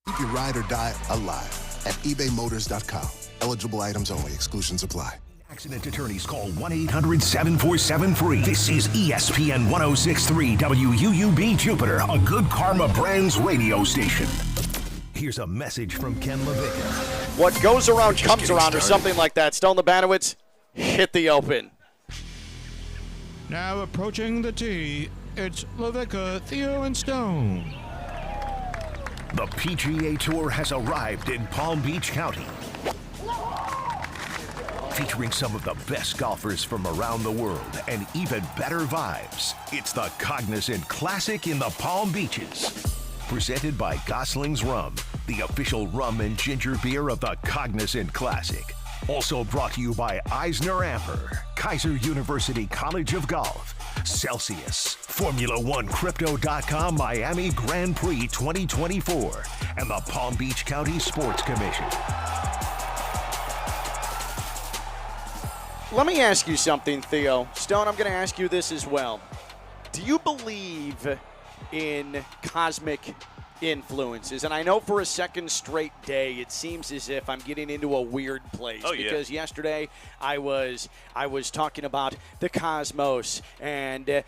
Keep your ride or die alive at ebaymotors.com. Eligible items only. Exclusions apply. Accident attorneys call 1-800-747-FREE. This is ESPN 106.3 WUUB Jupiter, a Good Karma Brands radio station. Here's a message from Ken LaVicka. What goes around comes around, or something like that. Stone Labanowitz, hit the open. Now approaching the tee, it's LaVicka, Theo, and Stone. The PGA Tour has arrived in Palm Beach County, featuring some of the best golfers from around the world and even better vibes. It's the Cognizant Classic in the Palm Beaches. Presented by Gosling's Rum, the official rum and ginger beer of the Cognizant Classic. Also brought to you by Eisner Amper, Kaiser University College of Golf, Celsius, Formula1Crypto.com Miami Grand Prix 2024, and the Palm Beach County Sports Commission. Let me ask you something, Theo. Stone, I'm going to ask you this as well. Do you believe in cosmic influences? And I know for a second straight day, it seems as if I'm getting into a weird place. Because yesterday I was talking about the cosmos and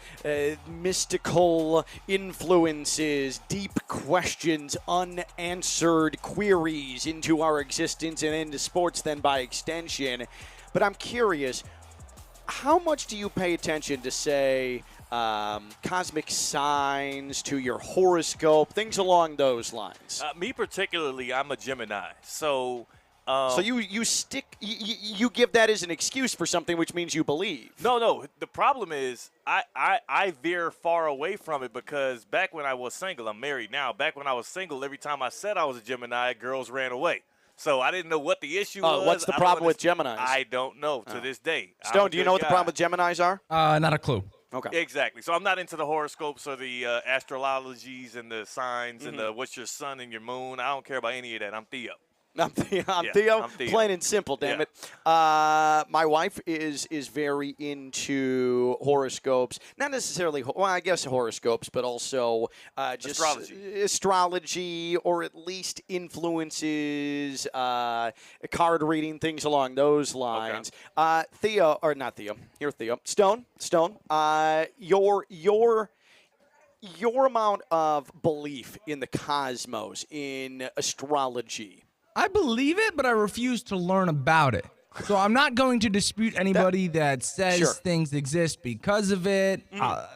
mystical influences, deep questions, unanswered queries into our existence and into sports then by extension. But I'm curious, how much do you pay attention to, say, cosmic signs, to your horoscope, things along those lines? Me particularly, I'm a Gemini, so you give that as an excuse for something, which means you believe. No. The problem is I veer far away from it because back when I was single, I'm married now. Back when I was single, every time I said I was a Gemini, girls ran away. So I didn't know what the issue was. What's the problem with Geminis? I don't know to this day. Stone, do you know what the problem with Geminis are? Not a clue. Okay. Exactly. So I'm not into the horoscopes or the astrologies and the signs and the what's your sun and your moon. I don't care about any of that. I'm Theo. I'm Theo. Plain and simple, damn it. My wife is very into horoscopes. Not necessarily, I guess horoscopes, but also just astrology, or at least influences, card reading, things along those lines. Okay. Theo, or not Theo. You're Theo. Stone. Your amount of belief in the cosmos, in astrology. I believe it, but I refuse to learn about it. So I'm not going to dispute anybody that says things exist because of it.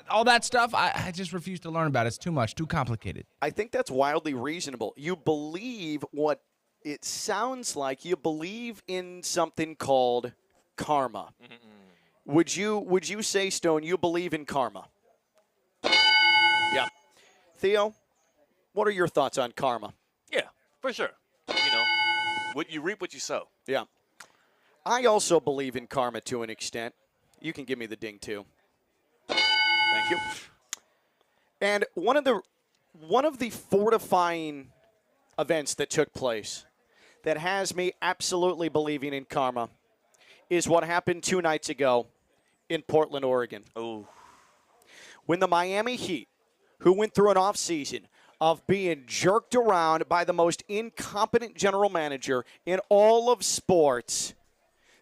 All that stuff, I just refuse to learn about it. It's too much, too complicated. I think that's wildly reasonable. You believe what it sounds like. You believe in something called karma. Mm-hmm. Would you say, Stone, you believe in karma? Yeah. Theo, what are your thoughts on karma? Yeah, for sure. What you reap, what you sow. Yeah. I also believe in karma to an extent. You can give me the ding, too. Thank you. And one of the fortifying events that took place that has me absolutely believing in karma is what happened 2 nights ago in Portland, Oregon. Oh. When the Miami Heat, who went through an offseason of being jerked around by the most incompetent general manager in all of sports,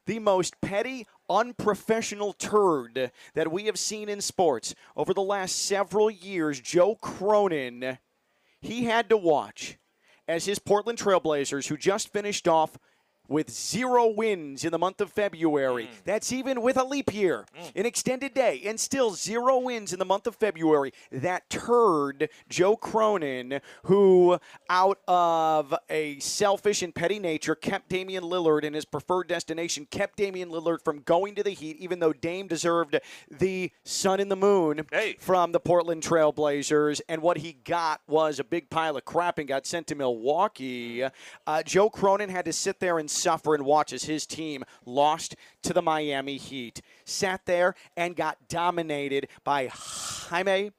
the most petty, unprofessional turd that we have seen in sports over the last several years, Joe Cronin, he had to watch as his Portland Trailblazers, who just finished off with 0 wins in the month of February. That's even with a leap year, an extended day, and still 0 wins in the month of February. That turd, Joe Cronin, who out of a selfish and petty nature kept Damian Lillard in his preferred destination, kept Damian Lillard from going to the Heat, even though Dame deserved the sun and the moon from the Portland Trailblazers. And what he got was a big pile of crap and got sent to Milwaukee. Joe Cronin had to sit there and suffer and watch as his team lost to the Miami Heat. Sat there and got dominated by Jaime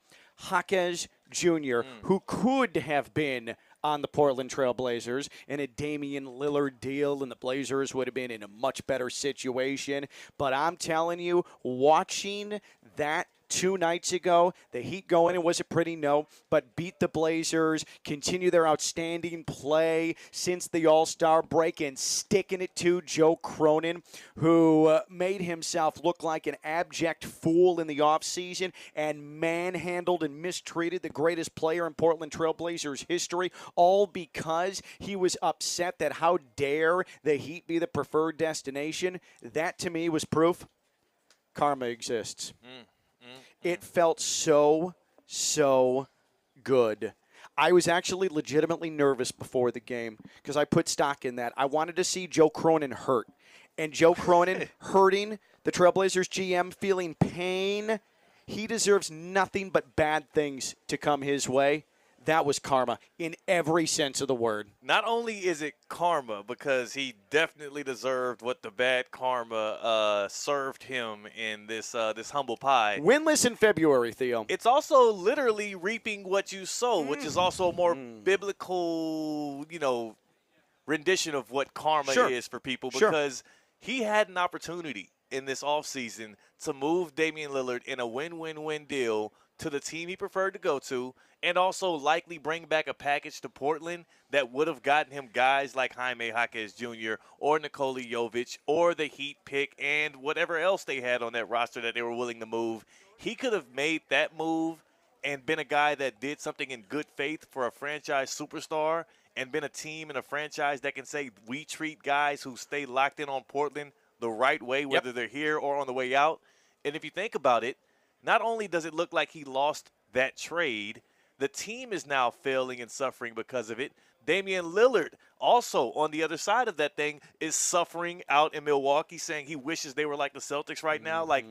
Jaquez Jr., who could have been on the Portland Trailblazers in a Damian Lillard deal, and the Blazers would have been in a much better situation. But I'm telling you, watching that 2 nights ago. The Heat go in, and was it pretty? No, but beat the Blazers, continue their outstanding play since the All-Star break, and sticking it to Joe Cronin, who made himself look like an abject fool in the offseason and manhandled and mistreated the greatest player in Portland Trail Blazers history, all because he was upset that how dare the Heat be the preferred destination. That, to me, was proof karma exists. It felt so good. I was actually legitimately nervous before the game because I put stock in that. I wanted to see Joe Cronin hurt. And Joe Cronin hurting the Trailblazers GM, feeling pain. He deserves nothing but bad things to come his way. That was karma in every sense of the word. Not only is it karma, because he definitely deserved what the bad karma served him in this humble pie. Winless in February, Theo. It's also literally reaping what you sow, which is also a more biblical, rendition of what karma is for people, because he had an opportunity in this offseason to move Damian Lillard in a win-win-win deal to the team he preferred to go to, and also likely bring back a package to Portland that would have gotten him guys like Jaime Jaquez Jr. or Nikola Jovic or the Heat pick and whatever else they had on that roster that they were willing to move. He could have made that move and been a guy that did something in good faith for a franchise superstar and been a team and a franchise that can say we treat guys who stay locked in on Portland the right way, whether they're here or on the way out. And if you think about it, not only does it look like he lost that trade, the team is now failing and suffering because of it. Damian Lillard, also on the other side of that thing, is suffering out in Milwaukee, saying he wishes they were like the Celtics right now. Like,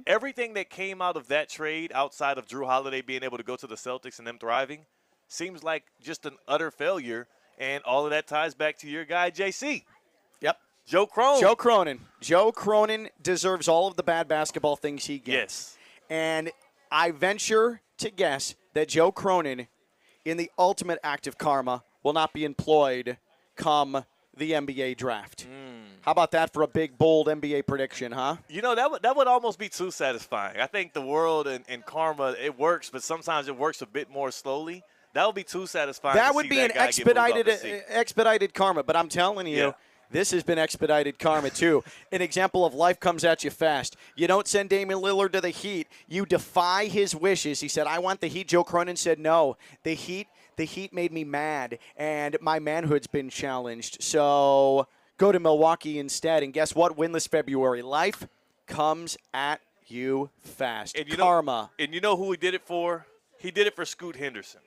everything that came out of that trade, outside of Drew Holiday being able to go to the Celtics and them thriving, seems like just an utter failure. And all of that ties back to your guy, JC. Yep. Joe Cronin. Joe Cronin. Joe Cronin deserves all of the bad basketball things he gets. Yes. And I venture to guess that Joe Cronin, in the ultimate act of karma, will not be employed come the NBA draft. How about that for a big, bold NBA prediction, huh? That would almost be too satisfying. I think the world and karma, it works, but sometimes it works a bit more slowly. That would be too satisfying. That would be an expedited karma, but I'm telling you, this has been expedited karma, too. An example of life comes at you fast. You don't send Damian Lillard to the Heat. You defy his wishes. He said, I want the Heat. Joe Cronin said, no. The Heat made me mad, and my manhood's been challenged. So go to Milwaukee instead. And guess what? Winless February. Life comes at you fast. And karma. And you know who he did it for? He did it for Scoot Henderson.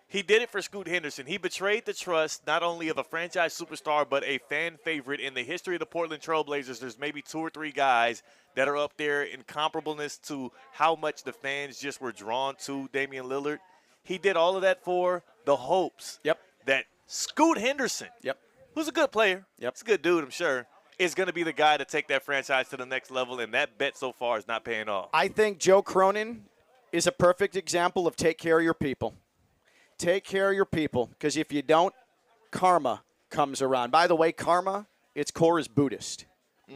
He did it for Scoot Henderson. He betrayed the trust not only of a franchise superstar but a fan favorite. In the history of the Portland Trail Blazers, there's maybe 2 or 3 guys that are up there in comparableness to how much the fans just were drawn to Damian Lillard. He did all of that for the hopes that Scoot Henderson, who's a good player, he's a good dude, I'm sure, is going to be the guy to take that franchise to the next level, and that bet so far is not paying off. I think Joe Cronin is a perfect example of take care of your people. Take care of your people, because if you don't, karma comes around. By the way, karma, its core is Buddhist.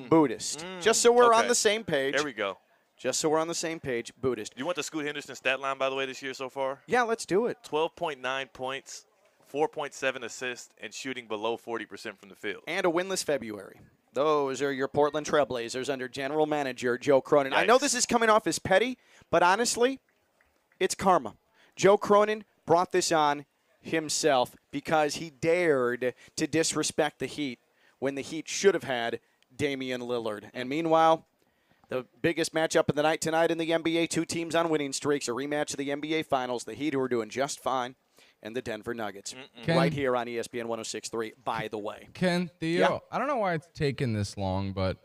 Buddhist. Just so we're on the same page. There we go. Just so we're on the same page, Buddhist. You want the Scoot Henderson stat line, by the way, this year so far? Yeah, let's do it. 12.9 points, 4.7 assists, and shooting below 40% from the field. And a winless February. Those are your Portland Trailblazers under general manager Joe Cronin. Nice. I know this is coming off as petty, but honestly, it's karma. Joe Cronin brought this on himself because he dared to disrespect the Heat when the Heat should have had Damian Lillard. And meanwhile, the biggest matchup of the night tonight in the NBA, 2 teams on winning streaks, a rematch of the NBA Finals, the Heat, who are doing just fine, and the Denver Nuggets. Right here on ESPN 106.3, by the way. Ken, Theo, I don't know why it's taken this long, but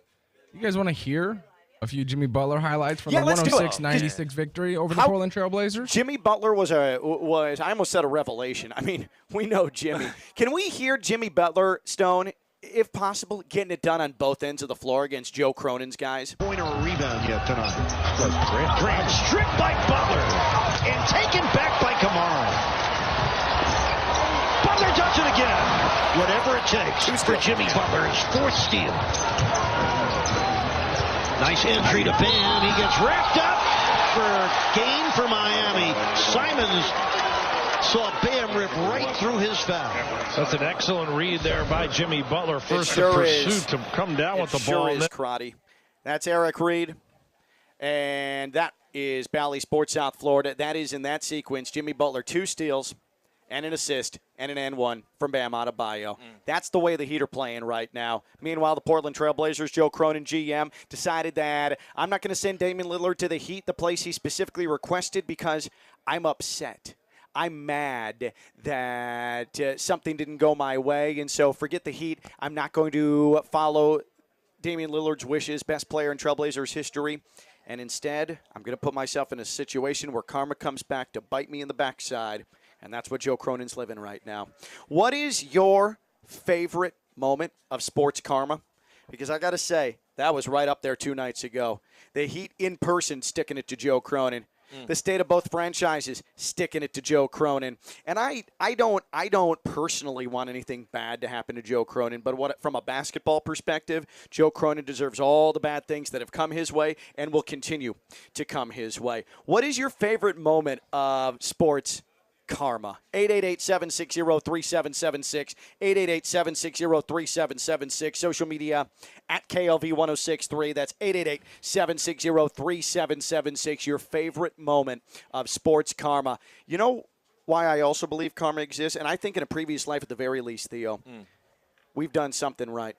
you guys want to hear a few Jimmy Butler highlights from the 106-96 victory over the Portland Trail Blazers? Jimmy Butler was I almost said a revelation. I mean, we know Jimmy. Can we hear Jimmy Butler, Stone, if possible, getting it done on both ends of the floor against Joe Cronin's guys? Point or a rebound yet tonight. Grant stripped by Butler and taken back by Kamara. Butler does it again. Whatever it takes for Jimmy Butler's 4th steal. Nice entry to Ben. He gets wrapped up. turnover gain for Miami. Simons saw Bam rip right through his foul. That's an excellent read there by Jimmy Butler. First sure pursuit to come down with the ball. Sure is, Karate. That's Eric Reed. And that is Bally Sports South Florida. That is in that sequence. Jimmy Butler, 2 steals and an assist and an N1 from Bam Adebayo. That's the way the Heat are playing right now. Meanwhile, the Portland Trailblazers, Joe Cronin, GM, decided that I'm not going to send Damian Lillard to the Heat, the place he specifically requested, because I'm upset. I'm mad that something didn't go my way, and so forget the Heat. I'm not going to follow Damian Lillard's wishes, best player in Trailblazers history, and instead I'm going to put myself in a situation where karma comes back to bite me in the backside, and that's what Joe Cronin's living right now. What is your favorite moment of sports karma? Because I got to say, that was right up there 2 nights ago. The Heat in person sticking it to Joe Cronin. The state of both franchises sticking it to Joe Cronin. And I don't personally want anything bad to happen to Joe Cronin, but from a basketball perspective, Joe Cronin deserves all the bad things that have come his way and will continue to come his way. What is your favorite moment of sports karma? 888-760-3776, 888-760-3776, social media at KLV1063. That's 888-760-3776. Your favorite moment of sports karma. You know why I also believe karma exists? And I think in a previous life at the very least, Theo, we've done something right.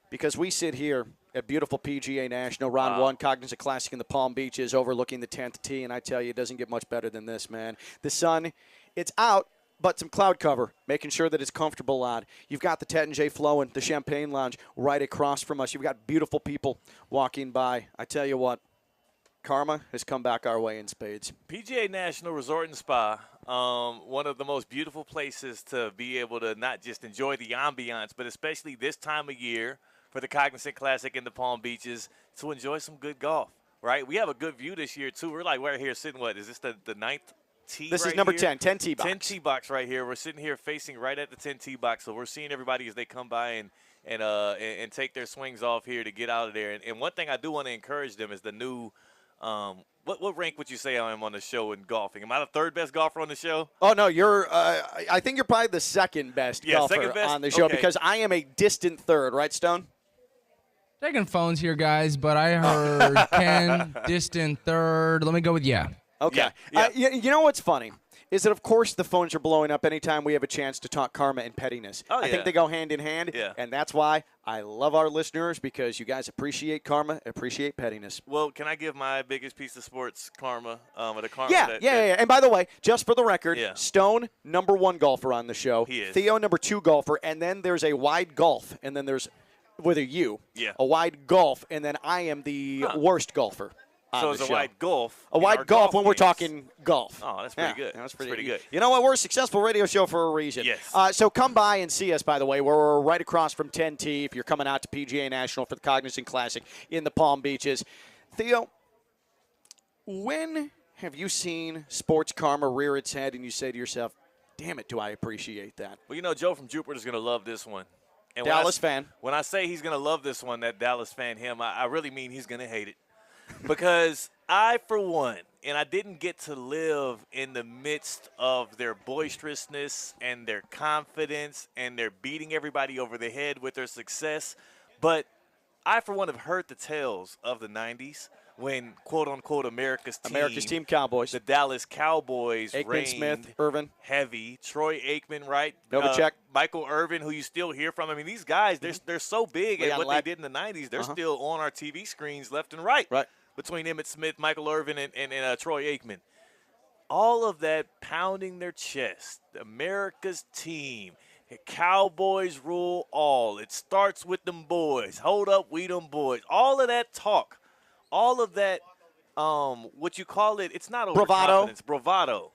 Because we sit here at beautiful PGA National, round 1, Cognizant Classic in the Palm Beaches, overlooking the 10th tee, and I tell you, it doesn't get much better than this, man. The sun, it's out, but some cloud cover, making sure that it's comfortable out. You've got the Tet and J flowing, the Champagne Lounge right across from us. You've got beautiful people walking by. I tell you what, karma has come back our way in spades. PGA National Resort and Spa, one of the most beautiful places to be able to not just enjoy the ambiance, but especially this time of year, for the Cognizant Classic in the Palm Beaches, to enjoy some good golf, right? We have a good view this year, too. We're like right here sitting, what, is this the 9th tee This right is number here? 10 tee box. 10 tee box right here. We're sitting here facing right at the 10 tee box, so we're seeing everybody as they come by and take their swings off here to get out of there. And one thing I do want to encourage them is the new what rank would you say I am on the show in golfing? Am I the 3rd best golfer on the show? Oh, no, you're I think you're probably the 2nd best golfer second best? on the show, Okay. because I am a distant 3rd, right, Stone? Taking phones here, guys, but I heard 10, distant 3rd. Let me go with yeah. Okay. Yeah. You know what's funny is that, of course, the phones are blowing up anytime we have a chance to talk karma and pettiness. Oh, I think they go hand in hand, and that's why I love our listeners, because you guys appreciate karma, appreciate pettiness. Well, can I give my biggest piece of sports karma? The karma Yeah. And by the way, just for the record, Yeah. Stone, number 1 golfer on the show. He is. Theo, number 2 golfer, and then there's a wide golf, and then there's, with a U, a wide golf, and then I am the worst golfer. So it's a wide golf. A wide golf when we're talking golf. Oh, that's pretty good. That's pretty good. You know what? We're a successful radio show for a reason. Yes. So come by and see us, by the way. We're right across from 10T if you're coming out to PGA National for the Cognizant Classic in the Palm Beaches. Theo, when have you seen sports karma rear its head and you say to yourself, damn it, do I appreciate that? Well, you know, Joe from Jupiter is going to love this one. And Dallas fan. When I say he's going to love this one, that Dallas fan, him, I really mean he's going to hate it. Because I, for one, and I didn't get to live in the midst of their boisterousness and their confidence and their beating everybody over the head with their success, but I, for one, have heard the tales of the 90s when, quote-unquote, America's team Cowboys, the Dallas Cowboys, Aikman, reigned Smith, Irvin, heavy. Troy Aikman, right? Novacek. Michael Irvin, who you still hear from. I mean, these guys, they're so big, and what Ladd. they did in the 90s, they're still on our TV screens left and right. Right. Between Emmitt Smith, Michael Irvin, and Troy Aikman. All of that pounding their chest, America's team, Cowboys rule all. It starts with them boys. Hold up, we them boys. All of that talk, all of that, what you call it, it's not overconfidence. Bravado.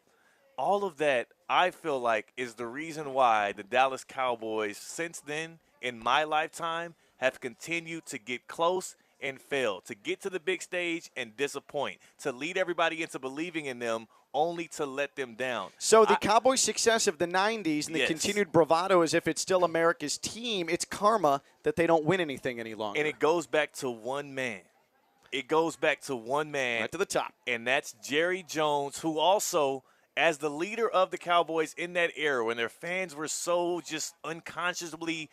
All of that, I feel like, is the reason why the Dallas Cowboys, since then, in my lifetime, have continued to get close and fail, to get to the big stage and disappoint, to lead everybody into believing in them only to let them down. So the Cowboys' success of the 90s and the Yes. continued bravado as if it's still America's team, it's karma that they don't win anything any longer. And it goes back to one man. it goes back to one man. Right to the top. And that's Jerry Jones, who also, as the leader of the Cowboys in that era when their fans were so just unconsciously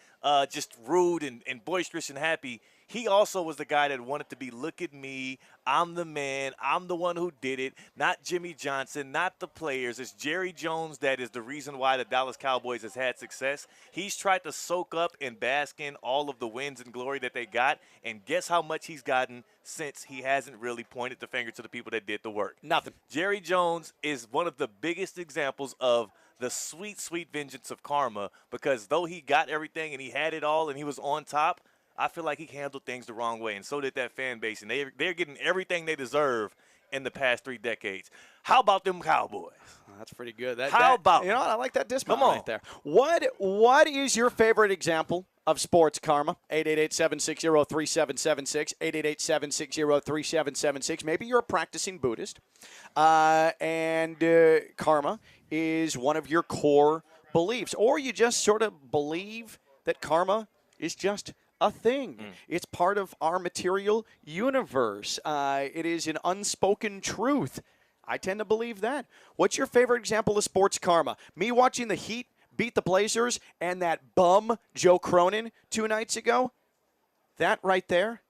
just rude and boisterous and happy, he also was the guy that wanted to be, look at me, I'm the man, I'm the one who did it, not Jimmy Johnson, not the players. It's Jerry Jones that is the reason why the Dallas Cowboys has had success. He's tried to soak up and bask in all of the wins and glory that they got, and guess how much he's gotten since he hasn't really pointed the finger to the people that did the work. Nothing. Jerry Jones is one of the biggest examples of the sweet, sweet vengeance of karma, because though he got everything and he had it all and he was on top, I feel like he handled things the wrong way, and so did that fan base. And they're getting everything they deserve in the past 3 decades. How about them Cowboys? That's pretty good. How about you know what? I like that dismount Come on. right there. What is your favorite example of sports karma? 888-760-3776, 888-760-3776. Maybe you're a practicing Buddhist, and karma is one of your core beliefs, or you just sort of believe that karma is just a thing. It's part of our material universe. It is an unspoken truth. I tend to believe that. What's your favorite example of sports karma? Me watching the Heat beat the Blazers and that bum Joe Cronin 2 nights ago? That right there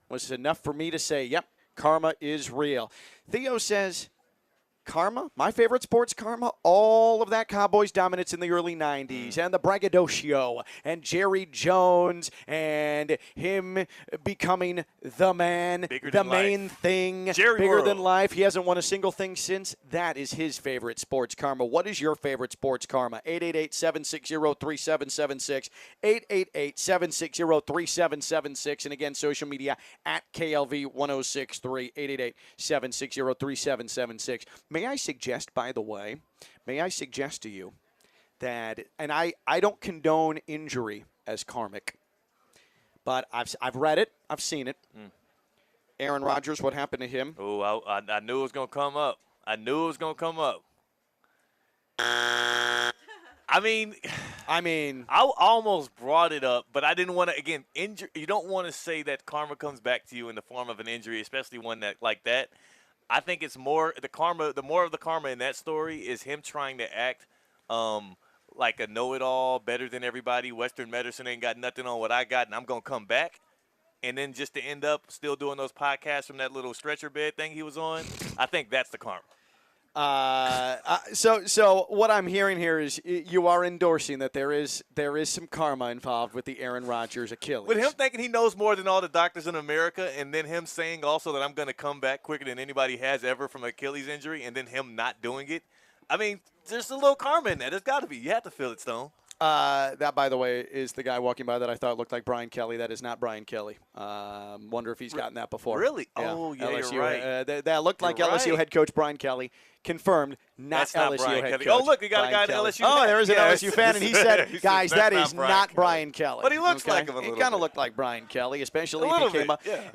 was enough for me to say, yep, karma is real. Theo says, karma, my favorite sports karma, all of that Cowboys dominance in the early 90s and the braggadocio and Jerry Jones and him becoming the man, the main thing, bigger than life. He hasn't won a single thing since. That is his favorite sports karma. What is your favorite sports karma? 888-760-3776, 888-760-3776, and again, social media at KLV1063, 888-760-3776. May I suggest, by the way, to you that, and I don't condone injury as karmic, but I've read it, I've seen it. Aaron Rodgers, what happened to him? Oh, I knew it was going to come up. I mean, I almost brought it up, but I didn't want to, again, you don't want to say that karma comes back to you in the form of an injury, especially one that like that. I think it's more the more of the karma in that story is him trying to act like a know-it-all, better than everybody. Western medicine ain't got nothing on what I got, and I'm going to come back. And then just to end up still doing those podcasts from that little stretcher bed thing he was on, I think that's the karma. So what I'm hearing here is you are endorsing that there is some karma involved with the Aaron Rodgers Achilles. With him thinking he knows more than all the doctors in America, and then him saying also that I'm going to come back quicker than anybody has ever from Achilles injury, and then him not doing it. I mean, there's a little karma in that. There's got to be. You have to feel it, Stone. That, by the way, is the guy walking by that I thought looked like Brian Kelly. That is not Brian Kelly. Wonder if he's gotten that before. Really? Yeah. Oh, yeah, LSU, you're right. That looked like LSU head coach Brian Kelly. Confirmed, That's not not LSU Brian head Kelly. coach. Oh, look, we got Brian a guy at Kelly. LSU. Oh, there is an Yes. LSU fan, and he said, guys, that is not Brian Kelly. But he looks like him a little He kind bit. of looked like Brian Kelly, especially A if he little came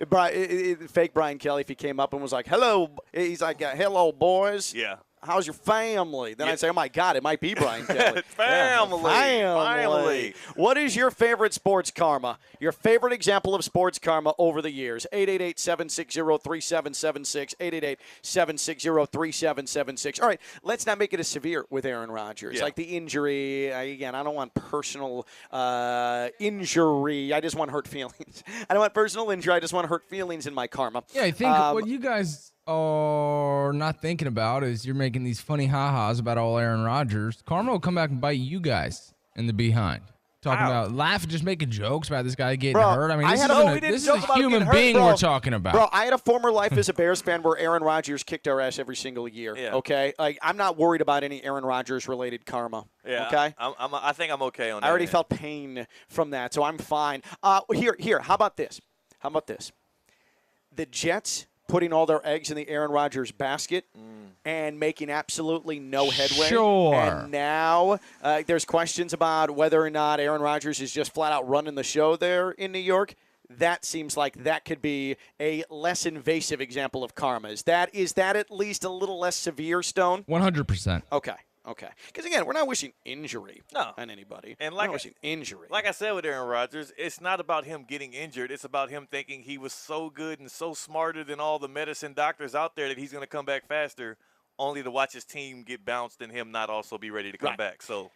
bit, up. Fake Brian Kelly, if he came up and was like, hello. He's like, hello, boys. Yeah. How's your family? Then I'd say, oh, my God, it might be Brian Kelly. Family. What is your favorite sports karma? Your favorite example of sports karma over the years? 888-760-3776, 888-760-3776. All right, let's not make it as severe with Aaron Rodgers. Like the injury, again, I don't want personal injury. I just want hurt feelings. I don't want personal injury. I just want hurt feelings in my karma. Yeah, I think what you guys are not thinking about is you're making these funny ha-has about all Aaron Rodgers. Karma will come back and bite you guys in the behind. Talking about laughing, just making jokes about this guy getting hurt. I mean, this is a human being we're talking about. Bro, I had a former life as a Bears fan where Aaron Rodgers kicked our ass every single year. Yeah. Okay, like I'm not worried about any Aaron Rodgers related karma. Yeah. Okay. I think I'm okay on that. I already felt pain from that, so I'm fine. Here. How about this? The Jets putting all their eggs in the Aaron Rodgers basket and making absolutely no headway. Sure. And now there's questions about whether or not Aaron Rodgers is just flat out running the show there in New York. That seems like that could be a less invasive example of karma. Is that at least a little less severe, Stone? 100%. Okay. Okay. Because, again, we're not wishing injury on anybody. And we're not wishing injury. Like I said with Aaron Rodgers, it's not about him getting injured. It's about him thinking he was so good and so smarter than all the medicine doctors out there that he's going to come back faster, only to watch his team get bounced and him not also be ready to come back. So,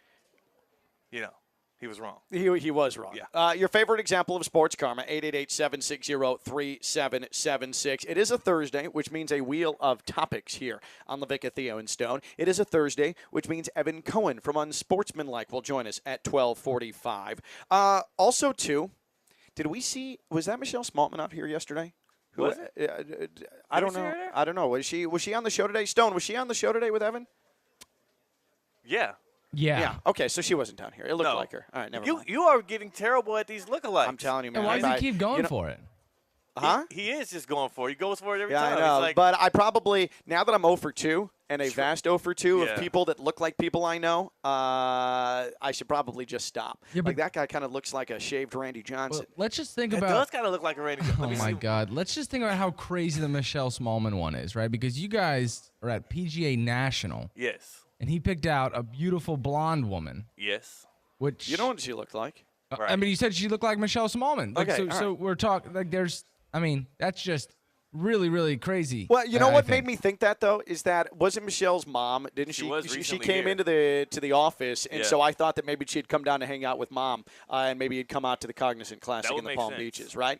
he was wrong. He was wrong. Yeah. Your favorite example of sports karma, 888-760-3776. It is a Thursday, which means a wheel of topics here on LaVicka, Theo, and Stone. It is a Thursday, which means Evan Cohen from Unsportsmanlike will join us at 12:45. Also, too, did we see, was that Michelle Smaltman up here yesterday? Was it? I don't know. I don't know. Was she on the show today? Stone, was she on the show today with Evan? Yeah. Yeah. Okay, so she wasn't down here. It looked like her. All right, never mind. You are getting terrible at these lookalikes. I'm telling you, man. And why does he keep going for it? Huh? He is just going for it. He goes for it every Yeah, time. I know. It's like, but I probably, now that I'm 0 for 2 and a vast 0 for 2 Yeah. of people that look like people I know, I should probably just stop. Yeah, like that guy kind of looks like a shaved Randy Johnson. Well, let's just think it about. does kind of look like a Randy. Oh my God! Let's just think about how crazy the Michelle Smallman one is, right? Because you guys are at PGA National, Yes. and he picked out a beautiful blonde woman, Yes. which You know what she looked like? Right. I mean, you said she looked like Michelle Smallman. Like, Okay, so we're talking like there's. I mean, that's just really, really crazy. Well, you know I what think. made me think that though is that wasn't Michelle's mom? Didn't She she? was She recently came here. into the office, and Yeah. so I thought that maybe she'd come down to hang out with mom, and maybe he'd come out to the Cognizant Classic That would in the make Palm sense. Beaches, right?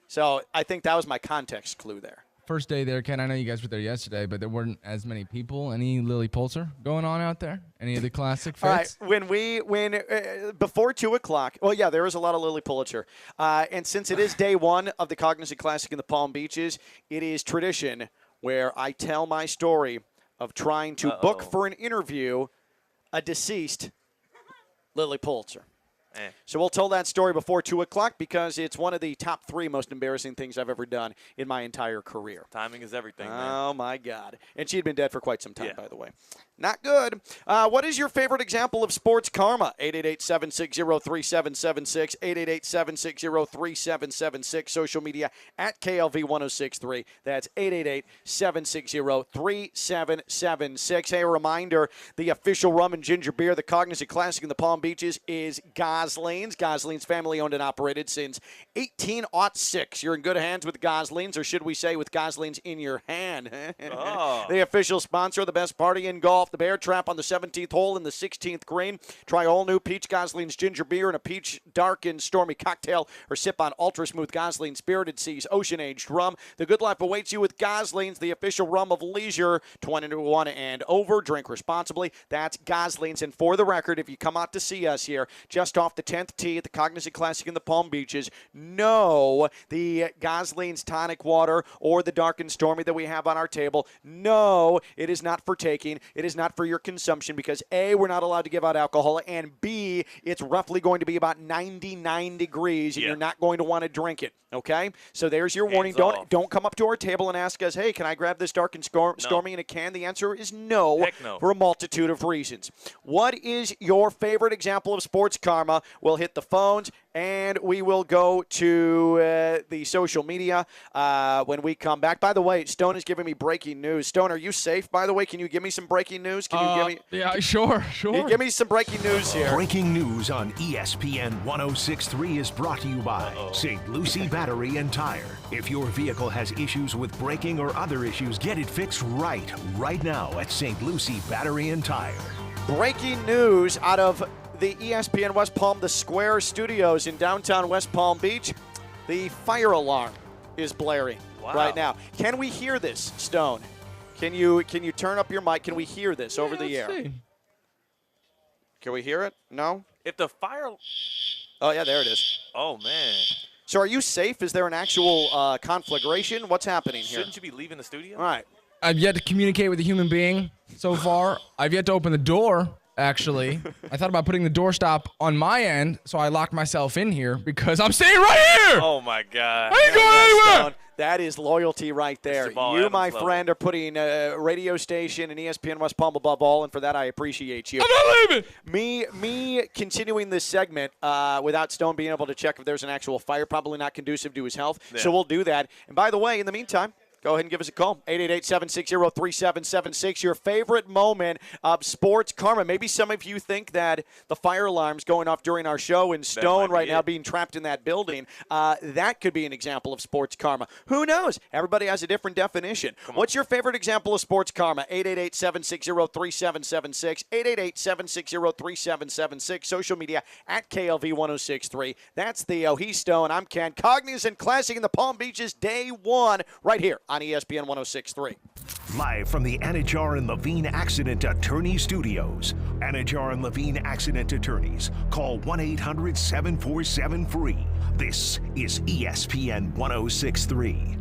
So I think that was my context clue there. First day there, Ken. I know you guys were there yesterday, but there weren't as many people. Any Lily Pulitzer going on out there? Any of the classic fits? All right, when before 2 o'clock, well, yeah, there was a lot of Lily Pulitzer. And since it is day one of the Cognizant Classic in the Palm Beaches, it is tradition where I tell my story of trying to book for an interview a deceased Lily Pulitzer. So we'll tell that story before 2 o'clock because it's one of the top 3 most embarrassing things I've ever done in my entire career. Timing is everything, man. Oh, my God. And she had been dead for quite some time, by the way. Not good. What is your favorite example of sports karma? 888-760-3776, 888-760-3776, social media at KLV1063. That's 888-760-3776. Hey, a reminder, the official rum and ginger beer, the Cognizant Classic in the Palm Beaches, is Gosling's. Gosling's family owned and operated since 1806. You're in good hands with Gosling's, or should we say with Gosling's in your hand. The official sponsor of the best party in golf, the Bear Trap on the 17th hole in the 16th green. Try all new Peach Gosling's ginger beer and a peach dark and stormy cocktail, or sip on ultra smooth Gosling's Spirited Seas ocean aged rum. The good life awaits you with Gosling's, the official rum of leisure. 21 and over. Drink responsibly. That's Gosling's. And for the record, if you come out to see us here, just off the 10th tee at the Cognizant Classic in the Palm Beaches, no, the Gosling's tonic water or the dark and stormy that we have on our table, no, it is not for taking. It is not for your consumption because A, we're not allowed to give out alcohol, and B, it's roughly going to be about 99 degrees, and you're not going to want to drink it. Okay, so there's your warning. Don't come up to our table and ask us, hey, can I grab this dark and stormy in a can? The answer is no, Heck no, for a multitude of reasons. What is your favorite example of sports karma? We'll hit the phones, and we will go to the social media when we come back. By the way, Stone is giving me breaking news. Stone, are you safe, by the way? Can you give me some breaking news? Can you give me? Yeah, sure. Give me some breaking news here. Breaking news on ESPN 1063 is brought to you by St. Lucie Battery and Tire. If your vehicle has issues with braking or other issues, get it fixed right now at St. Lucie Battery and Tire. Breaking news out of the ESPN West Palm, the Square Studios in downtown West Palm Beach. The fire alarm is blaring right now. Can we hear this, Stone? Can you turn up your mic? Can we hear this over the air? See. Can we hear it? No? If the fire... Oh, yeah, there it is. Oh, man. So are you safe? Is there an actual conflagration? What's happening here? Shouldn't you be leaving the studio? All right. I've yet to communicate with a human being so far. I've yet to open the door, actually. I thought about putting the doorstop on my end, so I locked myself in here because I'm staying right here. Oh, my God. I ain't going anywhere. Stone, that is loyalty right there. Jamal You, Adams my level. friend, are putting a radio station and ESPN West Palm above all, and for that I appreciate you. I'm not leaving. Me continuing this segment without Stone being able to check if there's an actual fire, probably not conducive to his health. Yeah. So we'll do that. And by the way, in the meantime, Go ahead and give us a call. 888-760-3776. Your favorite moment of sports karma. Maybe some of you think that the fire alarm's going off during our show and Stone right now being trapped in that building. That could be an example of sports karma. Who knows? Everybody has a different definition. What's your favorite example of sports karma? 888-760-3776. 888-760-3776. Social media at KLV1063. That's Theo. He's Stone. I'm Ken. Cognizant Classic in the Palm Beaches, day one, right here on ESPN 1063. Live from the Anajar and Levine Accident Attorney Studios. Anajar and Levine Accident Attorneys. Call 1-800-747-FREE. This is ESPN 1063.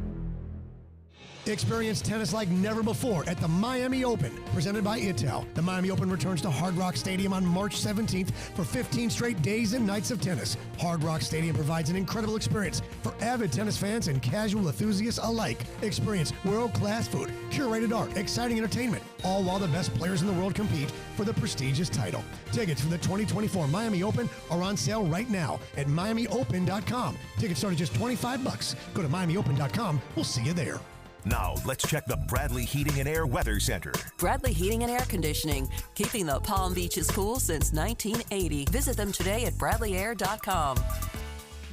Experience tennis like never before at the Miami Open, presented by Intel. The Miami Open returns to Hard Rock Stadium on March 17th for 15 straight days and nights of tennis. Hard Rock Stadium provides an incredible experience for avid tennis fans and casual enthusiasts alike. Experience world-class food, curated art, exciting entertainment, all while the best players in the world compete for the prestigious title. Tickets for the 2024 Miami Open are on sale right now at MiamiOpen.com. Tickets start at just $25. Go to MiamiOpen.com. We'll see you there. Now, let's check the Bradley Heating and Air Weather Center. Bradley Heating and Air Conditioning, keeping the Palm Beaches cool since 1980. Visit them today at bradleyair.com.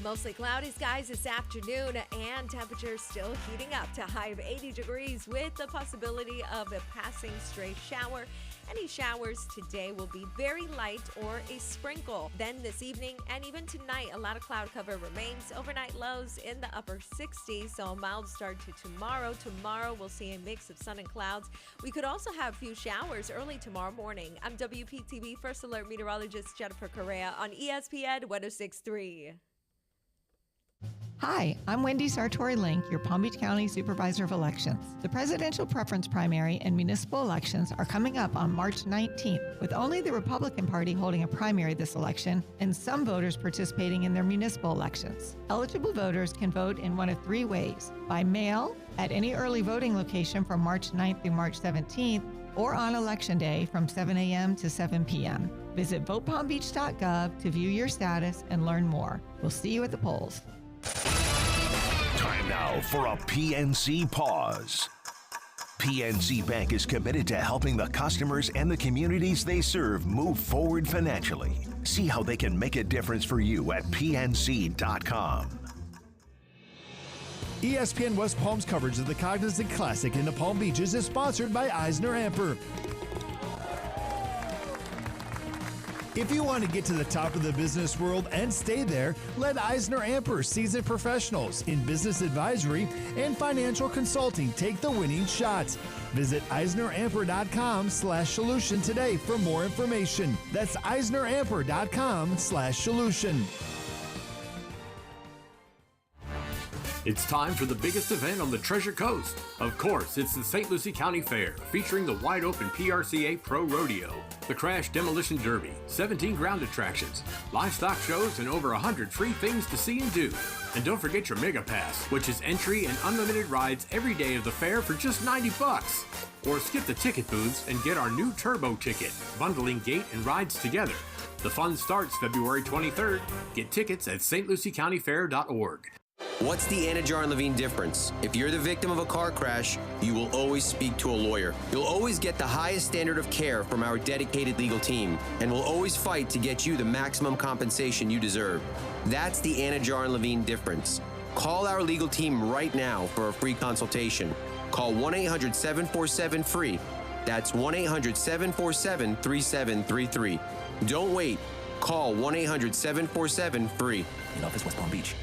Mostly cloudy skies this afternoon and temperatures still heating up to a high of 80 degrees with the possibility of a passing stray shower. Any showers today will be very light or a sprinkle. Then this evening and even tonight, a lot of cloud cover remains. Overnight lows in the upper 60s, so a mild start to tomorrow. Tomorrow we'll see a mix of sun and clouds. We could also have a few showers early tomorrow morning. I'm WPTV First Alert meteorologist Jennifer Correa on ESPN 1063. Hi, I'm Wendy Sartori-Link, your Palm Beach County Supervisor of Elections. The presidential preference primary and municipal elections are coming up on March 19th, with only the Republican Party holding a primary this election and some voters participating in their municipal elections. Eligible voters can vote in one of three ways: by mail, at any early voting location from March 9th through March 17th, or on Election Day from 7 a.m. to 7 p.m. Visit votepalmbeach.gov to view your status and learn more. We'll see you at the polls. Time now for a PNC pause. PNC Bank is committed to helping the customers and the communities they serve move forward financially. See how they can make a difference for you at pnc.com. ESPN West Palm's coverage of the Cognizant Classic in the Palm Beaches is sponsored by Eisner Amper. If you want to get to the top of the business world and stay there, let Eisner Amper, seasoned professionals in business advisory and financial consulting, take the winning shots. Visit EisnerAmper.com/solution today for more information. That's EisnerAmper.com/solution. It's time for the biggest event on the Treasure Coast. Of course, it's the St. Lucie County Fair, featuring the wide-open PRCA Pro Rodeo, the Crash Demolition Derby, 17 ground attractions, livestock shows, and over 100 free things to see and do. And don't forget your Mega Pass, which is entry and unlimited rides every day of the fair for just $90. Or skip the ticket booths and get our new Turbo Ticket, bundling gate and rides together. The fun starts February 23rd. Get tickets at stluciecountyfair.org. What's the Anajar and Levine difference? If you're the victim of a car crash, you will always speak to a lawyer. You'll always get the highest standard of care from our dedicated legal team, and we'll always fight to get you the maximum compensation you deserve. That's the Anajar and Levine difference. Call our legal team right now for a free consultation. Call 1-800-747-FREE. That's 1-800-747-3733. Don't wait. Call 1-800-747-FREE. In office, West Palm Beach.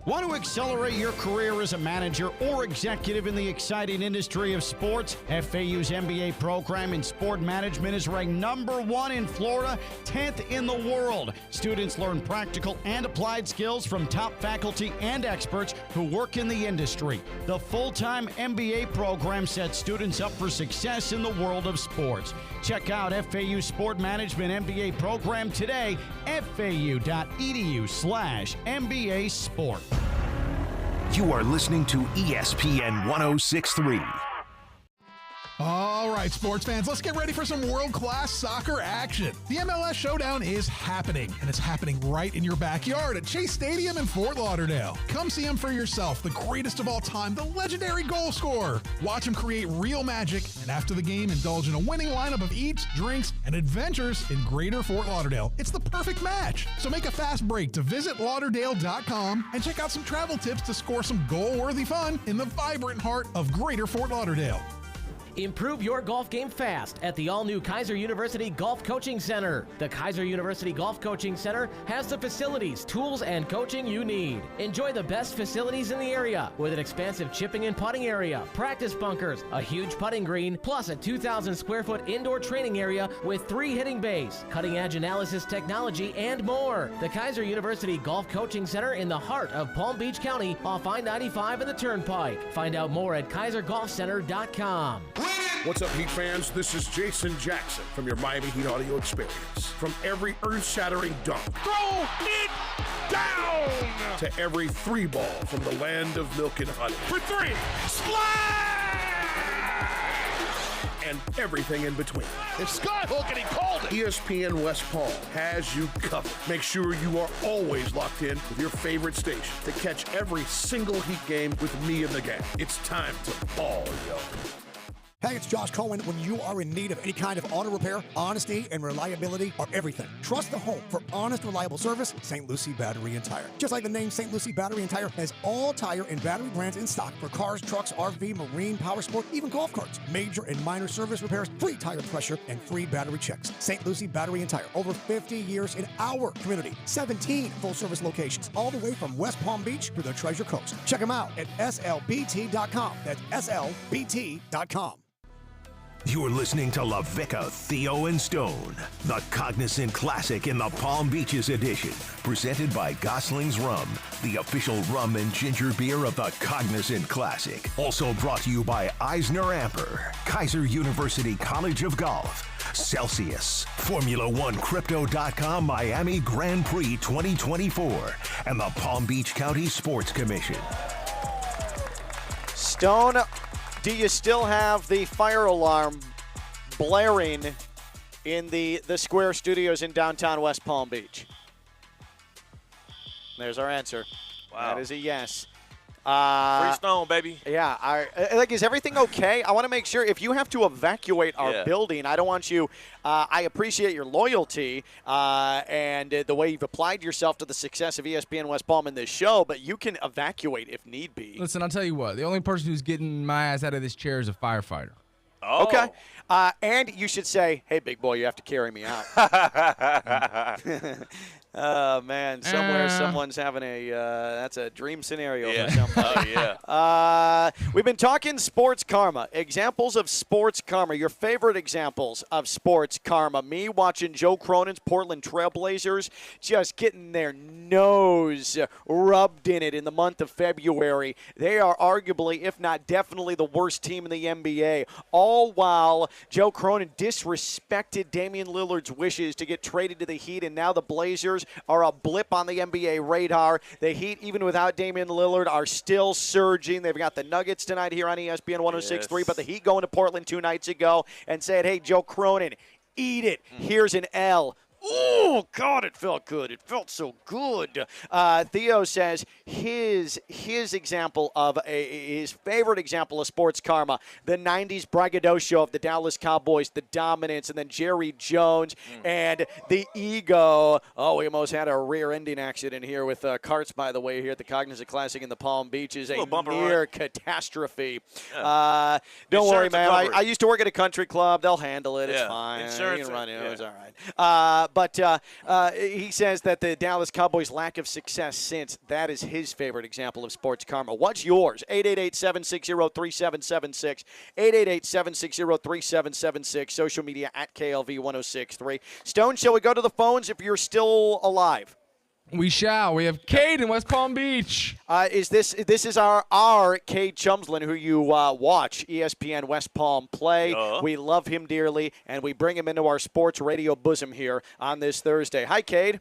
Want to accelerate your career as a manager or executive in the exciting industry of sports? FAU's MBA program in sport management is ranked #1 in Florida, 10th in the world. Students learn practical and applied skills from top faculty and experts who work in the industry. The full-time MBA program sets students up for success in the world of sports. Check out FAU's Sport Management MBA program today, fau.edu/MBA Sport. You are listening to ESPN 1063. All right, sports fans, let's get ready for some world-class soccer action. The MLS Showdown is happening, and it's happening right in your backyard at Chase Stadium in Fort Lauderdale. Come see him for yourself, the greatest of all time, the legendary goal scorer. Watch him create real magic, and after the game, indulge in a winning lineup of eats, drinks, and adventures in Greater Fort Lauderdale. It's the perfect match. So make a fast break to visit Lauderdale.com and check out some travel tips to score some goal-worthy fun in the vibrant heart of Greater Fort Lauderdale. Improve your golf game fast at the all-new Kaiser University Golf Coaching Center. The Kaiser University Golf Coaching Center has the facilities, tools, and coaching you need. Enjoy the best facilities in the area with an expansive chipping and putting area, practice bunkers, a huge putting green, plus a 2,000 square foot indoor training area with 3 hitting bays, cutting-edge analysis technology, and more. The Kaiser University Golf Coaching Center in the heart of Palm Beach County off I-95 and the Turnpike. Find out more at KaiserGolfCenter.com. What's up, Heat fans? This is Jason Jackson from your Miami Heat audio experience. From every earth-shattering dunk, throw it down, to every 3-ball from the land of milk and honey, for 3, splash, and everything in between. It's skyhook and he called it. ESPN West Palm has you covered. Make sure you are always locked in with your favorite station to catch every single Heat game with me and the gang. It's time to ball, yo. Hey, it's Josh Cohen. When you are in need of any kind of auto repair, honesty and reliability are everything. Trust the home for honest, reliable service, St. Lucie Battery and Tire. Just like the name, St. Lucie Battery and Tire has all tire and battery brands in stock for cars, trucks, RV, marine, power sport, even golf carts. Major and minor service repairs, free tire pressure, and free battery checks. St. Lucie Battery and Tire. Over 50 years in our community. 17 full-service locations, all the way from West Palm Beach to the Treasure Coast. Check them out at slbt.com. That's slbt.com. You're listening to LaVicka, Theo, and Stone, the Cognizant Classic in the Palm Beaches edition, presented by Gosling's Rum, the official rum and ginger beer of the Cognizant Classic. Also brought to you by Eisner Amper, Kaiser University College of Golf, Celsius, Formula1Crypto.com Miami Grand Prix 2024, and the Palm Beach County Sports Commission. Stone, do you still have the fire alarm blaring in the Square Studios in downtown West Palm Beach? There's our answer. Wow. That is a yes. Free Stone, baby. Yeah. Is everything okay? I want to make sure if you have to evacuate our building, I don't want you. I appreciate your loyalty and the way you've applied yourself to the success of ESPN West Palm in this show, but you can evacuate if need be. Listen, I'll tell you what. The only person who's getting my ass out of this chair is a firefighter. Oh. Okay. And you should say, hey, big boy, you have to carry me out. Oh, man. Somewhere someone's having that's a dream scenario for somebody. Oh, yeah. We've been talking sports karma, examples of sports karma, your favorite examples of sports karma. Me watching Joe Cronin's Portland Trailblazers just getting their nose rubbed in it in the month of February. They are arguably, if not definitely, the worst team in the NBA, all while Joe Cronin disrespected Damian Lillard's wishes to get traded to the Heat, and now the Blazers are a blip on the NBA radar. The Heat, even without Damian Lillard, are still surging. They've got the Nuggets tonight here on ESPN 106.3, but the Heat going to Portland 2 nights ago and said, hey, Joe Cronin, eat it. Here's an L. Oh, God, it felt good. It felt so good. Theo says his example of his favorite example of sports karma, the 90s braggadocio of the Dallas Cowboys, the dominance, and then Jerry Jones and the ego. Oh, we almost had a rear-ending accident here with carts, by the way, here at the Cognizant Classic in the Palm Beaches. A near catastrophe. Yeah. Don't worry, man. I used to work at a country club. They'll handle it. It's fine. Insurance. You can run it. It's all right. But he says that the Dallas Cowboys' lack of success since, that is his favorite example of sports karma. What's yours? 888-760-3776. 888-760-3776. Social media at KLV1063. Stone, shall we go to the phones if you're still alive? We shall. We have Cade in West Palm Beach. This is our Cade Chumslin, who you watch ESPN West Palm play. We love him dearly, and we bring him into our sports radio bosom here on this Thursday. Hi, Cade.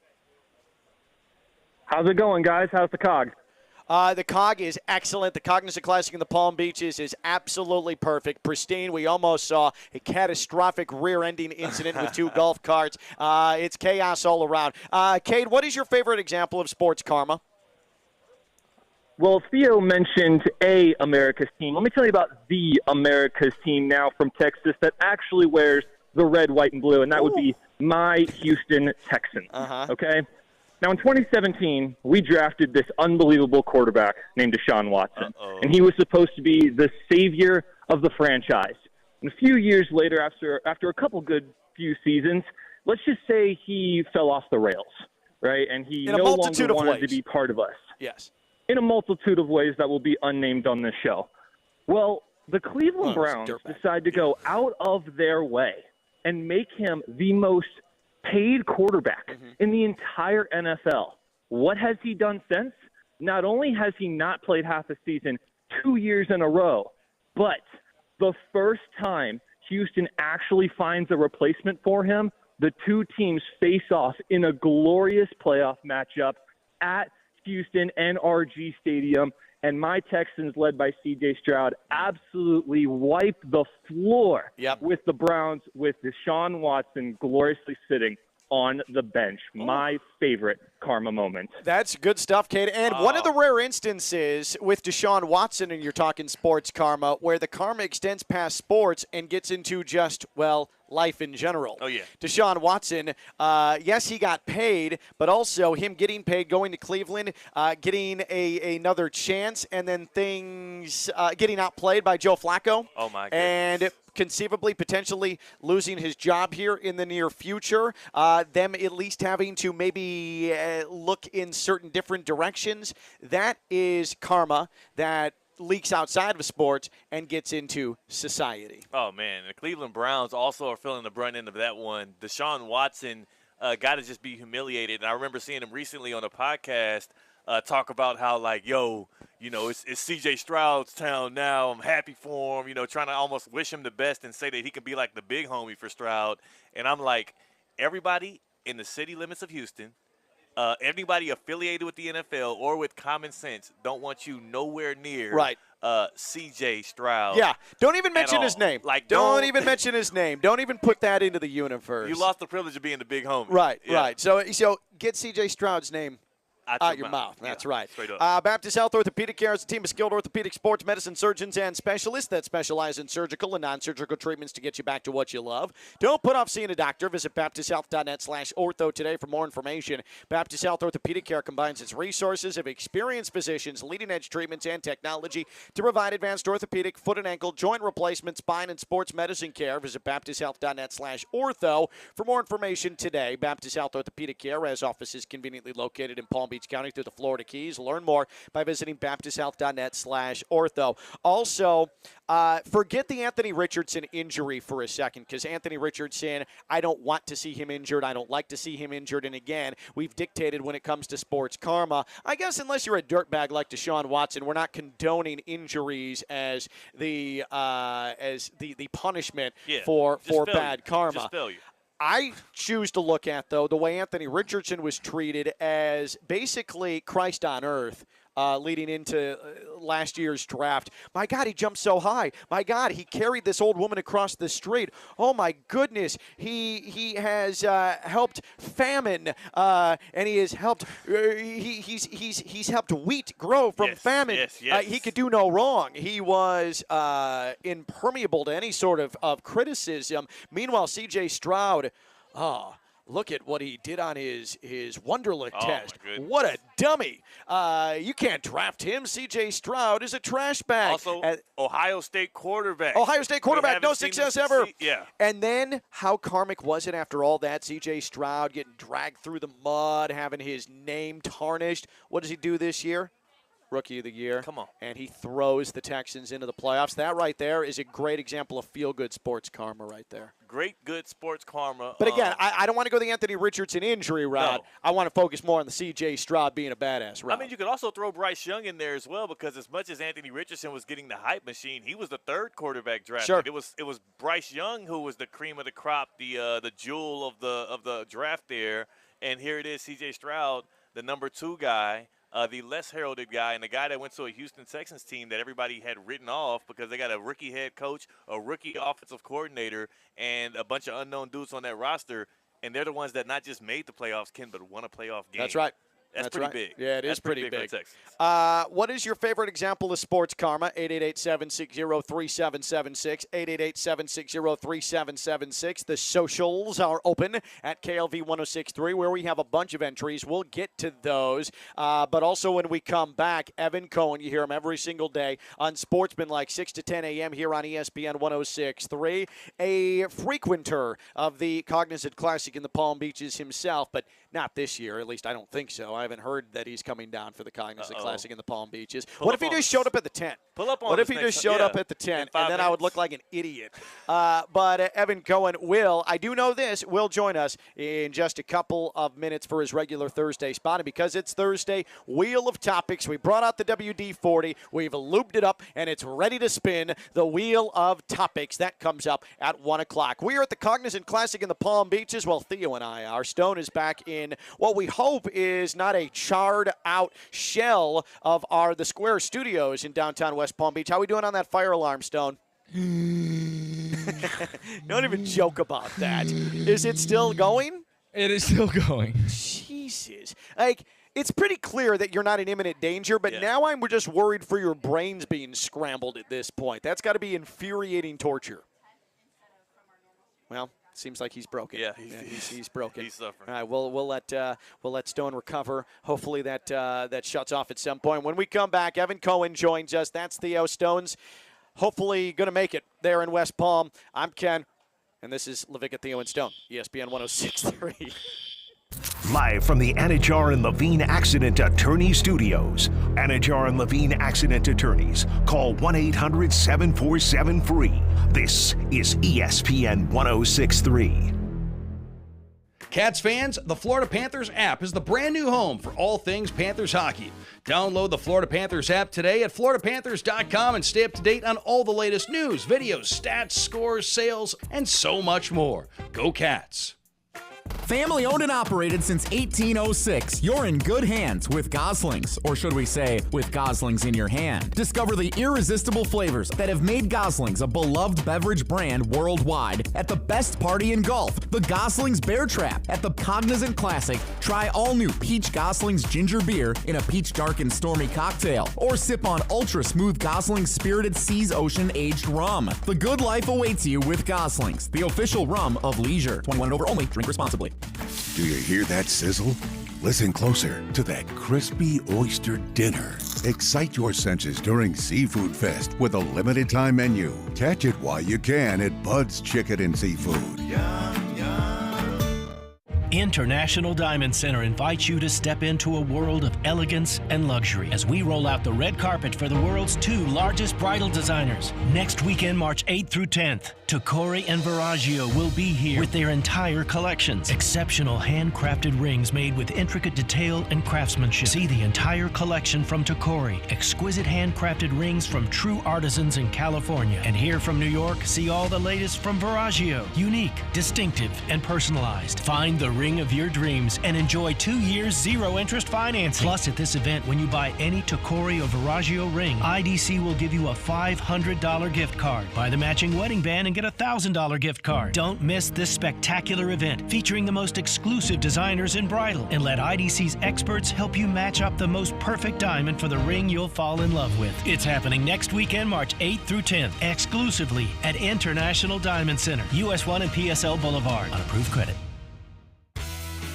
How's it going, guys? How's the Cog? The Cog is excellent. The Cognizant Classic in the Palm Beaches is absolutely perfect, pristine. We almost saw a catastrophic rear-ending incident with 2 golf carts. It's chaos all around. Cade, what is your favorite example of sports karma? Well, Theo mentioned a America's team. Let me tell you about the America's team now from Texas that actually wears the red, white, and blue, and that would be my Houston Texans. Okay? Now, in 2017, we drafted this unbelievable quarterback named Deshaun Watson, and he was supposed to be the savior of the franchise. And a few years later, after a couple good few seasons, let's just say he fell off the rails, right? And he no longer wanted to be part of us. Yes. In a multitude of ways that will be unnamed on this show. Well, the Cleveland Browns decide to go out of their way and make him the most paid quarterback in the entire NFL. What has he done since? Not only has he not played half a season 2 years in a row, but the first time Houston actually finds a replacement for him, the two teams face off in a glorious playoff matchup at Houston NRG Stadium, and my Texans, led by C.J. Stroud, absolutely wiped the floor with the Browns, with Deshaun Watson gloriously sitting on the bench. My favorite karma moment. That's good stuff, Kate. And one of the rare instances with Deshaun Watson, and you're talking sports karma, where the karma extends past sports and gets into just, well, life in general. Oh, yeah. Deshaun Watson, yes, he got paid, but also him getting paid, going to Cleveland, getting another chance, and then things getting outplayed by Joe Flacco. Oh, my goodness. And conceivably, potentially losing his job here in the near future. Them at least having to maybe look in certain different directions. That is karma that leaks outside of sports and gets into society. Oh, man. The Cleveland Browns also are feeling the brunt end of that one. Deshaun Watson got to just be humiliated. And I remember seeing him recently on a podcast talk about how, like, yo, you know, it's C.J. Stroud's town now. I'm happy for him, you know, trying to almost wish him the best and say that he could be like the big homie for Stroud. And I'm like, everybody in the city limits of Houston, anybody affiliated with the NFL or with common sense don't want you nowhere near C.J. Stroud. Yeah, don't even mention his name. Like, don't even mention his name. Don't even put that into the universe. You lost the privilege of being the big homie. Right, Yeah. right. So get C.J. Stroud's name out your mouth. That's right. Baptist Health Orthopedic Care is a team of skilled orthopedic sports medicine surgeons and specialists that specialize in surgical and non-surgical treatments to get you back to what you love. Don't put off seeing a doctor. Visit baptisthealth.net/ortho today for more information. Baptist Health Orthopedic Care combines its resources of experienced physicians, leading-edge treatments, and technology to provide advanced orthopedic, foot and ankle, joint replacement, spine, and sports medicine care. Visit baptisthealth.net/ortho for more information today. Baptist Health Orthopedic Care has offices conveniently located in Palm Beach County through the Florida Keys. Learn more by visiting baptisthealth.net/ortho. Also, forget the Anthony Richardson injury for a second, because Anthony Richardson, I don't want to see him injured. I don't like to see him injured. And again, we've dictated when it comes to sports karma, I guess unless you're a dirtbag like Deshaun Watson, we're not condoning injuries as the punishment for bad karma. Just failure. I choose to look at, though, the way Anthony Richardson was treated as basically Christ on earth leading into last year's draft. My God, he jumped so high. My God, he carried this old woman across the street. Oh, my goodness. He has helped famine, and he has helped he's helped wheat grow from famine. Yes. He could do no wrong. He was impermeable to any sort of criticism. Meanwhile, C.J. Stroud, look at what he did on his Wonderlic test. What a dummy. You can't draft him. C.J. Stroud is a trash bag. Also, Ohio State quarterback. No success ever. Yeah. And then how karmic was it after all that? C.J. Stroud getting dragged through the mud, having his name tarnished. What does he do this year? Rookie of the Year. Come on. And he throws the Texans into the playoffs. That right there is a great example of feel-good sports karma right there. Great, good sports karma. But again, I don't want to go the Anthony Richardson injury route. No. I want to focus more on the C.J. Stroud being a badass route. I mean, you could also throw Bryce Young in there as well, because as much as Anthony Richardson was getting the hype machine, he was the third quarterback drafted. Sure. It was Bryce Young who was the cream of the crop, the jewel of the draft there. And here it is, C.J. Stroud, the number 2 guy. the less heralded guy, and the guy that went to a Houston Texans team that everybody had written off because they got a rookie head coach, a rookie offensive coordinator, and a bunch of unknown dudes on that roster, and they're the ones that not just made the playoffs, Ken, but won a playoff game. That's right. That's pretty big. Yeah, it is pretty big. For the Texans. What is your favorite example of sports karma? 888-760-3776, 888-760-3776. The socials are open at KLV 1063, where we have a bunch of entries. We'll get to those. But also when we come back, Evan Cohen, you hear him every single day on Sportsmanlike, 6 to 10 a.m. here on ESPN 106.3. A frequenter of the Cognizant Classic in the Palm Beaches himself, but not this year. At least I don't think so. I haven't heard that he's coming down for the Cognizant Classic in the Palm Beaches. What if he just showed up at the tent? Pull up on What if he next just time? showed Yeah. up at the tent, In 5 and then I would minutes. look like an idiot? But Evan Cohen I do know this, will join us in just a couple of minutes for his regular Thursday spot. And because it's Thursday, Wheel of Topics, we brought out the WD-40, we've looped it up, and it's ready to spin. The Wheel of Topics, that comes up at 1 o'clock. We are at the Cognizant Classic in the Palm Beaches. Well, Theo and I are. Stone is back in what we hope is not a charred out shell of the Square Studios in downtown West Palm Beach. How are we doing on that fire alarm, Stone? Don't even joke about that. Is it still going? It is still going. Jesus. It's pretty clear that you're not in imminent danger, but now I'm just worried for your brains being scrambled at this point. That's got to be infuriating torture. Well, seems like he's broken. Yeah, he's broken. He's suffering. All right, we'll let Stone recover. Hopefully that shuts off at some point. When we come back, Evan Cohen joins us. That's Theo. Stone's hopefully going to make it there in West Palm. I'm Ken, and this is LaVicka, Theo, and Stone, ESPN 106.3. Live from the Anajar and Levine Accident Attorney Studios. Anajar and Levine Accident Attorneys. Call 1-800-747-FREE. This is ESPN 106.3. Cats fans, the Florida Panthers app is the brand new home for all things Panthers hockey. Download the Florida Panthers app today at floridapanthers.com and stay up to date on all the latest news, videos, stats, scores, sales, and so much more. Go Cats! Family owned and operated since 1806. You're in good hands with Goslings, or should we say, with Goslings in your hand. Discover the irresistible flavors that have made Goslings a beloved beverage brand worldwide. At the best party in golf, the Goslings Bear Trap. At the Cognizant Classic, try all new Peach Goslings Ginger Beer in a peach dark and stormy cocktail, or sip on ultra smooth Goslings Spirited Seas Ocean Aged Rum. The good life awaits you with Goslings, the official rum of leisure. 21 and over only. Drink responsibly. Do you hear that sizzle? Listen closer to that crispy oyster dinner. Excite your senses during Seafood Fest with a limited time menu. Catch it while you can at Bud's Chicken and Seafood. International Diamond Center invites you to step into a world of elegance and luxury as we roll out the red carpet for the world's 2 largest bridal designers. Next weekend, March 8th through 10th, Tacori and Verragio will be here with their entire collections. Exceptional handcrafted rings made with intricate detail and craftsmanship. See the entire collection from Tacori. Exquisite handcrafted rings from true artisans in California. And here from New York, see all the latest from Verragio. Unique, distinctive, and personalized. Find the ring of your dreams and enjoy 2 years 0-interest financing. Plus, at this event, when you buy any Tacori or Verragio ring, IDC will give you a $500 gift card. Buy the matching wedding band and get a $1,000 gift card. Don't miss this spectacular event featuring the most exclusive designers in bridal, and let IDC's experts help you match up the most perfect diamond for the ring you'll fall in love with. It's happening next weekend, March 8th through 10th, exclusively at International Diamond Center, US 1 and PSL Boulevard, on approved credit.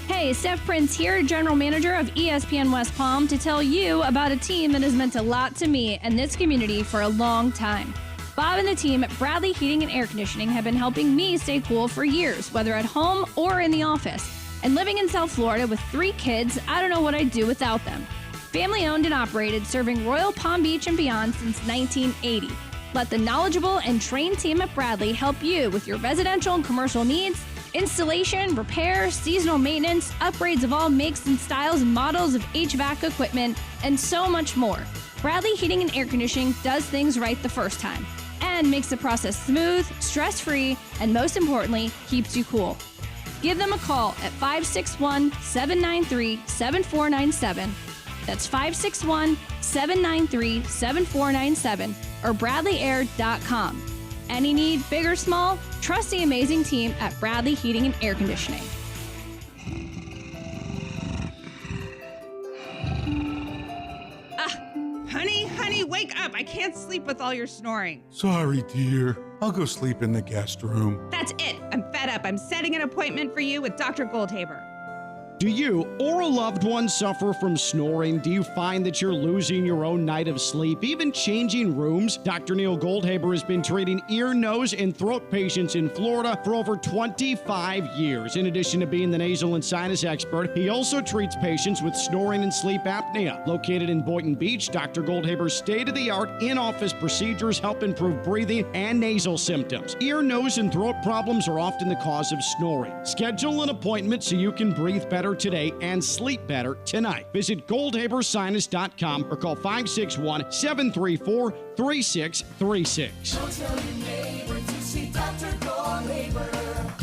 Hey, Steph Prince here, General Manager of ESPN West Palm, to tell you about a team that has meant a lot to me and this community for a long time. Bob and the team at Bradley Heating and Air Conditioning have been helping me stay cool for years, whether at home or in the office. And living in South Florida with 3 kids, I don't know what I'd do without them. Family owned and operated, serving Royal Palm Beach and beyond since 1980. Let the knowledgeable and trained team at Bradley help you with your residential and commercial needs, installation, repair, seasonal maintenance, upgrades of all makes and styles and models of HVAC equipment, and so much more. Bradley Heating and Air Conditioning does things right the first time and makes the process smooth, stress-free, and most importantly, keeps you cool. Give them a call at 561-793-7497 That's 561-793-7497 or bradleyair.com. Any need, big or small, trust the amazing team at Bradley Heating and Air Conditioning. Honey, wake up. I can't sleep with all your snoring. Sorry, dear. I'll go sleep in the guest room. That's it. I'm fed up. I'm setting an appointment for you with Dr. Goldhaber. Do you or a loved one suffer from snoring? Do you find that you're losing your own night of sleep, even changing rooms? Dr. Neil Goldhaber has been treating ear, nose, and throat patients in Florida for over 25 years. In addition to being the nasal and sinus expert, he also treats patients with snoring and sleep apnea. Located in Boynton Beach, Dr. Goldhaber's state-of-the-art in-office procedures help improve breathing and nasal symptoms. Ear, nose, and throat problems are often the cause of snoring. Schedule an appointment so you can breathe better today and sleep better tonight. Visit goldhabersinus.com or call 561-734-3636. Don't tell your neighbor to see Dr. Goldhaber.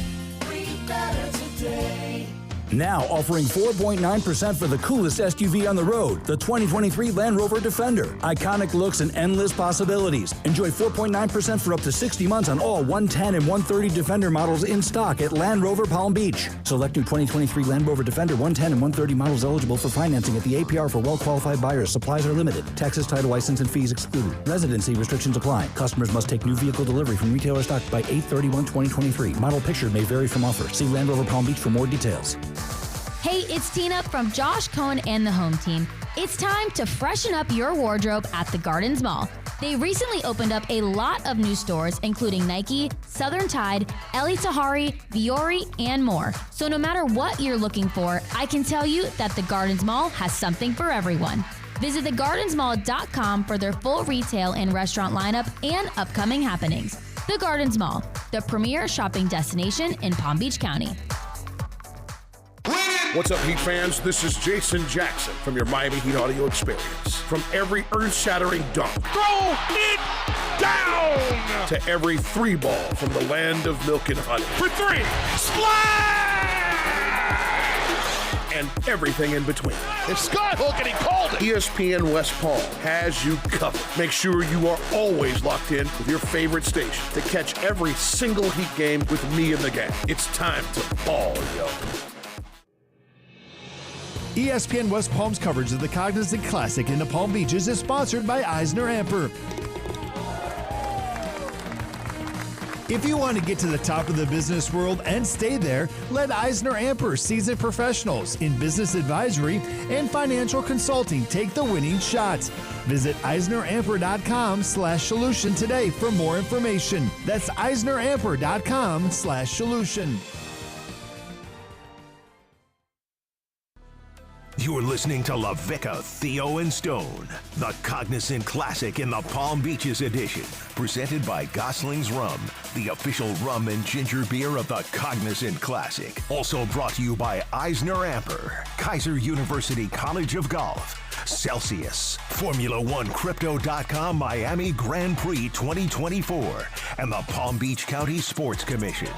Breathe better today. Now offering 4.9% for the coolest SUV on the road, the 2023 Land Rover Defender. Iconic looks and endless possibilities. Enjoy 4.9% for up to 60 months on all 110 and 130 Defender models in stock at Land Rover Palm Beach. Select new 2023 Land Rover Defender 110 and 130 models eligible for financing at the APR for well-qualified buyers. Supplies are limited. Texas title license and fees excluded. Residency restrictions apply. Customers must take new vehicle delivery from retailer stock by 8/31/2023. Model picture may vary from offer. See Land Rover Palm Beach for more details. Hey, it's Tina from Josh Cohen and the home team. It's time to freshen up your wardrobe at the Gardens Mall. They recently opened up a lot of new stores, including Nike, Southern Tide, Eli Tahari, Viore, and more. So no matter what you're looking for, I can tell you that the Gardens Mall has something for everyone. Visit thegardensmall.com for their full retail and restaurant lineup and upcoming happenings. The Gardens Mall, the premier shopping destination in Palm Beach County. What's up, Heat fans? This is Jason Jackson from your Miami Heat audio experience. From every earth-shattering dunk, Throw it down! to every three ball from the land of milk and honey. For three! Splash! And everything in between. It's Skyhook and he called it! ESPN West Palm has you covered. Make sure you are always locked in with your favorite station to catch every single Heat game with me and the gang. It's time to ball, yo. ESPN West Palm's coverage of the Cognizant Classic in the Palm Beaches is sponsored by Eisner Amper. If you want to get to the top of the business world and stay there, let Eisner Amper, seasoned professionals in business advisory and financial consulting, take the winning shot. Visit EisnerAmper.com/solution today for more information. That's EisnerAmper.com/solution. You're listening to LaVicka, Theo, and Stone, the Cognizant Classic in the Palm Beaches edition, presented by Gosling's Rum, the official rum and ginger beer of the Cognizant Classic. Also brought to you by Eisner Amper, Kaiser University College of Golf, Celsius, Formula1Crypto.com Miami Grand Prix 2024, and the Palm Beach County Sports Commission.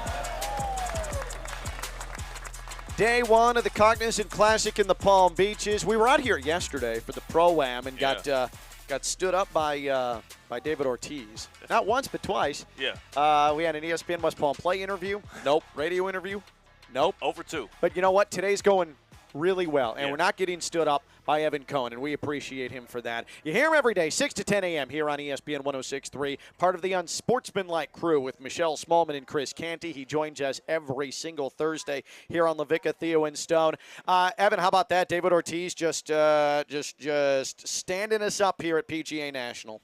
Day one of the Cognizant Classic in the Palm Beaches. We were out here yesterday for the Pro-Am and got stood up by David Ortiz. Not once, but twice. Yeah. We had an ESPN West Palm play interview. Nope. Radio interview. Nope. 0-for-2. But you know what? Today's going really well, and we're not getting stood up by Evan Cohen, and we appreciate him for that. You hear him every day, 6 to 10 a.m. here on ESPN 106.3, part of the Unsportsmanlike crew with Michelle Smallman and Chris Canty. He joins us every single Thursday here on LaVicka, Theo, and Stone. Evan, how about that? David Ortiz just standing us up here at PGA National.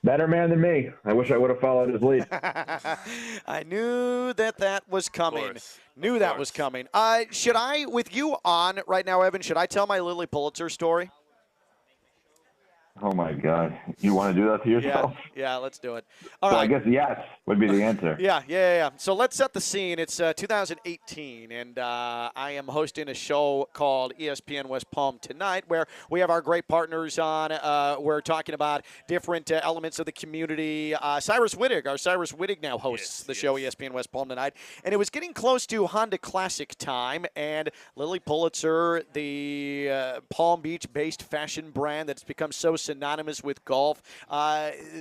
Better man than me. I wish I would have followed his lead. I knew that was coming. Knew that was coming. Should I, with you on right now, Evan, should I tell my Lily Pulitzer story? Oh, my God. You want to do that to yourself? Yeah, let's do it. All Well, right. I guess yes would be the answer. Yeah. So let's set the scene. It's 2018, and I am hosting a show called ESPN West Palm tonight where we have our great partners on. We're talking about different elements of the community. Cyrus Wittig now hosts the show ESPN West Palm tonight, and it was getting close to Honda Classic time, and Lily Pulitzer, the Palm Beach-based fashion brand that's become so synonymous with golf,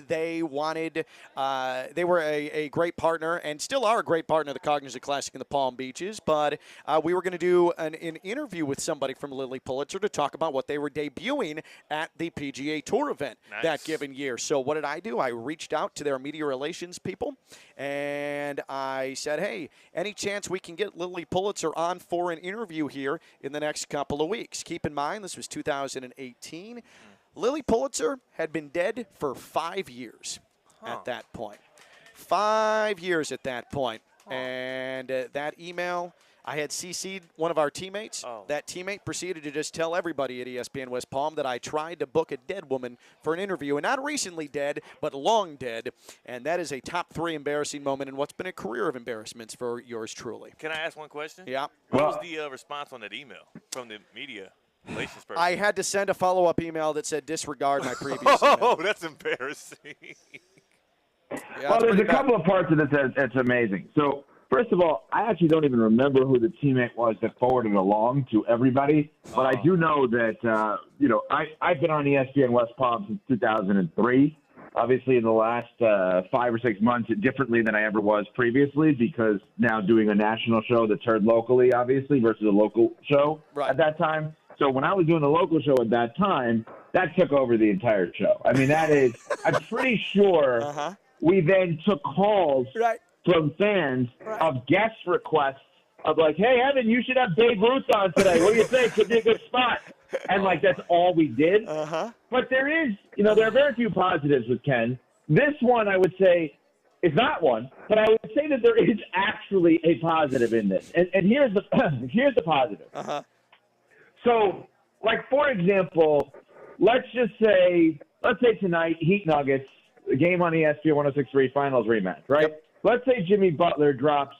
they were a great partner and still are a great partner of the Cognizant Classic in the Palm Beaches, but we were going to do an interview with somebody from Lily Pulitzer to talk about what they were debuting at the PGA Tour event that given year. So what did I do? I reached out to their media relations people, and I said, hey, any chance we can get Lily Pulitzer on for an interview here in the next couple of weeks? Keep in mind, this was 2018. Lily Pulitzer had been dead for 5 years at that point. 5 years at that point. And that email, I had CC'd one of our teammates. That teammate proceeded to just tell everybody at ESPN West Palm that I tried to book a dead woman for an interview. And not recently dead, but long dead. And that is a top 3 embarrassing moment in what's been a career of embarrassments for yours truly. Can I ask one question? Yeah. What was the response on that email from the media relations person? I had to send a follow-up email that said disregard my previous email. Oh, that's embarrassing. Well, there's a couple of parts of this that's amazing. So, first of all, I actually don't even remember who the teammate was that forwarded it along to everybody. But I do know that, I've been on ESPN West Palm since 2003. Obviously, in the last 5 or 6 months, differently than I ever was previously, because now doing a national show that's heard locally, obviously, versus a local show at that time. So when I was doing the local show at that time, that took over the entire show. I mean, I'm pretty sure we then took calls from fans of guest requests of like, hey, Evan, you should have Babe Ruth on today. What do you think? Could be a good spot. And, that's all we did. But there are very few positives with Ken. This one, I would say, is not one. But I would say that there is actually a positive in this. And here's the positive. So, for example, let's say tonight, Heat Nuggets, the game on ESPN 106.3 Finals rematch, right? Let's say Jimmy Butler drops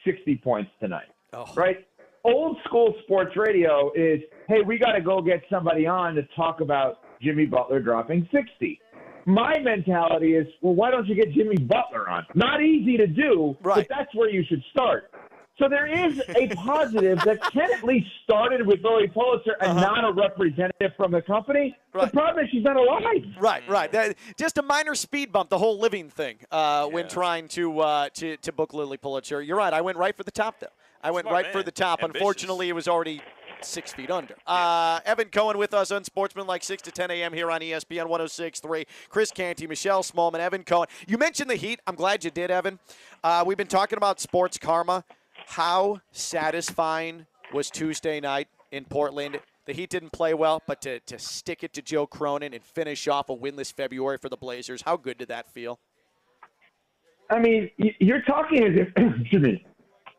60 points tonight, right? Old school sports radio is, hey, we got to go get somebody on to talk about Jimmy Butler dropping 60. My mentality is, well, why don't you get Jimmy Butler on? Not easy to do, but that's where you should start. So there is a positive that Ken at least started with Lily Pulitzer and not a representative from the company. The problem is she's not alive. Right. Just a minor speed bump, the whole living thing, when trying to book Lily Pulitzer. You're right. I went right for the top, though. I went right for the top. Ambitious. Unfortunately, it was already 6 feet under. Evan Cohen with us on Sportsmanlike 6 to 10 a.m. here on ESPN 106.3. Chris Canty, Michelle Smallman, Evan Cohen. You mentioned the Heat. I'm glad you did, Evan. We've been talking about sports karma. How satisfying was Tuesday night in Portland? The Heat didn't play well, but to stick it to Joe Cronin and finish off a winless February for the Blazers, how good did that feel? I mean, you're talking as if, excuse me,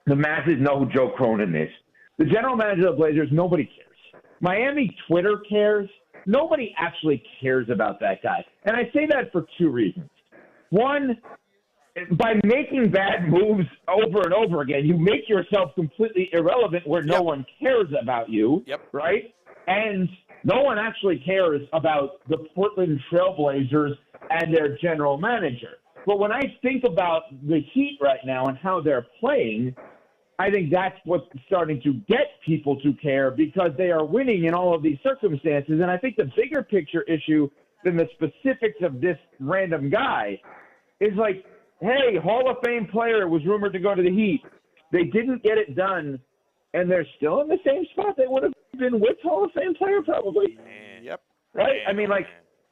the masses know who Joe Cronin is. The general manager of the Blazers, nobody cares. Miami Twitter cares. Nobody actually cares about that guy. And I say that for 2 reasons. One, by making bad moves over and over again, you make yourself completely irrelevant where no one cares about you, right? And no one actually cares about the Portland Trailblazers and their general manager. But when I think about the Heat right now and how they're playing, I think that's what's starting to get people to care because they are winning in all of these circumstances. And I think the bigger picture issue than the specifics of this random guy is like, hey, Hall of Fame player was rumored to go to the Heat. They didn't get it done, and they're still in the same spot they would have been with Hall of Fame player probably. Right? I mean,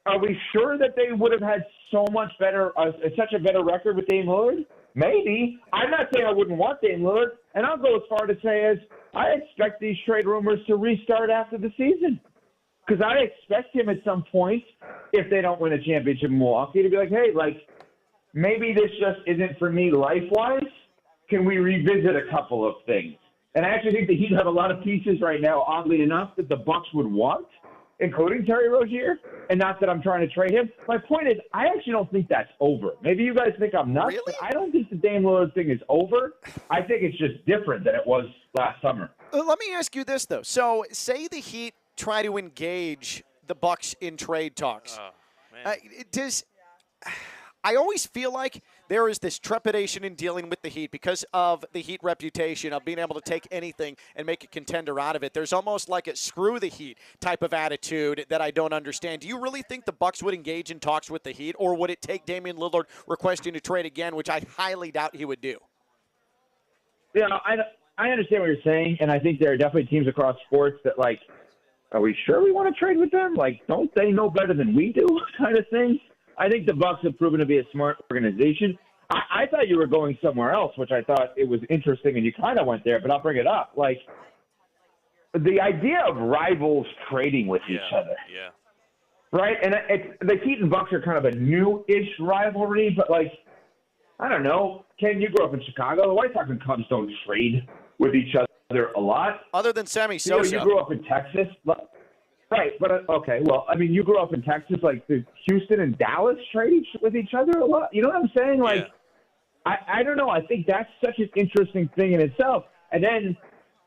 are we sure that they would have had so much better, such a better record with Dame Lillard? Maybe. I'm not saying I wouldn't want Dame Lillard, and I'll go as far to say as I expect these trade rumors to restart after the season. Because I expect him at some point, if they don't win a championship in Milwaukee, to be like, hey, maybe this just isn't for me life-wise. Can we revisit a couple of things? And I actually think the Heat have a lot of pieces right now, oddly enough, that the Bucks would want. including Terry Rozier. And not that I'm trying to trade him. My point is, I actually don't think that's over. Maybe you guys think I'm nuts, but I don't think the Dame Lillard thing is over. I think it's just different than it was last summer. Let me ask you this, though. So say the Heat try to engage the Bucks in trade talks. I always feel like there is this trepidation in dealing with the Heat because of the Heat reputation of being able to take anything and make a contender out of it. There's almost like a screw the Heat type of attitude that I don't understand. Do you really think the Bucks would engage in talks with the Heat, or would it take Damian Lillard requesting a trade again, which I highly doubt he would do? Yeah, I understand what you're saying, and I think there are definitely teams across sports that, like, are we sure we want to trade with them? Like, don't they know better than we do kind of thing? I think the Bucks have proven to be a smart organization. I thought you were going somewhere else, which I thought it was interesting, and you kind of went there, but I'll bring it up. Like, the idea of rivals trading with each other. Yeah. Right? And the Heat and Bucks are kind of a new-ish rivalry, but, like, I don't know. Ken, you grew up in Chicago. The White Sox and Cubs don't trade with each other a lot. Other than Sammy Sosa. You grew up in Texas. Right, but okay, well, I mean, you grew up in Texas, like the Houston and Dallas trade with each other a lot. You know what I'm saying? Like, I don't know. I think that's such an interesting thing in itself. And then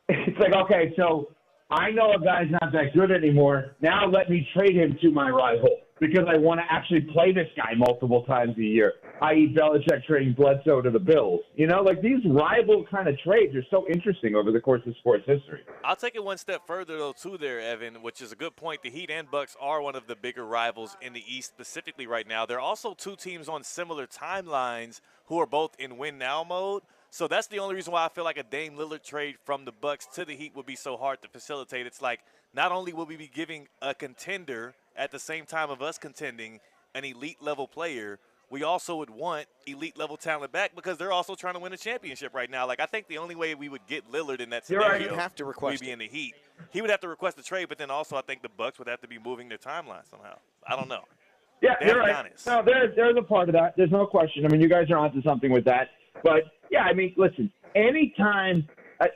it's like, okay, so I know a guy's not that good anymore. Now let me trade him to my rival because I want to actually play this guy multiple times a year, i.e. Belichick trading Bledsoe to the Bills. You know, like these rival kind of trades are so interesting over the course of sports history. I'll take it one step further, though, too, there, Evan, which is a good point. The Heat and Bucks are one of the bigger rivals in the East specifically right now. They're also two teams on similar timelines who are both in win-now mode. So that's the only reason why I feel like a Dame Lillard trade from the Bucks to the Heat would be so hard to facilitate. It's like not only will we be giving a contender at the same time of us contending an elite-level player, we also would want elite-level talent back because they're also trying to win a championship right now. Like, I think the only way we would get Lillard in that scenario have to request would be in the Heat. He would have to request a trade, but then also I think the Bucks would have to be moving their timeline somehow. I don't know. Yeah, you're right. No, there's a part of that. There's no question. I mean, you guys are onto something with that. But, yeah, I mean, listen, anytime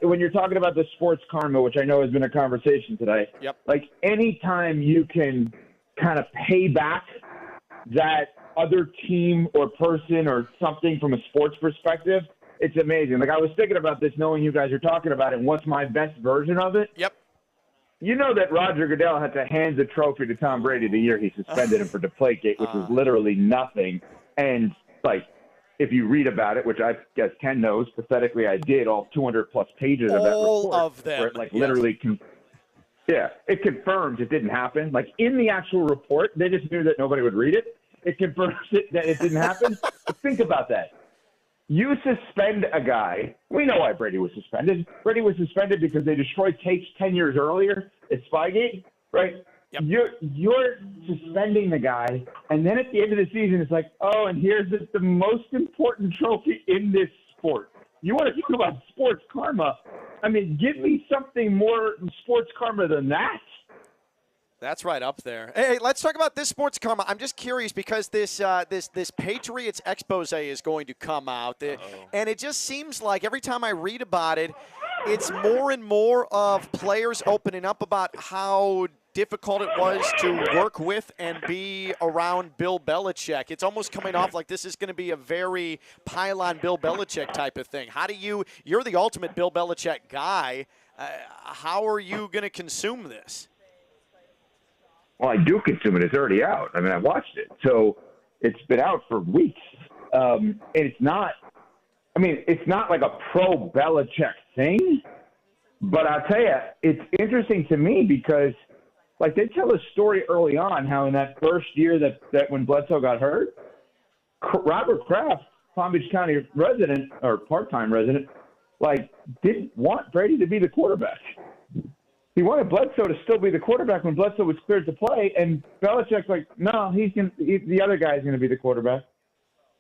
when you're talking about the sports karma, which I know has been a conversation today, like anytime you can kind of pay back that other team or person or something from a sports perspective, it's amazing. Like, I was thinking about this knowing you guys are talking about it, and what's my best version of it? Yep. You know that Roger Goodell had to hand the trophy to Tom Brady the year he suspended him for Deflategate, which was literally nothing. And, like, if you read about it, which I guess Ken knows, pathetically I did, all 200-plus pages of that report. All of them. Where it, like, literally it confirms it didn't happen. Like, in the actual report, they just knew that nobody would read it. It confirms that it didn't happen. But think about that. You suspend a guy. We know why Brady was suspended. Brady was suspended because they destroyed tapes 10 years earlier at Spygate, right? Yep. You're suspending the guy, and then at the end of the season, it's like, oh, and here's the most important trophy in this sport. You want to talk about sports karma? I mean, give me something more sports karma than that. That's right up there. Hey, let's talk about this sports karma. I'm just curious because this Patriots expose is going to come out, and it just seems like every time I read about it, it's more and more of players opening up about how difficult it was to work with and be around Bill Belichick. It's almost coming off like this is going to be a very pile-on Bill Belichick type of thing. How do you're the ultimate Bill Belichick guy. How are you going to consume this? Well, I do consume it. It's already out. I mean, I watched it. So it's been out for weeks. And it's not like a pro-Belichick thing. But I'll tell you, it's interesting to me because, like, they tell a story early on how in that first year that when Bledsoe got hurt, Robert Kraft, Palm Beach County resident or part-time resident, like, didn't want Brady to be the quarterback. He wanted Bledsoe to still be the quarterback when Bledsoe was cleared to play, and Belichick's like, no, the other guy's going to be the quarterback.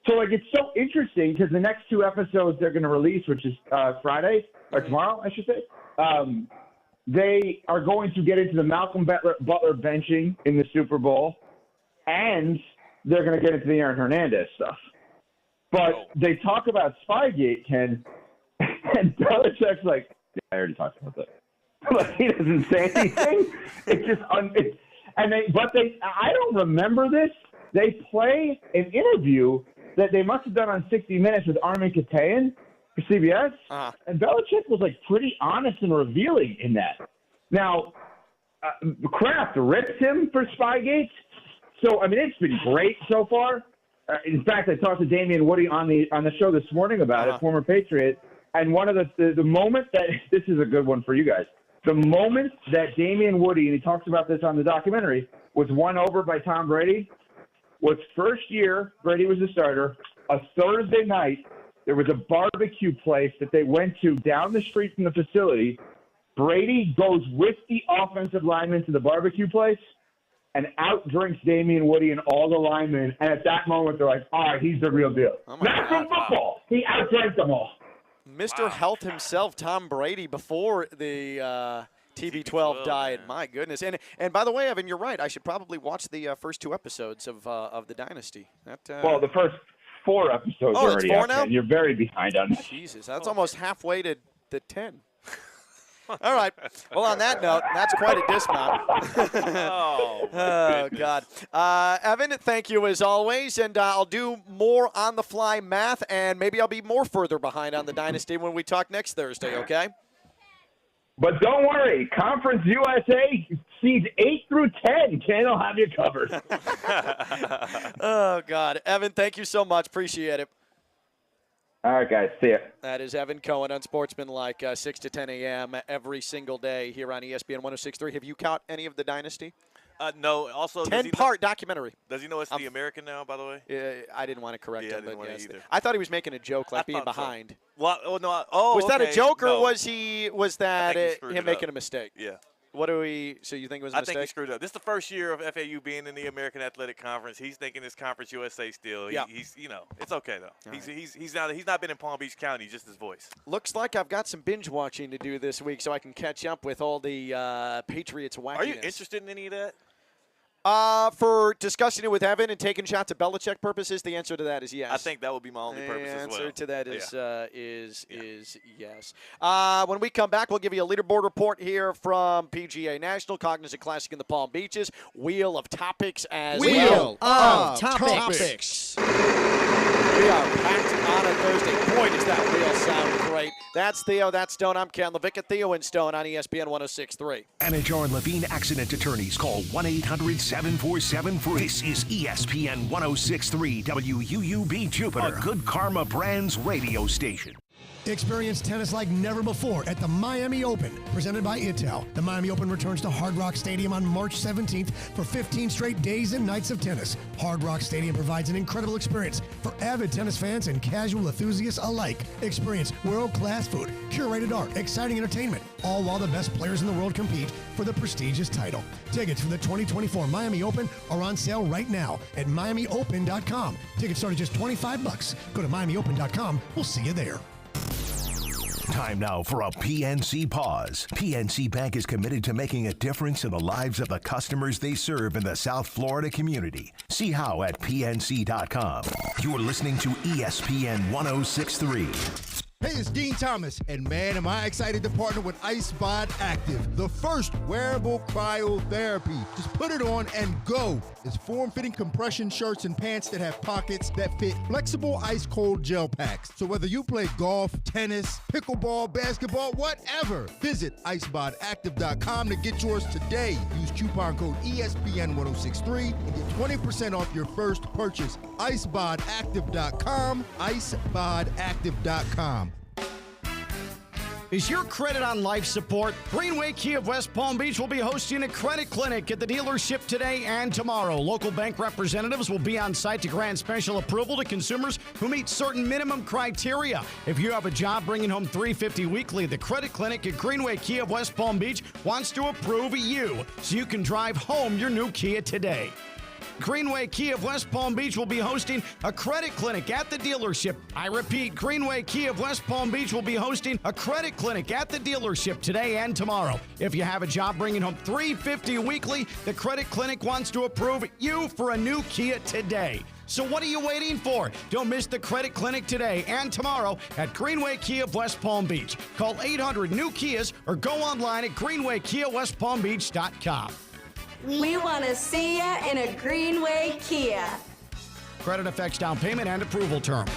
So, like, it's so interesting because the next two episodes they're going to release, which is Friday, or tomorrow, I should say, they are going to get into the Malcolm Butler benching in the Super Bowl, and they're going to get into the Aaron Hernandez stuff. But they talk about Spygate, Ken, and Belichick's like, yeah, I already talked about that. Like, he doesn't say anything. It's just I don't remember this. They play an interview that they must have done on 60 Minutes with Armin Katayan for CBS, and Belichick was like pretty honest and revealing in that. Now, Kraft rips him for Spygate, so I mean it's been great so far. In fact, I talked to Damian Woody on the show this morning about it, former Patriot, and one of the moment that this is a good one for you guys. The moment that Damian Woody, and he talks about this on the documentary, was won over by Tom Brady, was first year Brady was the starter. A Thursday night, there was a barbecue place that they went to down the street from the facility. Brady goes with the offensive lineman to the barbecue place and outdrinks Damian Woody and all the linemen. And at that moment, they're like, all right, he's the real deal. Not from football. He outdrank them all. Mr. Health himself, Tom Brady, before the TB12 diet. My goodness. And by the way, Evan, you're right. I should probably watch the first 2 episodes of The Dynasty. Well, the first 4 episodes are already out now? You're very behind on that. Jesus, that's almost halfway to the 10. All right. Well, on that note, that's quite a dismount. Oh, God. Evan, thank you as always. And I'll do more on-the-fly math, and maybe I'll be more further behind on the Dynasty when we talk next Thursday, okay? But don't worry. Conference USA seeds 8 through 10. Ken will have you covered. Oh, God. Evan, thank you so much. Appreciate it. All right, guys. See ya. That is Evan Cohen, Unsportsmanlike, 6 to 10 a.m. every single day here on ESPN 106.3. Have you caught any of the Dynasty? No. Also, 10-part documentary. Does he know it's the American now, by the way? Yeah, I didn't want to correct him, but yes. either. I thought he was making a joke, like being behind. So. Well, was that a joke, or no. was that him making a mistake? Yeah. So you think it was a mistake? I think he screwed up. This is the first year of FAU being in the American Athletic Conference. He's thinking it's Conference USA still. Yeah. He's it's okay though. He's not been in Palm Beach County, just his voice. Looks like I've got some binge watching to do this week so I can catch up with all the Patriots wackiness. Are you interested in any of that? For discussing it with Evan and taking shots at Belichick purposes, the answer to that is yes. I think that would be my only purpose as well. The answer to that is yes. When we come back, we'll give you a leaderboard report here from PGA National, Cognizant Classic in the Palm Beaches, Wheel of Topics as well. Wheel of Topics. We are packed on a Thursday. Boy, does that wheel sound great. That's Theo, that's Stone. I'm Ken LaVicka, Theo and Stone on ESPN 106.3. Anajar and Levine Accident Attorneys. Call 1-800-747-FREE. This is ESPN 106.3 WUUB Jupiter, a Good Karma Brands radio station. Experience tennis like never before at the Miami Open, presented by Intel. The Miami Open returns to Hard Rock Stadium on March 17th for 15 straight days and nights of tennis. Hard Rock Stadium provides an incredible experience for avid tennis fans and casual enthusiasts alike. Experience world-class food, curated art, exciting entertainment, all while the best players in the world compete for the prestigious title. Tickets for the 2024 Miami Open are on sale right now at MiamiOpen.com. Tickets start at just $25. Go to MiamiOpen.com. We'll see you there. Time now for a PNC pause. PNC Bank is committed to making a difference in the lives of the customers they serve in the South Florida community. See how at PNC.com. You're listening to ESPN 106.3. Hey, it's Dean Thomas, and man, am I excited to partner with IceBod Active, the first wearable cryotherapy. Just put it on and go. It's form-fitting compression shirts and pants that have pockets that fit flexible ice-cold gel packs. So whether you play golf, tennis, pickleball, basketball, whatever, visit icebodactive.com to get yours today. Use coupon code ESPN1063 and get 20% off your first purchase. icebodactive.com, icebodactive.com. Is your credit on life support? Greenway Kia of West Palm Beach will be hosting a credit clinic at the dealership today and tomorrow. Local bank representatives will be on site to grant special approval to consumers who meet certain minimum criteria. If you have a job bringing home $350 weekly, the credit clinic at Greenway Kia of West Palm Beach wants to approve you so you can drive home your new Kia today. Greenway Kia of West Palm Beach will be hosting a credit clinic at the dealership. I repeat, Greenway Kia of West Palm Beach will be hosting a credit clinic at the dealership today and tomorrow. If you have a job bringing home $350 weekly, the credit clinic wants to approve you for a new Kia today. So what are you waiting for? Don't miss the credit clinic today and tomorrow at Greenway Kia of West Palm Beach. Call 800-NEW-KIAs or go online at greenwaykiawestpalmbeach.com. We want to see ya in a Greenway Kia. Credit affects down payment and approval term.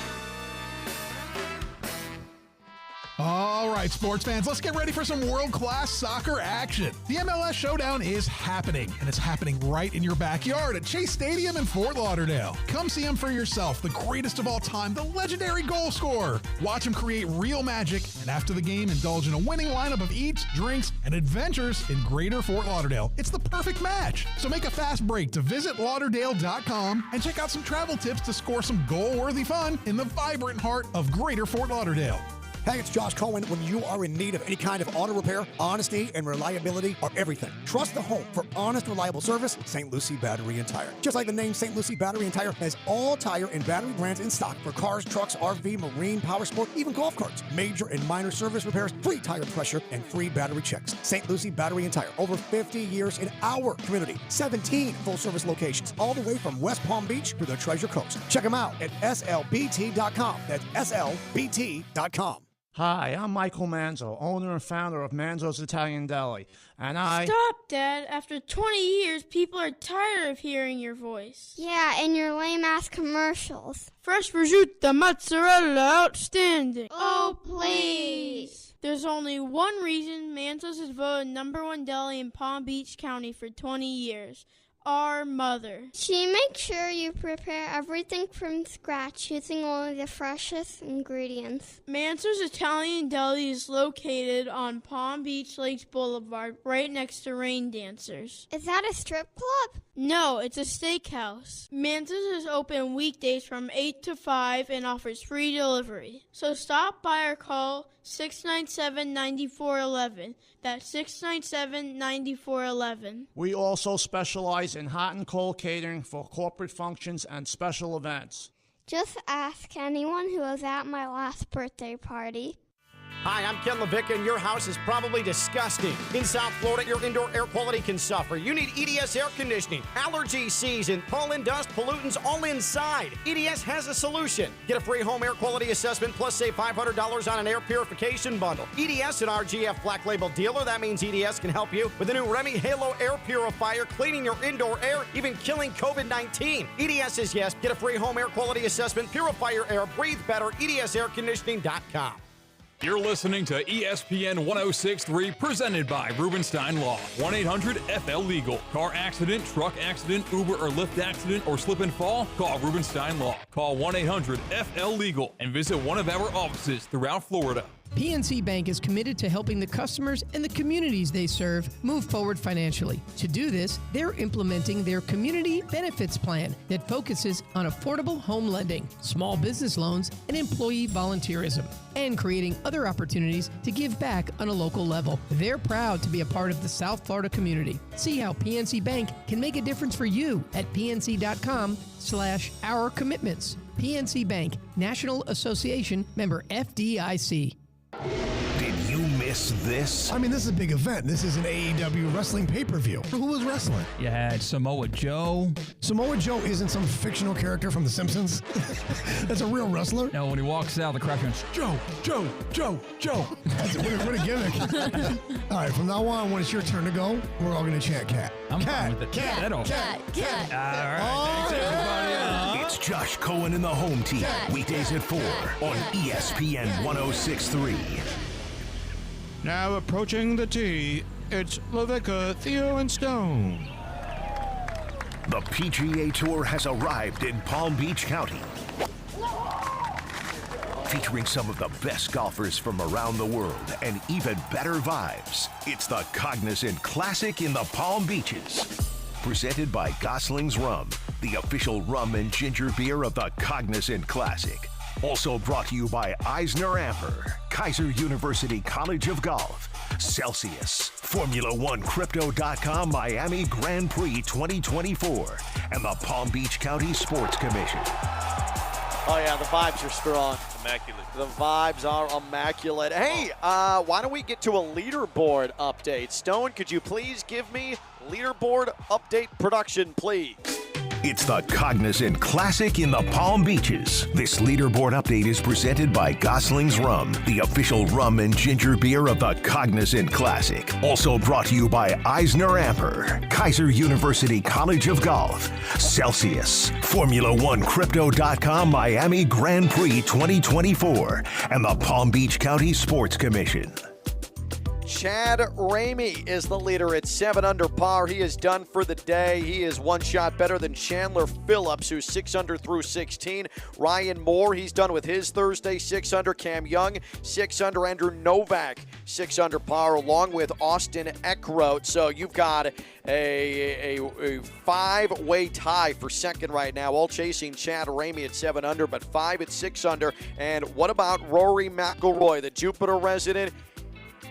All right, sports fans, let's get ready for some world-class soccer action. The MLS Showdown is happening, and it's happening right in your backyard at Chase Stadium in Fort Lauderdale. Come see him for yourself, the greatest of all time, the legendary goal scorer. Watch him create real magic, and after the game, indulge in a winning lineup of eats, drinks, and adventures in Greater Fort Lauderdale. It's the perfect match. So make a fast break to visit Lauderdale.com and check out some travel tips to score some goal-worthy fun in the vibrant heart of Greater Fort Lauderdale. Hey, it's Josh Cohen. When you are in need of any kind of auto repair, honesty and reliability are everything. Trust the home for honest, reliable service, St. Lucie Battery and Tire. Just like the name St. Lucie Battery and Tire has all tire and battery brands in stock for cars, trucks, RV, marine, power sport, even golf carts. Major and minor service repairs, free tire pressure, and free battery checks. St. Lucie Battery and Tire. Over 50 years in our community. 17 full-service locations, all the way from West Palm Beach to the Treasure Coast. Check them out at slbt.com. That's slbt.com. Hi, I'm Michael Manzo, owner and founder of Manzo's Italian Deli, and I... Stop, Dad. After 20 years, people are tired of hearing your voice. Yeah, and your lame-ass commercials. Fresh prosciutto, mozzarella, outstanding. Oh, please. There's only one reason Manzo's is voted #1 deli in Palm Beach County for 20 years. Our mother. She makes sure you prepare everything from scratch using only the freshest ingredients. Manzo's Italian Deli is located on Palm Beach Lakes Boulevard, right next to Rain Dancers. Is that a strip club? No, it's a steakhouse. Manzo's is open weekdays from 8 to 5 and offers free delivery. So stop by or call 697-9411. That's 697-9411. We also specialize in hot and cold catering for corporate functions and special events. Just ask anyone who was at my last birthday party. Hi, I'm Ken LaVicka, and your house is probably disgusting. In South Florida, your indoor air quality can suffer. You need EDS air conditioning. Allergy season, pollen, dust, pollutants all inside. EDS has a solution. Get a free home air quality assessment plus save $500 on an air purification bundle. EDS, an RGF Black Label dealer. That means EDS can help you with the new Remy Halo air purifier, cleaning your indoor air, even killing COVID-19. EDS is yes. Get a free home air quality assessment. Purify air. Breathe better. EDSAirconditioning.com. You're listening to ESPN 106.3, presented by Rubenstein Law. 1-800-FL-LEGAL. Car accident, truck accident, Uber or Lyft accident, or slip and fall? Call Rubenstein Law. Call 1-800-FL-LEGAL and visit one of our offices throughout Florida. PNC Bank is committed to helping the customers and the communities they serve move forward financially. To do this, they're implementing their Community Benefits Plan that focuses on affordable home lending, small business loans, and employee volunteerism, and creating other opportuns to give back on a local level. They're proud to be a part of the South Florida community. See how PNC Bank can make a difference for you at pnc.com/our commitments. PNC Bank, National Association, member FDIC. Did you miss this? I mean, this is a big event. This is an AEW wrestling pay-per-view. Who was wrestling? You had Samoa Joe. Samoa Joe isn't some fictional character from The Simpsons. That's a real wrestler. No, when he walks out, the crowd goes, Joe, Joe, Joe, Joe. What a gimmick. All right, from now on, when it's your turn to go, we're all going to chant cat. I'm cat, fine with it. cat, That all- cat, cat. All right, thanks, everybody. It's Josh Cohen and the home team. Weekdays at 4 on ESPN 106.3. Now approaching the tee, it's LaVicka, Theo, and Stone. The PGA Tour has arrived in Palm Beach County. Featuring some of the best golfers from around the world and even better vibes. It's the Cognizant Classic in the Palm Beaches. Presented by Gosling's Rum, the official rum and ginger beer of the Cognizant Classic. Also brought to you by Eisner Amper, Kaiser University College of Golf, Celsius, Formula1Crypto.com Miami Grand Prix 2024, and the Palm Beach County Sports Commission. Oh, yeah, the vibes are strong. Immaculate. The vibes are immaculate. Hey, why don't we get to a leaderboard update? Stone, could you please give me leaderboard update production, please? It's the Cognizant Classic in the Palm Beaches. This leaderboard update is presented by Gosling's Rum, the official rum and ginger beer of the Cognizant Classic. Also brought to you by Eisner Amper, Kaiser University College of Golf, Celsius, Formula1Crypto.com Miami Grand Prix 2024, and the Palm Beach County Sports Commission. Chad Ramey is the leader at 7 under par. He is done for the day. He is one shot better than Chandler Phillips, who's 6 under through 16. Ryan Moore, he's done with his Thursday, 6 under. Cam Young, 6 under. Andrew Novak, 6 under par, along with Austin Eckroat. So you've got a 5-way tie for second right now, all chasing Chad Ramey at 7 under, but 5 at 6 under. And what about Rory McIlroy, the Jupiter resident?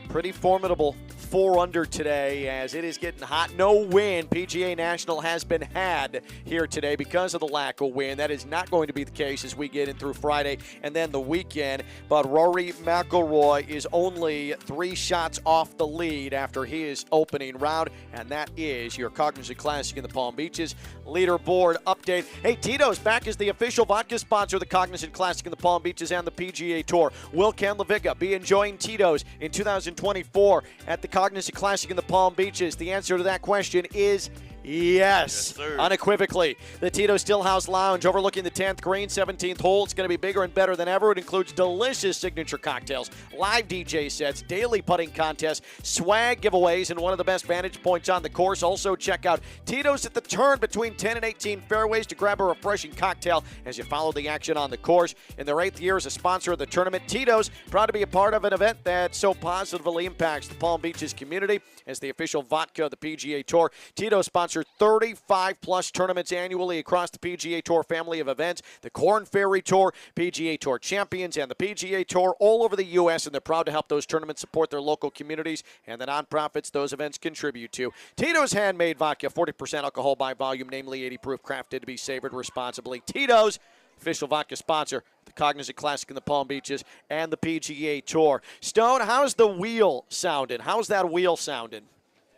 Pretty formidable 4 under today as it is getting hot. No win. PGA National has been had here today because of the lack of wind. That is not going to be the case as we get in through Friday and then the weekend. But Rory McIlroy is only 3 shots off the lead after his opening round, and that is your Cognizant Classic in the Palm Beaches leaderboard update. Hey, Tito's back as the official vodka sponsor of the Cognizant Classic in the Palm Beaches and the PGA Tour. Will Ken LaVicka be enjoying Tito's in 2024 at the Cognizant Classic in the Palm Beaches? The answer to that question is yes, unequivocally. The Tito Stillhouse Lounge overlooking the 10th green, 17th hole. It's going to be bigger and better than ever. It includes delicious signature cocktails, live DJ sets, daily putting contests, swag giveaways, and one of the best vantage points on the course. Also, check out Tito's at the turn between 10 and 18 fairways to grab a refreshing cocktail as you follow the action on the course. In their 8th year as a sponsor of the tournament, Tito's proud to be a part of an event that so positively impacts the Palm Beaches community as the official vodka of the PGA Tour. Tito's sponsor 35-plus tournaments annually across the PGA Tour family of events. The Korn Ferry Tour, PGA Tour Champions, and the PGA Tour all over the U.S., and they're proud to help those tournaments support their local communities and the nonprofits those events contribute to. Tito's Handmade Vodka, 40% alcohol by volume, namely 80 proof, crafted to be savored responsibly. Tito's, official vodka sponsor, the Cognizant Classic in the Palm Beaches and the PGA Tour. Stone, how's the wheel sounding? How's that wheel sounding?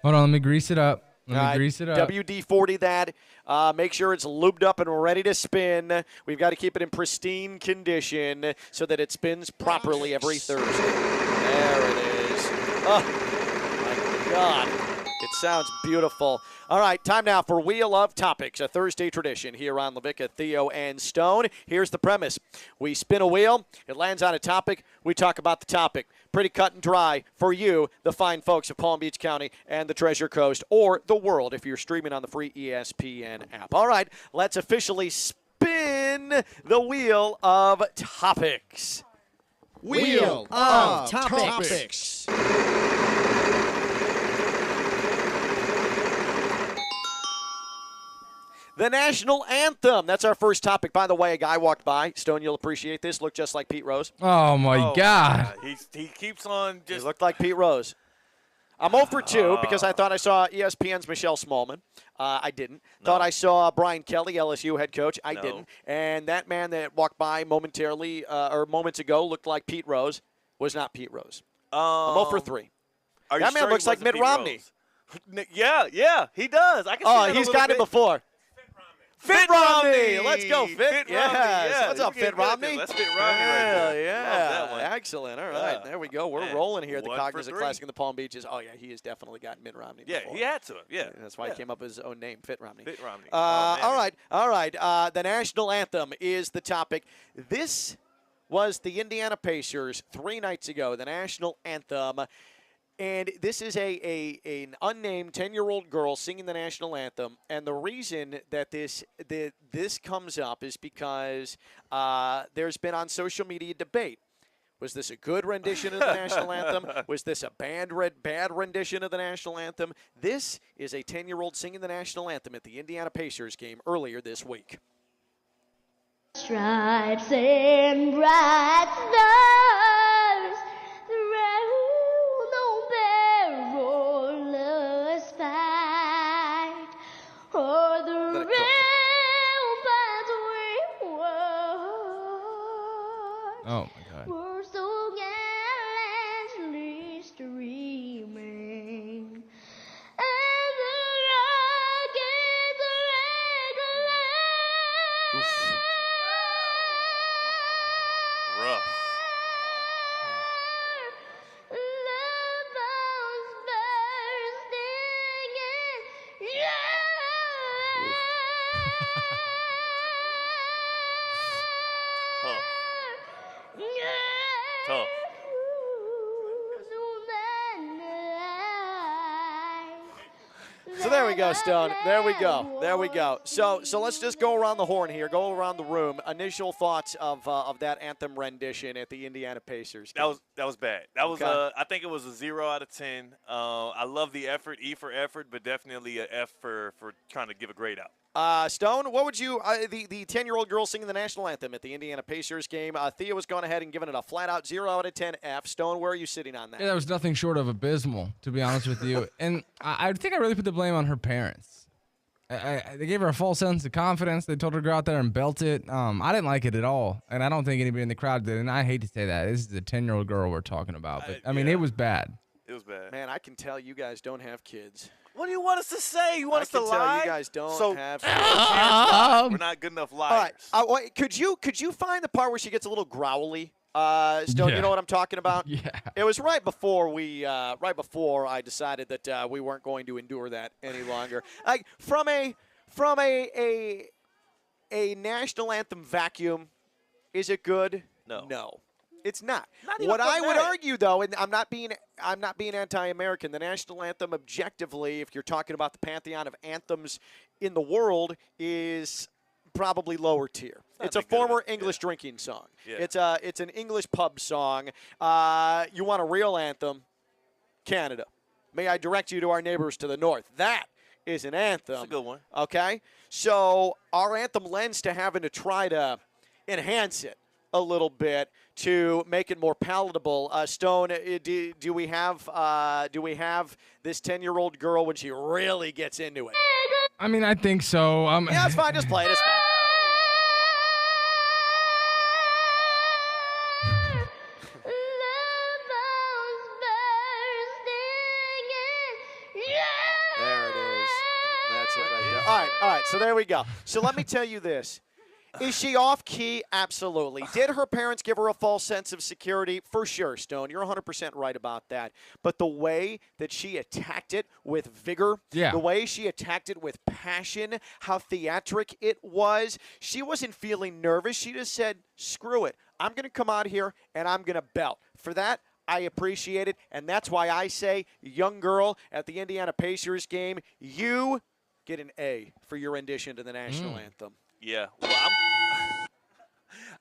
Hold on, let me grease it up. Grease it up. WD-40 that. Make sure it's lubed up and ready to spin. We've got to keep it in pristine condition so that it spins properly every Thursday. There it is. Oh, my God. It sounds beautiful. All right, time now for Wheel of Topics, a Thursday tradition here on LaVicka, Theo, and Stone. Here's the premise. We spin a wheel. It lands on a topic. We talk about the topic. Pretty cut and dry for you, the fine folks of Palm Beach County and the Treasure Coast, or the world if you're streaming on the free ESPN app. All right, let's officially spin the Wheel of Topics. Wheel of Topics. The national anthem. That's our first topic. By the way, a guy walked by. Stone, you'll appreciate this. Looked just like Pete Rose. Oh, my God. He keeps on just. He looked like Pete Rose. I'm 0 for 2 because I thought I saw ESPN's Michelle Smallman. I didn't. No. Thought I saw Brian Kelly, LSU head coach. I didn't. And that man that walked by momentarily or moments ago looked like Pete Rose was not Pete Rose. I'm 0 for 3. That man looks like Mitt Romney. Yeah, he does. I can see that he's got it before. Fit Romney. Let's go, Fit. Romney. Yeah. What's up, Fit Romney? That's Fit Romney right there. Yeah. Love that one. Excellent. All right. There we go. We're rolling here at the Cognizant Classic in the Palm Beaches. Oh, yeah, he has definitely got Mitt Romney before. Yeah, he had to. Yeah. That's why he came up with his own name, Fit Romney. Fit Romney. All right. The national anthem is the topic. This was the Indiana Pacers 3 nights ago, the national anthem. And this is an unnamed 10-year-old girl singing the national anthem. And the reason that this comes up is because there's been on social media debate. Was this a good rendition of the national anthem? Was this a bad rendition of the national anthem? This is a 10-year-old singing the national anthem at the Indiana Pacers game earlier this week. Stripes and bright stars through the perilous fight, o'er the ramparts we watched. Oh my God. Were so gallantly streaming, and the rockets' red glare Tough. So there we go, Stone. There we go. There we go. So let's just go around the horn here. Go around the room. Initial thoughts of that anthem rendition at the Indiana Pacers game. That was bad. That was Okay. I think it was a 0 out of 10. I love the effort, E for effort, but definitely a F for trying to give a grade out. Stone, what would you the 10-year-old girl singing the national anthem at the Indiana Pacers game? Theo has gone ahead and given it a flat-out 0 out of 10 F. Stone, where are you sitting on that? Yeah, that was nothing short of abysmal, to be honest with you. And I think I really put the blame on her parents. They gave her a false sense of confidence. They told her to go out there and belt it. I didn't like it at all, and I don't think anybody in the crowd did. And I hate to say that. This is a 10-year-old girl we're talking about. But, I mean, it was bad. It was bad. Man, I can tell you guys don't have kids. What do you want us to say? You want us to lie? I can tell you guys don't have kids. We're not good enough liars. All right. Could you find the part where she gets a little growly? Stone, Yeah. You know what I'm talking about? Yeah. It was right before I decided that we weren't going to endure that any longer. Like from a national anthem vacuum, is it good? No. It's not. What I would argue, though, and I'm not being anti-American, the national anthem objectively, if you're talking about the pantheon of anthems in the world, is probably lower tier. It's a former English drinking song. Yeah. It's an English pub song. You want a real anthem? Canada. May I direct you to our neighbors to the north? That is an anthem. That's a good one. Okay? So our anthem lends to having to try to enhance it a little bit to make it more palatable. Stone, do we have this 10-year-old girl when she really gets into it? I mean, I think so. Yeah, that's fine. Just play it. It's fine. There it is. That's it right there. All right. So there we go. So let me tell you this. Is she off key? Absolutely. Did her parents give her a false sense of security? For sure, Stone. You're 100% right about that. But the way that she attacked it with vigor, the way she attacked it with passion, how theatric it was, she wasn't feeling nervous. She just said, screw it. I'm going to come out here and I'm going to belt. For that, I appreciate it. And that's why I say, young girl at the Indiana Pacers game, you get an A for your rendition to the national anthem. Yeah. Well,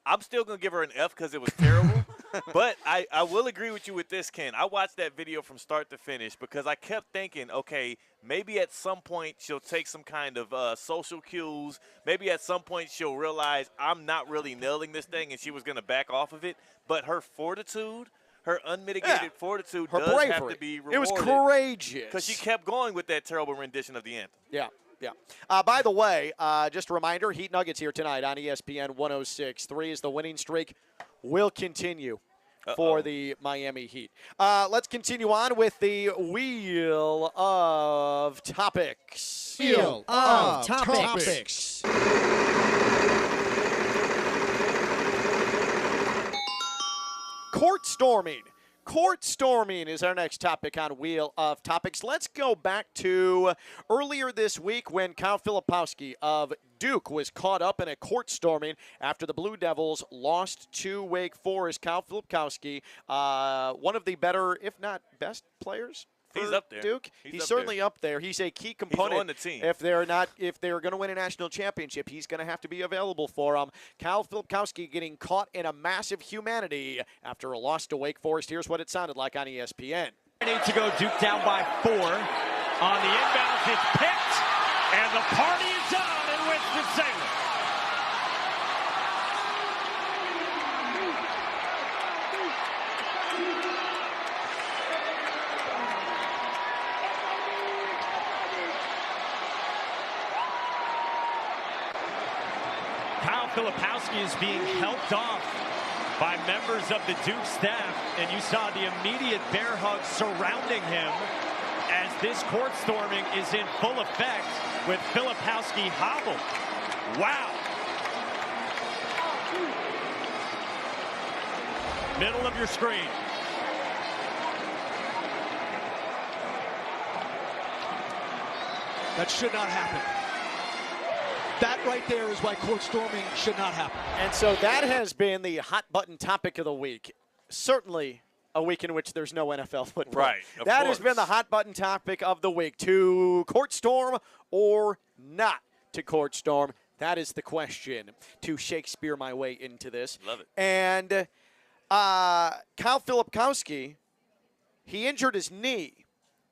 I'm still going to give her an F because it was terrible. But I will agree with you with this, Ken. I watched that video from start to finish because I kept thinking, okay, maybe at some point she'll take some kind of social cues. Maybe at some point she'll realize I'm not really nailing this thing and she was going to back off of it. But her fortitude, her unmitigated fortitude her does bravery. have to be rewarded. It was courageous. Because she kept going with that terrible rendition of the anthem. Yeah. By the way, just a reminder, Heat Nuggets here tonight on ESPN 106.3 as the winning streak will continue for the Miami Heat. Let's continue on with the Wheel of Topics. Wheel of Topics. Court storming. Court storming is our next topic on Wheel of Topics. Let's go back to earlier this week when Kyle Filipowski of Duke was caught up in a court storming after the Blue Devils lost to Wake Forest. Kyle Filipowski, one of the better, if not best players for He's up there. Duke. He's certainly up there. He's a key component. He's on the team. If they're going to win a national championship, he's going to have to be available for them. Kyle Filipowski getting caught in a massive humanity after a loss to Wake Forest. Here's what it sounded like on ESPN. To go Duke down by 4. On the inbounds, it's picked, and the party is on in Winston-Salem. Kyle Filipowski is being helped off by members of the Duke staff, and you saw the immediate bear hug surrounding him as this court storming is in full effect with Filipowski hobbled. Wow. Middle of your screen. That should not happen. That right there is why court storming should not happen. And so that has been the hot button topic of the week. Certainly a week in which there's no NFL football. Right, of That has course. been the hot button topic of the week. To court storm or not to court storm? That is the question. To Shakespeare my way into this. Love it. And Kyle Filipkowski, he injured his knee.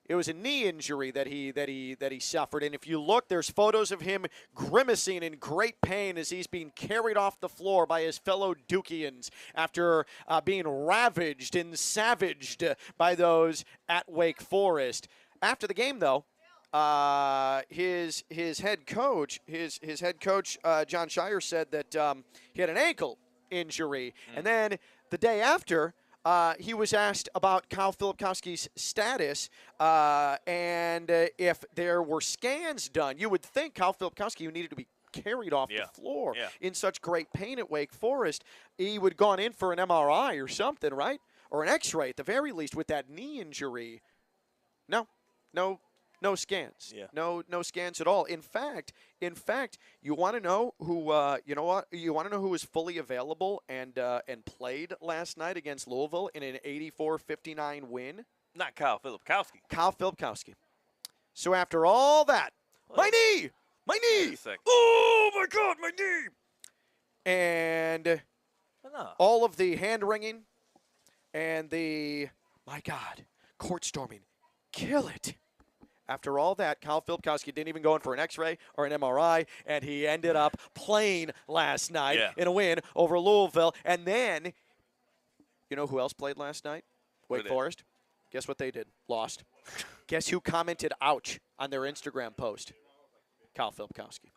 It was a knee injury that he suffered, and if you look, there's photos of him grimacing in great pain as he's being carried off the floor by his fellow Dukians after being ravaged and savaged by those at Wake Forest. After the game, though, his head coach John Shire said that he had an ankle injury, and then the day after. He was asked about Kyle Filipkowski's status and if there were scans done. You would think Kyle Filipkowski, who needed to be carried off the floor in such great pain at Wake Forest, he would have gone in for an MRI or something, right? Or an X-ray at the very least with that knee injury. No scans. Yeah. No scans at all. In fact, you want to know who? You know what? You want to know who was fully available and played last night against Louisville in an 84-59 win? Not Kyle Filipkowski. Kyle Filipkowski. So after all that, my knee. Oh my God, my knee. And all of the hand wringing and the court storming, kill it. After all that, Kyle Filipkowski didn't even go in for an X-ray or an MRI, and he ended up playing last night in a win over Louisville. And then, you know who else played last night? Wake Forest. Guess what they did? Lost. Guess who commented "ouch" on their Instagram post? Kyle Filipkowski.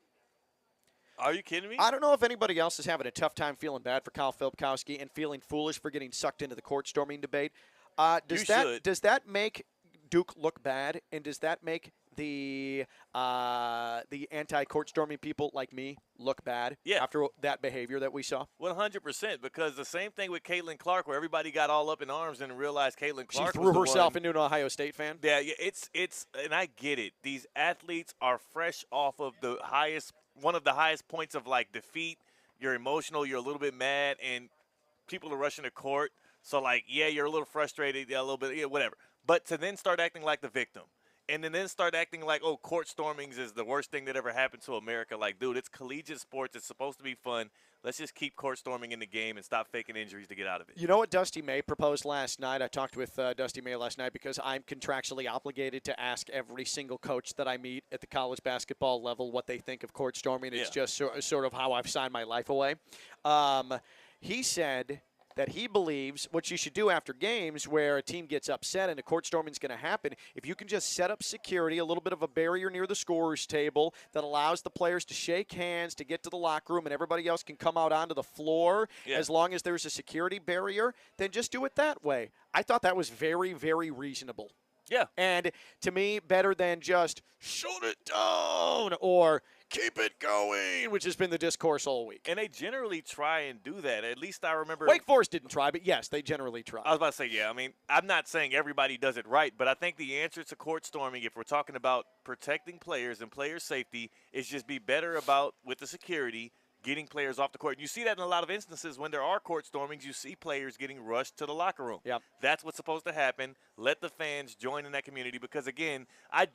Are you kidding me? I don't know if anybody else is having a tough time feeling bad for Kyle Filipkowski and feeling foolish for getting sucked into the court storming debate. Does that make Duke look bad, and does that make the anti-court storming people like me look bad after that behavior that we saw? 100%, because the same thing with Caitlin Clark, where everybody got all up in arms and realized Caitlin Clark She threw herself into an Ohio State fan. Yeah, it's and I get it. These athletes are fresh off of one of the highest points of like defeat. You're emotional, you're a little bit mad, and people are rushing to court. So like, you're a little frustrated, a little bit, whatever. But to then start acting like the victim and then start acting like, oh, court stormings is the worst thing that ever happened to America. Like, dude, it's collegiate sports. It's supposed to be fun. Let's just keep court storming in the game and stop faking injuries to get out of it. You know what Dusty May proposed last night? I talked with Dusty May last night because I'm contractually obligated to ask every single coach that I meet at the college basketball level what they think of court storming. It's just sort of how I've signed my life away. He said that he believes what you should do after games where a team gets upset and a court storming is going to happen, if you can just set up security, a little bit of a barrier near the scorer's table that allows the players to shake hands, to get to the locker room, and everybody else can come out onto the floor as long as there's a security barrier, then just do it that way. I thought that was very, very reasonable. Yeah. And to me, better than just shut it down or keep it going, which has been the discourse all week. And they generally try and do that. At least I remember. Wake Forest didn't try, but yes, they generally try. I was about to say, I mean, I'm not saying everybody does it right, but I think the answer to court storming, if we're talking about protecting players and player safety, is just be better about, with the security, getting players off the court. You see that in a lot of instances when there are court stormings. You see players getting rushed to the locker room. Yep. That's what's supposed to happen. Let the fans join in that community because, again,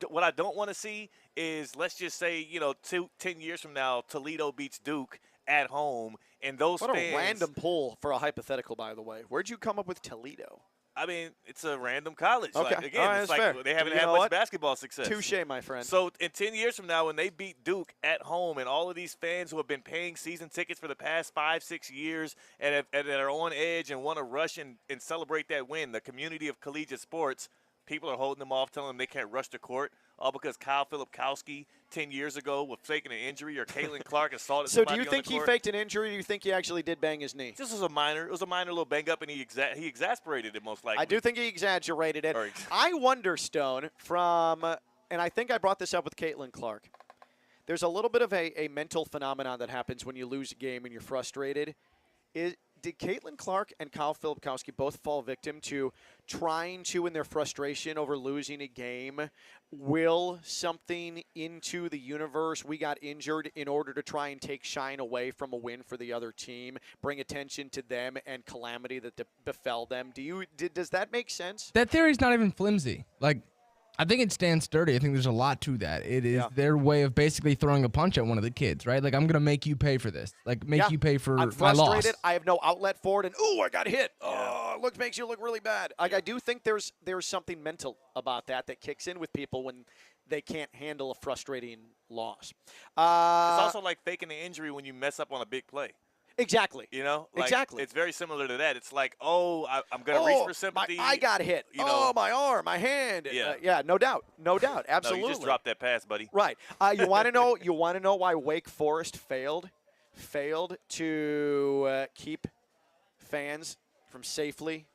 what I don't want to see is, let's just say, 10 years from now, Toledo beats Duke at home, and those fans. What a random pull for a hypothetical, by the way. Where'd you come up with Toledo? I mean, it's a random college. Okay. Like, again, it's like fair. they haven't had much basketball success. Touché, my friend. So in 10 years from now, when they beat Duke at home and all of these fans who have been paying season tickets for the past 5-6 years and are on edge and want to rush and celebrate that win, the community of collegiate sports, people are holding them off, telling them they can't rush to court, all because Kyle Filipkowski 10 years ago was faking an injury or Caitlin Clark assaulted somebody on the court. So do you think he faked an injury or do you think he actually did bang his knee? This was a minor little bang up, and he exasperated it most likely. I do think he exaggerated it. I wonder, Stone, and I think I brought this up with Caitlin Clark, there's a little bit of a mental phenomenon that happens when you lose a game and you're frustrated. did Caitlin Clark and Kyle Filipkowski both fall victim to trying to, in their frustration over losing a game, will something into the universe? We got injured in order to try and take shine away from a win for the other team, bring attention to them and calamity that befell them. Does that make sense? That theory's not even flimsy. Like, I think it stands sturdy. I think there's a lot to that. It is their way of basically throwing a punch at one of the kids, right? Like, I'm going to make you pay for this. Like, make you pay for I'm my loss. frustrated. I have no outlet for it, and I got hit. Oh, makes you look really bad. Like, I do think there's something mental about that kicks in with people when they can't handle a frustrating loss. It's also like faking the injury when you mess up on a big play. Exactly. You know? Like, exactly. It's very similar to that. It's like, I'm going to reach for sympathy. My eye got hit. My arm, my hand. Yeah, no doubt. No doubt. Absolutely. No, you just dropped that pass, buddy. Right. You want to know? You want to know why Wake Forest failed to keep fans from safely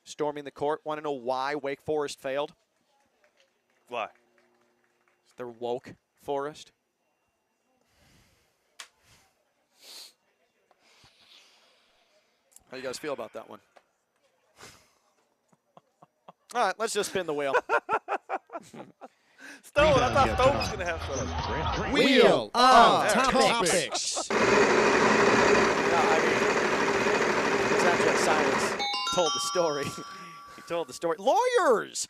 storming the court? Want to know why Wake Forest failed? Why? They're woke Forest. How do you guys feel about that one? All right, let's just spin the wheel. Stone, I thought Stone was going to have some. Wheel of Topics. Exactly. Silence told the story. Told the story. Lawyers.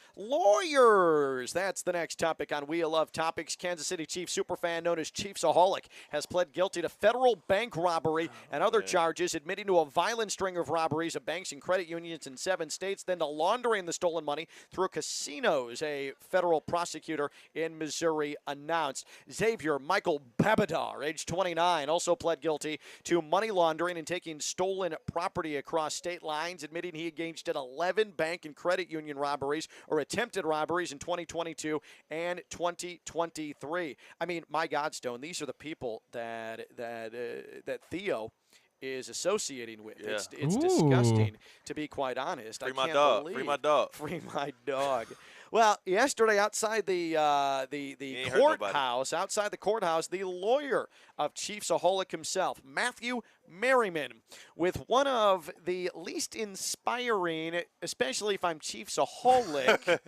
That's the next topic on Wheel of Topics. Kansas City Chiefs superfan known as Chiefsaholic has pled guilty to federal bank robbery and other charges, admitting to a violent string of robberies of banks and credit unions in 7 states, then to laundering the stolen money through casinos, a federal prosecutor in Missouri announced. Xavier Michael Babadar, age 29, also pled guilty to money laundering and taking stolen property across state lines, admitting he engaged in 11 bank and credit union robberies or attempted robberies in 2022 and 2023. I mean, my God, Stone, these are the people that Theo is associating with. Yeah. It's disgusting, to be quite honest. Free I my can't dog. believe. Free my dog. Free my dog. Well, yesterday outside the courthouse, the lawyer of Chiefsaholic himself, Matthew Merriman, with one of the least inspiring, especially if I'm Chiefsaholic,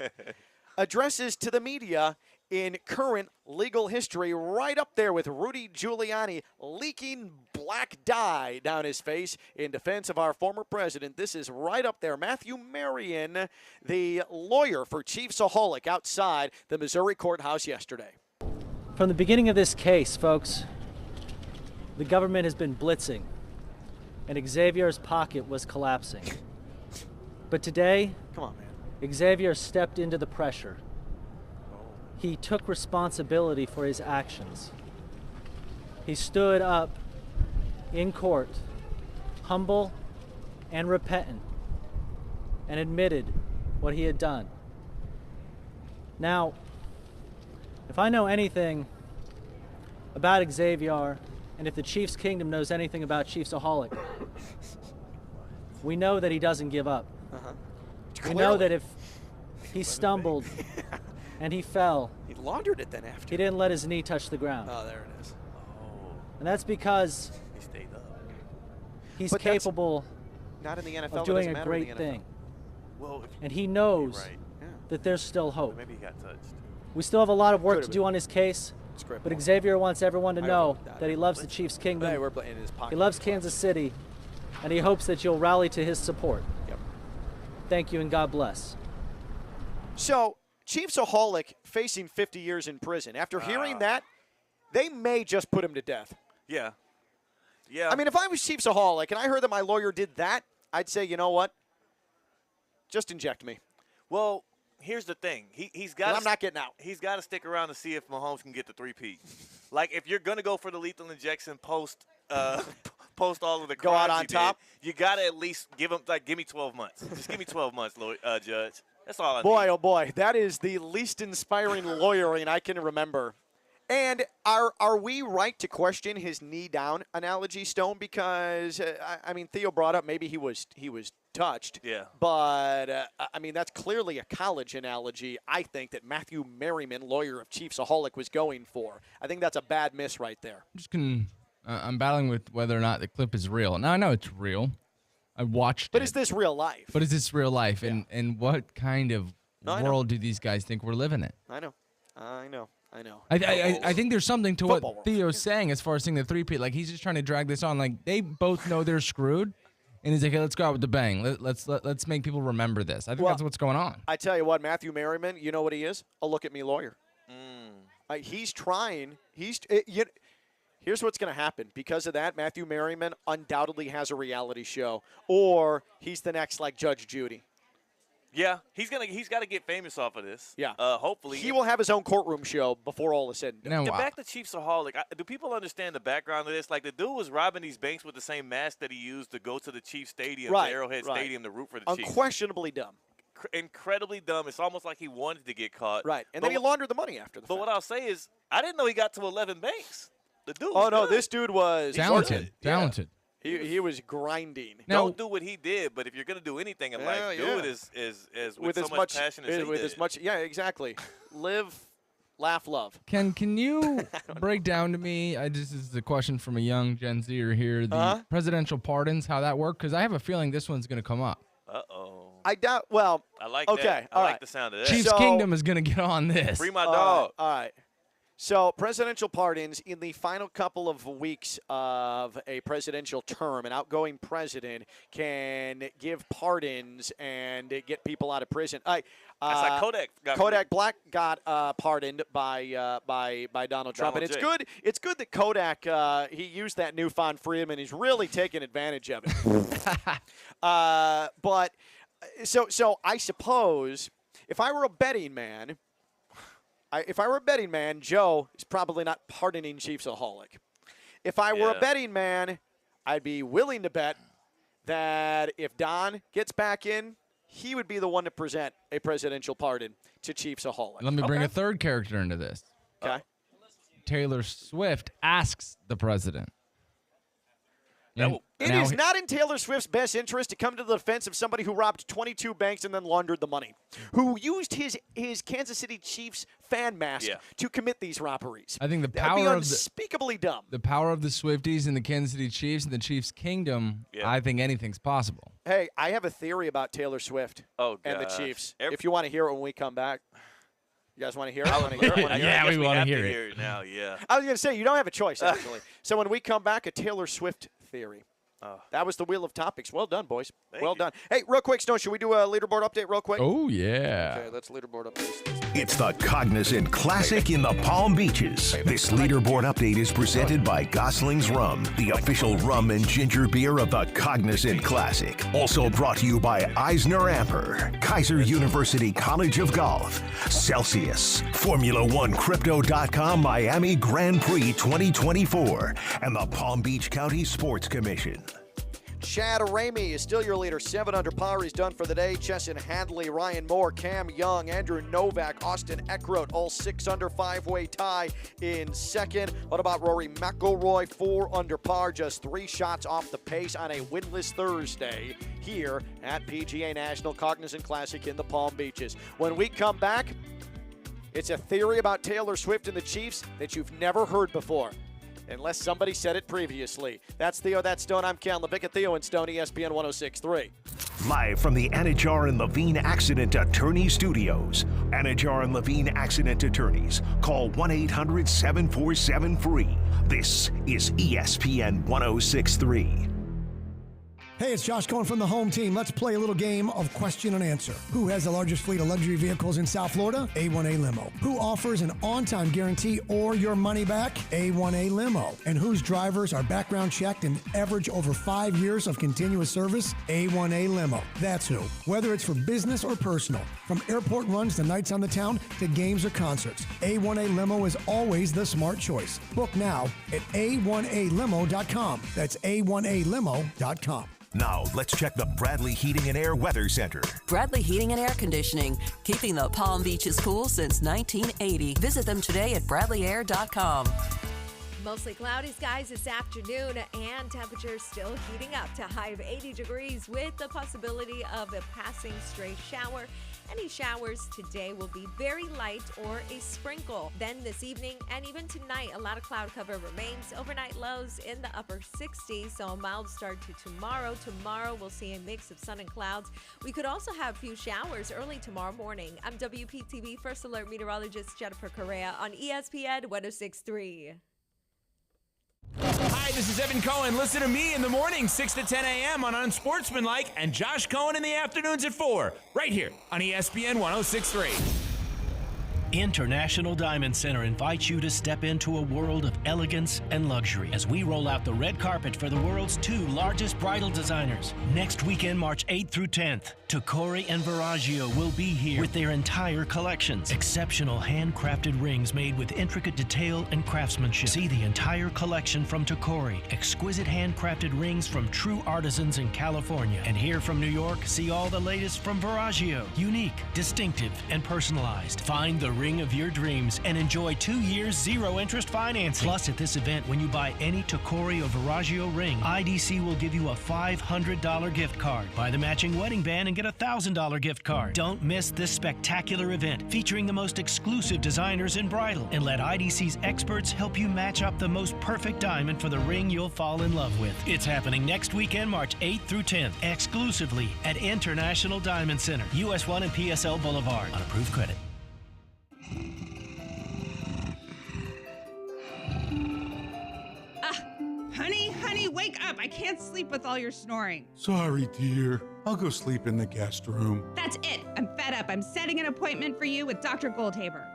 addresses to the media in current legal history, right up there with Rudy Giuliani leaking black dye down his face in defense of our former president. This is right up there. Matthew Merriman, the lawyer for Chiefsaholic, outside the Missouri courthouse yesterday. From the beginning of this case, folks, the government has been blitzing, and Xavier's pocket was collapsing. But today, come on, man, Xavier stepped into the pressure. He took responsibility for his actions. He stood up in court, humble and repentant, and admitted what he had done. Now, if I know anything about Xavier, and if the Chiefs Kingdom knows anything about Chiefsaholic, we know that he doesn't give up. We know that if he stumbled and he fell, he laundered it then after. He didn't let his knee touch the ground. Oh, there it is. And that's because he stayed up. He's capable not in the NFL, of doing a great thing. Well, and he knows right. that there's still hope. Maybe he got touched. We still have a lot of work to do on his case, but Xavier wants everyone to know that he loves the Chiefs Kingdom. He loves Kansas City, and he hopes that you'll rally to his support. Yep. Thank you, and God bless. So, Chiefsaholic facing 50 years in prison. After hearing that, they may just put him to death. Yeah. Yeah. I mean, if I was Chiefsaholic and I heard that my lawyer did that, I'd say, you know what? Just inject me. Well, here's the thing. He's got. I'm not getting out. He's got to stick around to see if Mahomes can get the 3-peat. Like, if you're gonna go for the lethal injection post all of the go out crimes on top, you gotta at least give me 12 months. Just give me 12 months, Judge. That's all I need. Boy, oh boy, that is the least inspiring lawyering I can remember. And are we right to question his knee down analogy, Stone? Because I mean, Theo brought up maybe he was touched. Yeah. But I mean, that's clearly a college analogy. I think that Matthew Merriman, lawyer of Chiefsaholic, was going for. I think that's a bad miss right there. I'm battling with whether or not the clip is real. Now I know it's real. I watched But it. is this real life? But is this real life? And what kind of I know. world do these guys think we're living in? I know. I think there's something to Football what world. Theo's saying as far as seeing the three-peat. Like, he's just trying to drag this on. Like, they both know they're screwed. And he's like, hey, let's go out with the bang. Let's make people remember this. I think that's what's going on. I tell you what, Matthew Merriman, you know what he is? A look-at-me lawyer. He's trying. Here's what's going to happen. Because of that, Matthew Merriman undoubtedly has a reality show. Or he's the next, like, Judge Judy. Yeah, he's got to get famous off of this. Yeah. Hopefully. He will have his own courtroom show before all is said and done. Back to Chiefsaholic. Do people understand the background of this? Like, the dude was robbing these banks with the same mask that he used to go to the Chiefs Stadium, to Arrowhead Stadium, to root for the Chiefs. Unquestionably dumb. Incredibly dumb. It's almost like he wanted to get caught. Right, and then he laundered the money after the fact. But what I'll say is, I didn't know he got to 11 banks. The dude. Oh, no, this dude was talented. He was grinding. Don't do what he did, but if you're going to do anything in life, do it as with so much passion as he did. As much, exactly. Live, laugh, love. Can you break down to me, this is a question from a young Gen Zer here, the presidential pardons, how that work? Because I have a feeling this one's going to come up. Uh-oh. I doubt, well. I like okay, that. I like the sound of that. Chiefs Kingdom is going to get on this. Free my dog. All right. So presidential pardons in the final couple of weeks of a presidential term, an outgoing president can give pardons and get people out of prison. That's like Kodak. Kodak Black got pardoned by Donald Trump, and it's good. It's good that Kodak he used that newfound freedom and he's really taking advantage of it. But so I suppose if I were a betting man. Joe is probably not pardoning Chiefsaholic. If I were a betting man, I'd be willing to bet that if Don gets back in, he would be the one to present a presidential pardon to Chiefsaholic. Let me bring a third character into this. Okay. Taylor Swift asks the president. It is not in Taylor Swift's best interest to come to the defense of somebody who robbed 22 banks and then laundered the money, who used his Kansas City Chiefs fan mask to commit these robberies. I think the That would power be of unspeakably dumb. the power of the Swifties and the Kansas City Chiefs and the Chiefs Kingdom, I think anything's possible. Hey, I have a theory about Taylor Swift and the Chiefs. If you want to hear it when we come back. You guys want to hear it? We want to hear it now, I was going to say, you don't have a choice, actually. So when we come back, a Taylor Swift theory. That was the Wheel of Topics. Well done, boys. Well done. Hey, real quick, Stone, should we do a leaderboard update real quick? Oh, yeah. Okay, let's leaderboard update. It's the Cognizant Classic in the Palm Beaches. This leaderboard update is presented by Gosling's Rum, the official rum and ginger beer of the Cognizant Classic. Also brought to you by Eisner Amper, Kaiser University College of Golf, Celsius, Formula1Crypto.com Miami Grand Prix 2024, and the Palm Beach County Sports Commission. Chad Ramey is still your leader, 7 under par. He's done for the day. Chesson Hadley, Ryan Moore, Cam Young, Andrew Novak, Austin Eckroat, all 6 under, 5-way tie in second. What about Rory McIlroy, 4 under par, just 3 shots off the pace on a winless Thursday here at PGA National Cognizant Classic in the Palm Beaches. When we come back, it's a theory about Taylor Swift and the Chiefs that you've never heard before. Unless somebody said it previously. That's Theo, that's Stone. I'm Cal LaVicka, Theo and Stone, ESPN 106.3. Live from the Anajar and Levine Accident Attorney Studios. Anajar and Levine Accident Attorneys. Call 1-800-747-FREE. This is ESPN 106.3. Hey, it's Josh Cohen from the home team. Let's play a little game of question and answer. Who has the largest fleet of luxury vehicles in South Florida? A1A Limo. Who offers an on-time guarantee or your money back? A1A Limo. And whose drivers are background checked and average over 5 years of continuous service? A1A Limo. That's who. Whether it's for business or personal, from airport runs to nights on the town to games or concerts, A1A Limo is always the smart choice. Book now at A1ALimo.com. That's A1ALimo.com. Now, let's check the Bradley Heating and Air Weather Center. Bradley Heating and Air Conditioning, keeping the Palm Beaches cool since 1980. Visit them today at bradleyair.com. Mostly cloudy skies this afternoon and temperatures still heating up to a high of 80 degrees with the possibility of a passing stray shower. Any showers today will be very light or a sprinkle. Then this evening and even tonight, a lot of cloud cover remains. Overnight lows in the upper 60s, so a mild start to tomorrow. Tomorrow we'll see a mix of sun and clouds. We could also have a few showers early tomorrow morning. I'm WPTV First Alert meteorologist Jennifer Correa on ESPN 106.3. Hi, this is Evan Cohen. Listen to me in the morning, 6 to 10 a.m. on Unsportsmanlike, and Josh Cohen in the afternoons at 4, right here on ESPN 106.3. International Diamond Center invites you to step into a world of elegance and luxury as we roll out the red carpet for the world's 2 largest bridal designers. Next weekend, March 8th through 10th, Tacori and Verragio will be here with their entire collections. Exceptional handcrafted rings made with intricate detail and craftsmanship. See the entire collection from Tacori. Exquisite handcrafted rings from true artisans in California. And here from New York, see all the latest from Verragio. Unique, distinctive, and personalized. Find the ring of your dreams and enjoy 2 years 0-interest financing. Plus, at this event, when you buy any Tacori or Verragio ring, IDC will give you a $500 gift card. Buy the matching wedding band and get a $1,000 gift card. Don't miss this spectacular event featuring the most exclusive designers in bridal, and let IDC's experts help you match up the most perfect diamond for the ring you'll fall in love with. It's happening next weekend, March 8th through 10th, exclusively at International Diamond Center, US 1 and PSL Boulevard, on approved credit. Honey, wake up. I can't sleep with all your snoring. Sorry, dear. I'll go sleep in the guest room. That's it. I'm fed up. I'm setting an appointment for you with Dr. Goldhaber.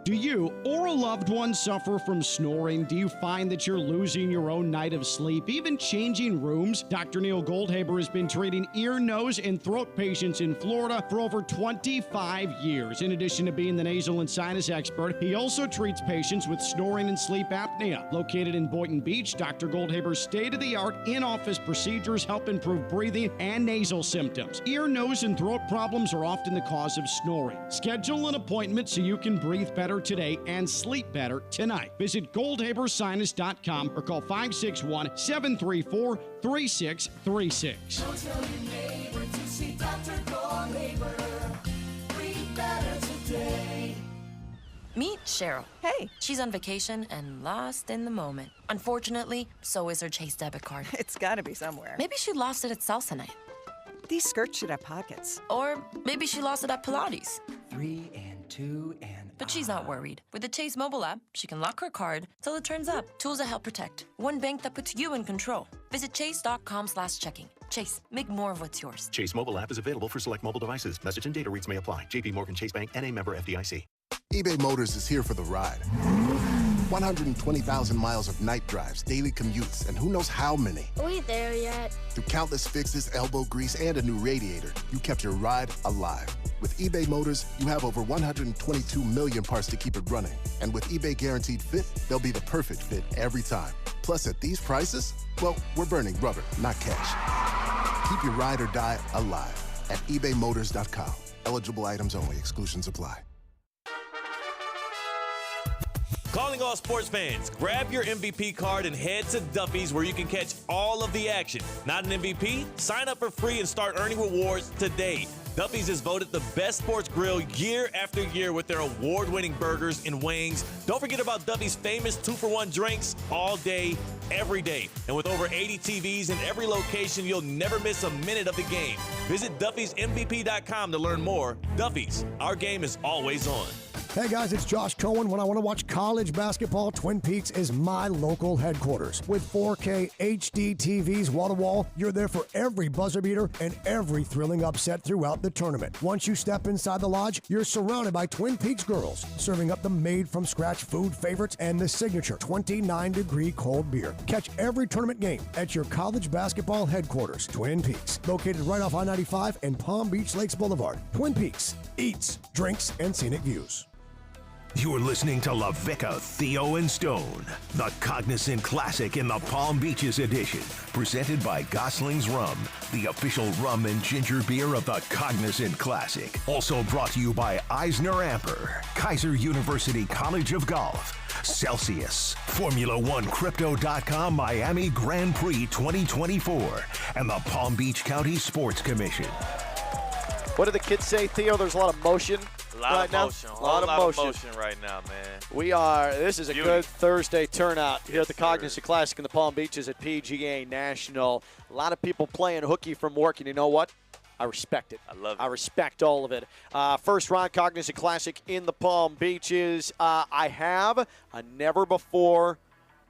Do you or a loved one suffer from snoring? Do you find that you're losing your own night of sleep, even changing rooms? Dr. Neil Goldhaber has been treating ear, nose, and throat patients in Florida for over 25 years. In addition to being the nasal and sinus expert, he also treats patients with snoring and sleep apnea. Located in Boynton Beach, Dr. Goldhaber's state-of-the-art in-office procedures help improve breathing and nasal symptoms. Ear, nose, and throat problems are often the cause of snoring. Schedule an appointment so you can breathe better today and sleep better tonight. Visit goldhabersinus.com or call 561-734-3636. Don't tell your neighbor to see Dr. Goldhaber. Breathe better today. Meet Cheryl. Hey. She's on vacation and lost in the moment. Unfortunately, so is her Chase debit card. It's gotta be somewhere. Maybe she lost it at salsa night. These skirts should have pockets. Or maybe she lost it at Pilates. 3 and 2 and... But she's not worried. With the Chase mobile app, she can lock her card till it turns up. Tools that help protect. One bank that puts you in control. Visit chase.com/checking. Chase, make more of what's yours. Chase mobile app is available for select mobile devices. Message and data rates may apply. JP Morgan Chase Bank, N.A. member FDIC. eBay Motors is here for the ride. 120,000 miles of night drives, daily commutes, and who knows how many. Are we there yet? Through countless fixes, elbow grease, and a new radiator, you kept your ride alive. With eBay Motors, you have over 122 million parts to keep it running. And with eBay Guaranteed Fit, they'll be the perfect fit every time. Plus, at these prices, well, we're burning rubber, not cash. Keep your ride or die alive at ebaymotors.com. Eligible items only. Exclusions apply. Calling all sports fans, grab your MVP card and head to Duffy's where you can catch all of the action. Not an MVP? Sign up for free and start earning rewards today. Duffy's is voted the best sports grill year after year with their award-winning burgers and wings. Don't forget about Duffy's famous 2-for-1 drinks all day, every day. And with over 80 TVs in every location, you'll never miss a minute of the game. Visit Duffy'sMVP.com to learn more. Duffy's, our game is always on. Hey guys, it's Josh Cohen. When I want to watch college basketball, Twin Peaks is my local headquarters. With 4K HD TVs wall to wall, you're there for every buzzer beater and every thrilling upset throughout the tournament. Once you step inside the lodge, you're surrounded by Twin Peaks girls, serving up the made-from-scratch food favorites and the signature 29-degree cold beer. Catch every tournament game at your college basketball headquarters, Twin Peaks, located right off I-95 and Palm Beach Lakes Boulevard. Twin Peaks, eats, drinks, and scenic views. You're listening to LaVicka, Theo, and Stone, the Cognizant Classic in the Palm Beaches edition, presented by Gosling's Rum, the official rum and ginger beer of the Cognizant Classic. Also brought to you by Eisner Amper, Kaiser University College of Golf, Celsius, Formula1Crypto.com Miami Grand Prix 2024, and the Palm Beach County Sports Commission. What do the kids say, Theo? There's a lot of motion A lot right of now. motion. A lot of motion right now, man. This is a good Thursday turnout here at the Cognizant Classic in the Palm Beaches at PGA National. A lot of people playing hooky from work, and you know what? I respect it. I love it. I respect all of it. First round Cognizant Classic in the Palm Beaches. I have a never-before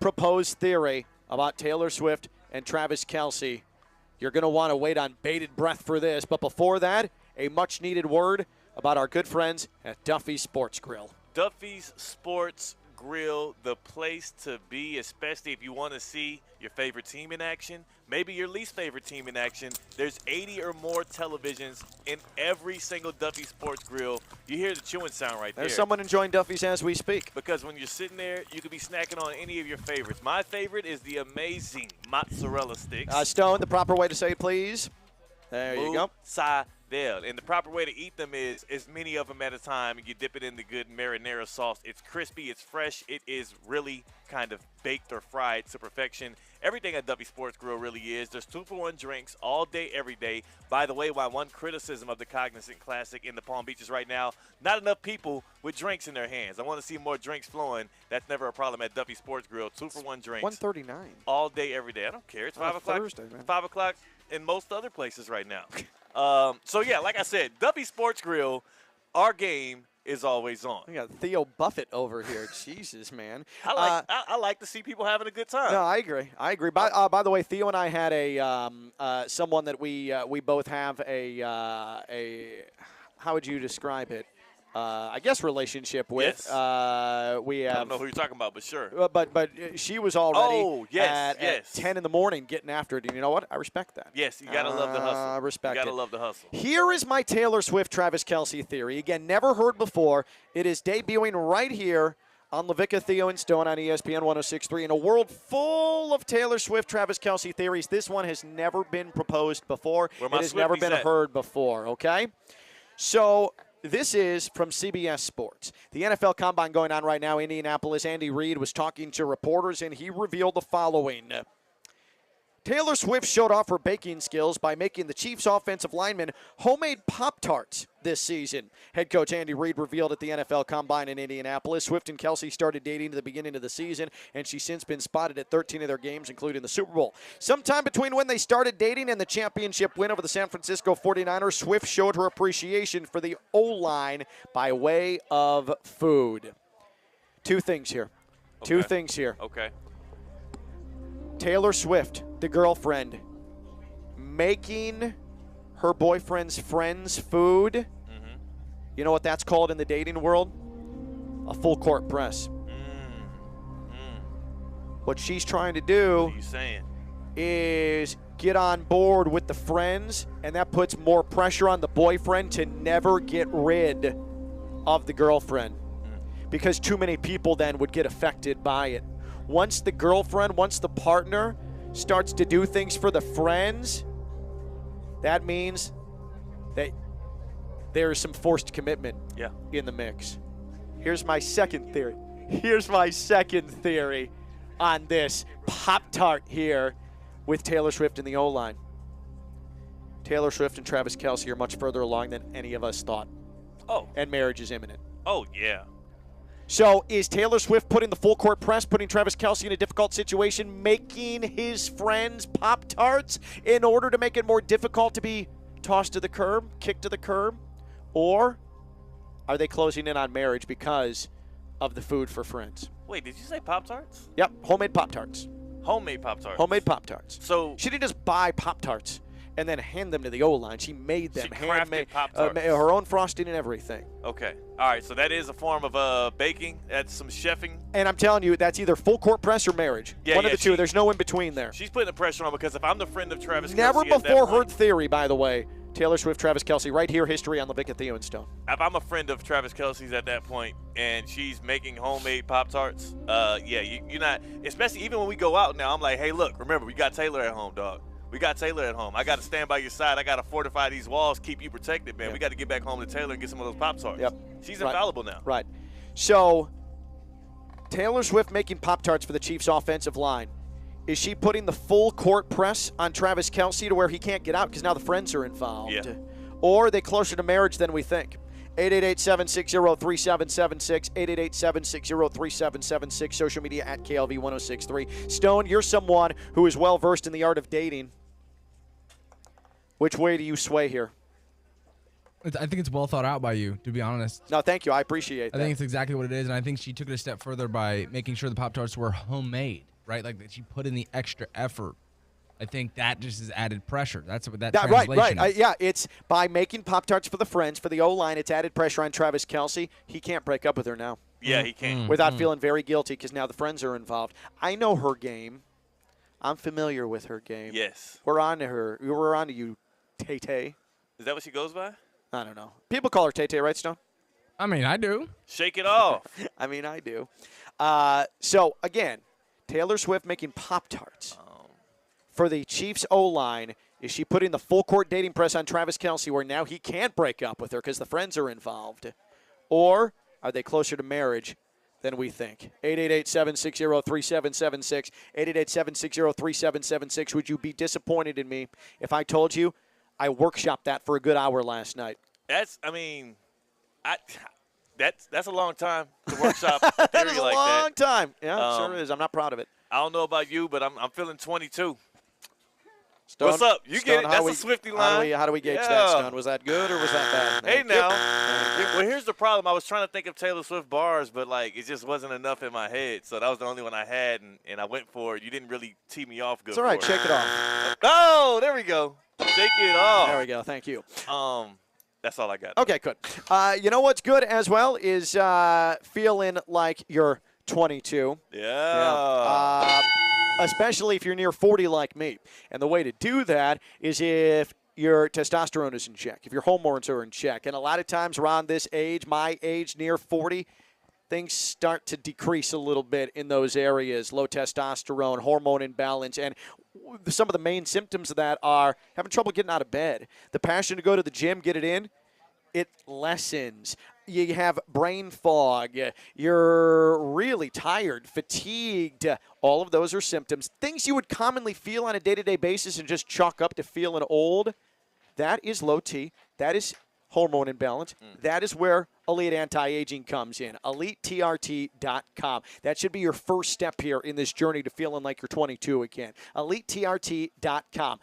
proposed theory about Taylor Swift and Travis Kelce. You're going to want to wait on bated breath for this. But before that, a much-needed word about our good friends at Duffy's Sports Grill. Duffy's Sports Grill, the place to be, especially if you want to see your favorite team in action, maybe your least favorite team in action. There's 80 or more televisions in every single Duffy Sports Grill. You hear the chewing sound right there. There's someone enjoying Duffy's as we speak. Because when you're sitting there, you could be snacking on any of your favorites. My favorite is the amazing mozzarella sticks. Stone, the proper way to say it, please. There you go. Mozzarella. And the proper way to eat them is as many of them at a time. You dip it in the good marinara sauce. It's crispy. It's fresh. It is really kind of baked or fried to perfection. Everything at Duffy Sports Grill really is. There's 2-for-1 drinks all day, every day. By the way, one criticism of the Cognizant Classic in the Palm Beaches right now, not enough people with drinks in their hands. I want to see more drinks flowing. That's never a problem at Duffy Sports Grill. 2-for-1 drinks. $139. All day, every day. I don't care. It's 5 o'clock. Thursday, man. 5 o'clock in most other places right now. So, yeah, like I said, Duffy Sports Grill, our game is always on. We got Theo Buffett over here. Jesus, man. I like to see people having a good time. No, I agree. By the way, Theo and I had someone that we both have a how would you describe it? I guess relationship with. Yes. We have. I don't know who you're talking about, but sure. But she was already at 10 in the morning getting after it. And you know what? I respect that. Yes, you got to love the hustle. I respect it. You got to love the hustle. Here is my Taylor Swift, Travis Kelce theory. Again, never heard before. It is debuting right here on LaVicka, Theo, and Stone on ESPN 106.3. In a world full of Taylor Swift, Travis Kelce theories, this one has never been proposed before. It has never been heard before, okay? So this is from CBS Sports. The NFL Combine going on right now, Indianapolis. Andy Reid was talking to reporters, and he revealed the following. Taylor Swift showed off her baking skills by making the Chiefs offensive linemen homemade Pop-Tarts this season. Head coach Andy Reid revealed at the NFL Combine in Indianapolis. Swift and Kelce started dating at the beginning of the season, and she's since been spotted at 13 of their games, including the Super Bowl. Sometime between when they started dating and the championship win over the San Francisco 49ers, Swift showed her appreciation for the O-line by way of food. Two things here. Okay. Taylor Swift, the girlfriend, making her boyfriend's friends food. Mm-hmm. You know what that's called in the dating world? A full court press. What she's trying to do What are you saying? is get on board with the friends, and that puts more pressure on the boyfriend to never get rid of the girlfriend because too many people then would get affected by it. Once the girlfriend, once the partner starts to do things for the friends, that means that there's some forced commitment in the mix. Here's my second theory. On this Pop-Tart here with Taylor Swift in the O-line. Taylor Swift and Travis Kelce are much further along than any of us thought. Oh. And marriage is imminent. Oh, yeah. So is Taylor Swift putting the full court press, putting Travis Kelce in a difficult situation, making his friends Pop-Tarts in order to make it more difficult to be tossed to the curb, kicked to the curb? Or are they closing in on marriage because of the food for friends? Wait, did you say Pop-Tarts? Yep, homemade Pop-Tarts. Homemade Pop-Tarts. Homemade Pop-Tarts. So she didn't just buy Pop-Tarts and then hand them to the O-line. She made them, handmade, Pop-Tarts. her own frosting and everything. Okay. All right, so that is a form of baking. That's some chefing. And I'm telling you, that's either full court press or marriage. One of the two. There's no in between there. She's putting the pressure on because if I'm the friend of Travis Kelce Never at that before point, heard theory, by the way. Taylor Swift, Travis Kelce, right here, history on LaVicka, Theo, and Stone. If I'm a friend of Travis Kelce's at that point and she's making homemade Pop-Tarts, you're not, especially even when we go out now, I'm like, hey, look, remember, we got Taylor at home, dog. We got Taylor at home. I got to stand by your side. I got to fortify these walls, keep you protected, man. Yep. We got to get back home to Taylor and get some of those Pop-Tarts. Yep. She's infallible now. Right. So, Taylor Swift making Pop-Tarts for the Chiefs' offensive line. Is she putting the full court press on Travis Kelce to where he can't get out because now the friends are involved? Yeah. or are they closer to marriage than we think? 888-760-3776, 888-760-3776, social media at KLV1063. Stone, you're someone who is well-versed in the art of dating. Which way do you sway here? I think it's well thought out by you, to be honest. No, thank you. I appreciate that. I think it's exactly what it is, and I think she took it a step further by making sure the Pop-Tarts were homemade, right? Like that she put in the extra effort. I think that just is added pressure. That's what that translation is. Yeah, it's by making Pop-Tarts for the friends, for the O-line, it's added pressure on Travis Kelce. He can't break up with her now. Yeah, he can't. Without feeling very guilty because now the friends are involved. I know her game. I'm familiar with her game. Yes. We're on to her. We're on to you, Tay-Tay. Is that what she goes by? I don't know. People call her Tay-Tay, right, Stone? I mean, I do. Shake it off. I mean, I do. So, again, Taylor Swift making Pop-Tarts. For the Chiefs O-line, is she putting the full-court dating press on Travis Kelce where now he can't break up with her because the friends are involved? Or are they closer to marriage than we think? 888-760-3776, 888-760-3776. Would you be disappointed in me if I told you I workshopped that for a good hour last night? That's a long time to workshop a theory That is a like long that. time. Yeah, sure is. I'm not proud of it. I don't know about you, but I'm feeling 22. Stone, What's up? You Stone, get it. That's a Swifty line. How do we gauge that, Stone? Was that good or was that bad? Hey, now. Well, here's the problem. I was trying to think of Taylor Swift bars, but, it just wasn't enough in my head. So that was the only one I had, and I went for it. You didn't really tee me off good. It's all right. Shake it off. Oh, there we go. Shake it off. There we go. Thank you. That's all I got. Okay, good. You know what's good as well is feeling like you're 22. Yeah. Especially if you're near 40 like me. And the way to do that is if your testosterone is in check, if your hormones are in check. And a lot of times around this age, my age, near 40, things start to decrease a little bit in those areas. Low testosterone, hormone imbalance, and some of the main symptoms of that are having trouble getting out of bed. The passion to go to the gym, get it in, it lessens. You have brain fog. You're really tired, fatigued. All of those are symptoms. Things you would commonly feel on a day-to-day basis and just chalk up to feeling old. That is low T. That is hormone imbalance. That is where Elite Anti-Aging comes in. EliteTRT.com. That should be your first step here in this journey to feeling like you're 22 again. EliteTRT.com.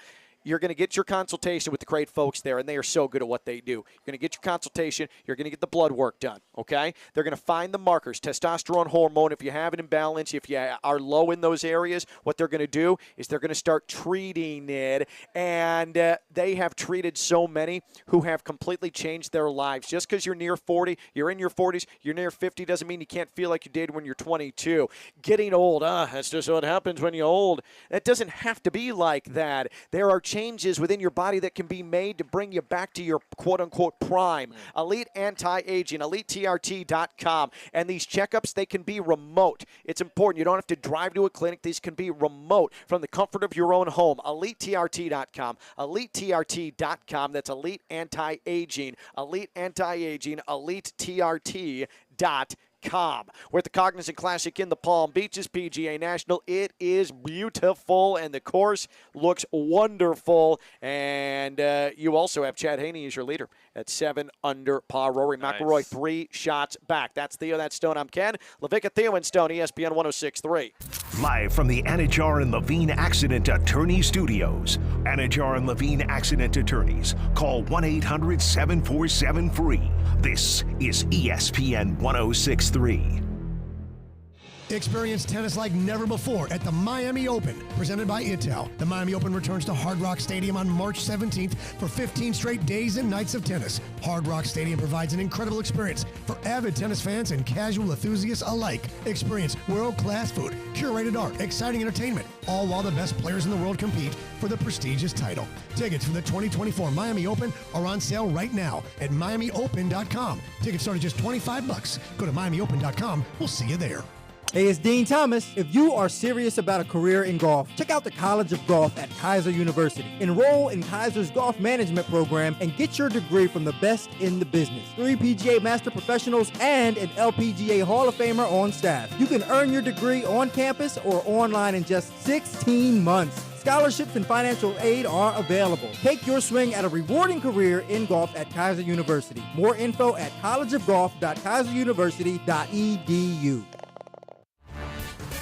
You're going to get your consultation with the great folks there, and they are so good at what they do. You're going to get your consultation. You're going to get the blood work done, okay? They're going to find the markers, testosterone, hormone. If you have an imbalance, if you are low in those areas, what they're going to do is they're going to start treating it, and they have treated so many who have completely changed their lives. Just because you're near 40, you're in your 40s, you're near 50 doesn't mean you can't feel like you did when you're 22. Getting old, that's just what happens when you're old. It doesn't have to be like that. There are changes within your body that can be made to bring you back to your quote-unquote prime. Elite Anti-Aging, EliteTRT.com. And these checkups, they can be remote. It's important. You don't have to drive to a clinic. These can be remote from the comfort of your own home. EliteTRT.com. EliteTRT.com. That's Elite Anti-Aging. Elite Anti-Aging. EliteTRT.com. We're at the Cognizant Classic in the Palm Beaches, PGA National. It is beautiful, and the course looks wonderful. And you also have Chad Haney as your leader at 7 under par. Rory McIlroy 3 shots back. That's Theo, that's Stone, I'm Ken. LaVicka, Theo, and Stone, ESPN 106.3. Live from the Anajar and Levine Accident Attorney Studios. Anajar and Levine Accident Attorneys. Call 1-800-747-FREE. This is ESPN 106.3. Experience tennis like never before at the Miami Open, presented by Intel. The Miami Open returns to Hard Rock Stadium on March 17th for 15 straight days and nights of tennis. Hard Rock Stadium provides an incredible experience for avid tennis fans and casual enthusiasts alike. Experience world-class food, curated art, exciting entertainment, all while the best players in the world compete for the prestigious title. Tickets for the 2024 Miami Open are on sale right now at MiamiOpen.com. Tickets start at just $25. Go to MiamiOpen.com. We'll see you there. Hey, it's Dean Thomas. If you are serious about a career in golf, check out the College of Golf at Kaiser University. Enroll in Kaiser's golf management program and get your degree from the best in the business. 3 PGA Master Professionals and an LPGA Hall of Famer on staff. You can earn your degree on campus or online in just 16 months. Scholarships and financial aid are available. Take your swing at a rewarding career in golf at Kaiser University. More info at collegeofgolf.kaiseruniversity.edu.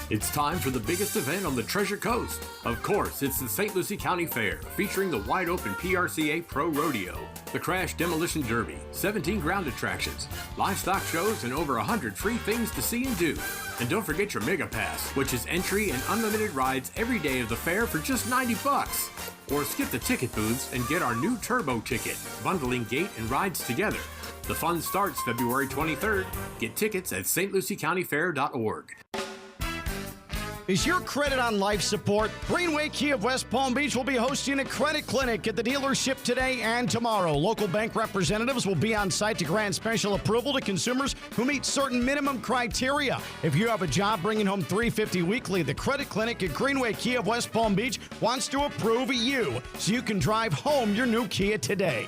It's time for the biggest event on the Treasure Coast. Of course, it's the St. Lucie County Fair, featuring the wide-open PRCA Pro Rodeo, the Crash Demolition Derby, 17 ground attractions, livestock shows, and over 100 free things to see and do. And don't forget your Mega Pass, which is entry and unlimited rides every day of the fair for just $90. Or skip the ticket booths and get our new Turbo ticket, bundling gate and rides together. The fun starts February 23rd. Get tickets at stluciecountyfair.org. Is your credit on life support? Greenway Kia of West Palm Beach will be hosting a credit clinic at the dealership today and tomorrow. Local bank representatives will be on site to grant special approval to consumers who meet certain minimum criteria. If you have a job bringing home $350 weekly, the credit clinic at Greenway Kia of West Palm Beach wants to approve you so you can drive home your new Kia today.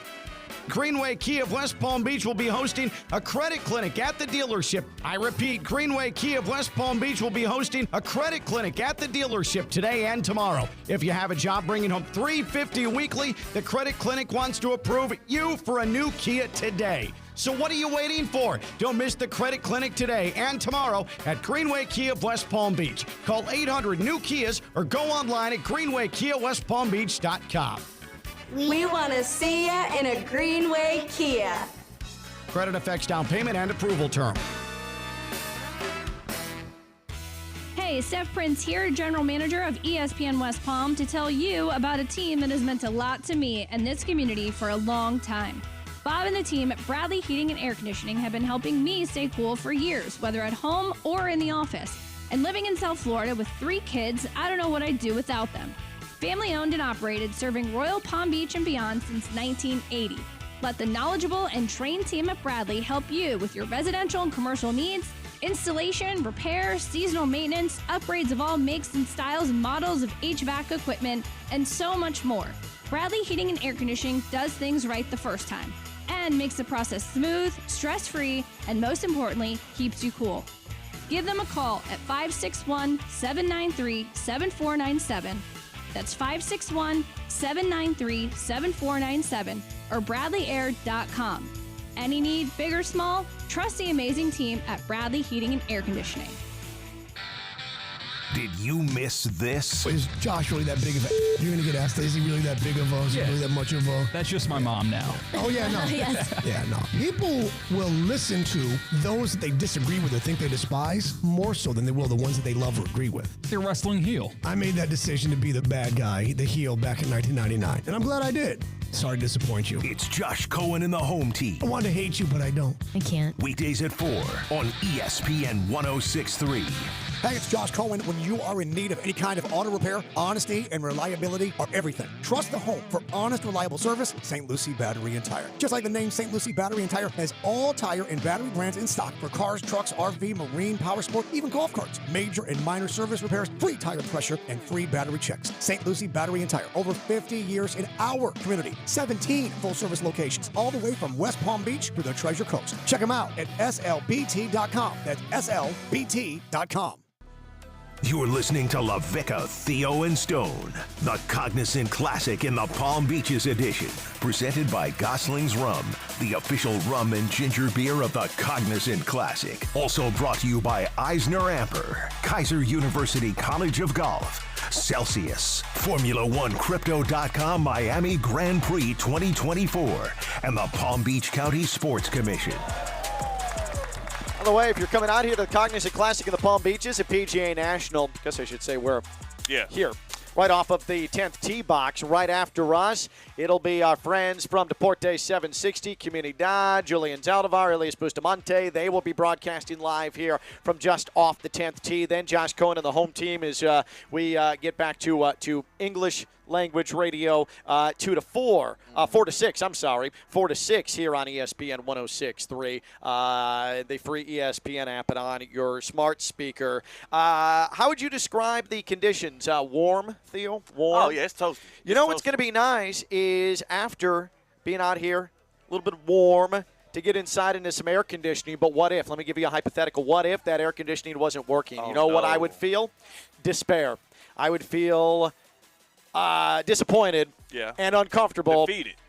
Greenway Kia of West Palm Beach will be hosting a credit clinic at the dealership. I repeat, Greenway Kia of West Palm Beach will be hosting a credit clinic at the dealership today and tomorrow. If you have a job bringing home $350 weekly, the credit clinic wants to approve you for a new Kia today. So what are you waiting for? Don't miss the credit clinic today and tomorrow at Greenway Kia of West Palm Beach. Call 800-NEW-KIAs or go online at greenwaykiawestpalmbeach.com. We want to see ya in a Greenway Kia. Credit affects down payment and approval term. Hey, Steph Prince here, General Manager of ESPN West Palm, to tell you about a team that has meant a lot to me and this community for a long time. Bob and the team at Bradley Heating and Air Conditioning have been helping me stay cool for years, whether at home or in the office. And living in South Florida with 3 kids, I don't know what I'd do without them. Family owned and operated, serving Royal Palm Beach and beyond since 1980. Let the knowledgeable and trained team at Bradley help you with your residential and commercial needs, installation, repair, seasonal maintenance, upgrades of all makes and styles and models of HVAC equipment, and so much more. Bradley Heating and Air Conditioning does things right the first time and makes the process smooth, stress-free, and most importantly, keeps you cool. Give them a call at 561-793-7497. That's 561-793-7497 or bradleyair.com. Any need, big or small, trust the amazing team at Bradley Heating and Air Conditioning. Did you miss this? Is Josh really that big of a... You're going to get asked, is he really that big of a... Is he really that much of a... That's just my mom now. Oh, yeah, no. Yes. Yeah, no. People will listen to those that they disagree with or think they despise more so than they will the ones that they love or agree with. They're wrestling heel. I made that decision to be the bad guy, the heel, back in 1999. And I'm glad I did. Sorry to disappoint you. It's Josh Cohen and the home team. I want to hate you, but I don't. I can't. Weekdays at 4 on ESPN 106.3. Hey, it's Josh Cohen. When you are in need of any kind of auto repair, honesty and reliability are everything. Trust the home for honest, reliable service, St. Lucie Battery and Tire. Just like the name St. Lucie Battery and Tire has all tire and battery brands in stock for cars, trucks, RV, marine, power sport, even golf carts. Major and minor service repairs, free tire pressure, and free battery checks. St. Lucie Battery and Tire. Over 50 years in our community. 17 full-service locations, all the way from West Palm Beach to the Treasure Coast. Check them out at slbt.com. That's slbt.com. You're listening to LaVicka, Theo, and Stone, the Cognizant Classic in the Palm Beaches edition, presented by Gosling's Rum, the official rum and ginger beer of the Cognizant Classic. Also brought to you by Eisner Amper, Kaiser University College of Golf, Celsius, Formula One Crypto.com Miami Grand Prix 2024, and the Palm Beach County Sports Commission. By the way, if you're coming out here to the Cognizant Classic in the Palm Beaches at PGA National, I guess I should say we're here, right off of the 10th tee box, right after us. It'll be our friends from Deportes 760, Comunidad, Julian Zaldivar, Elias Bustamante. They will be broadcasting live here from just off the 10th tee. Then Josh Cohen and the home team as we get back to English language radio 4 to 6 here on ESPN 106.3, the free ESPN app and on your smart speaker. How would you describe the conditions? Warm, Theo? Warm? Oh, yeah, it's toasty. You know what's going to be nice is after being out here, a little bit warm, to get inside into some air conditioning. But what if? Let me give you a hypothetical. What if that air conditioning wasn't working? You know what I would feel? Despair. I would feel disappointed and uncomfortable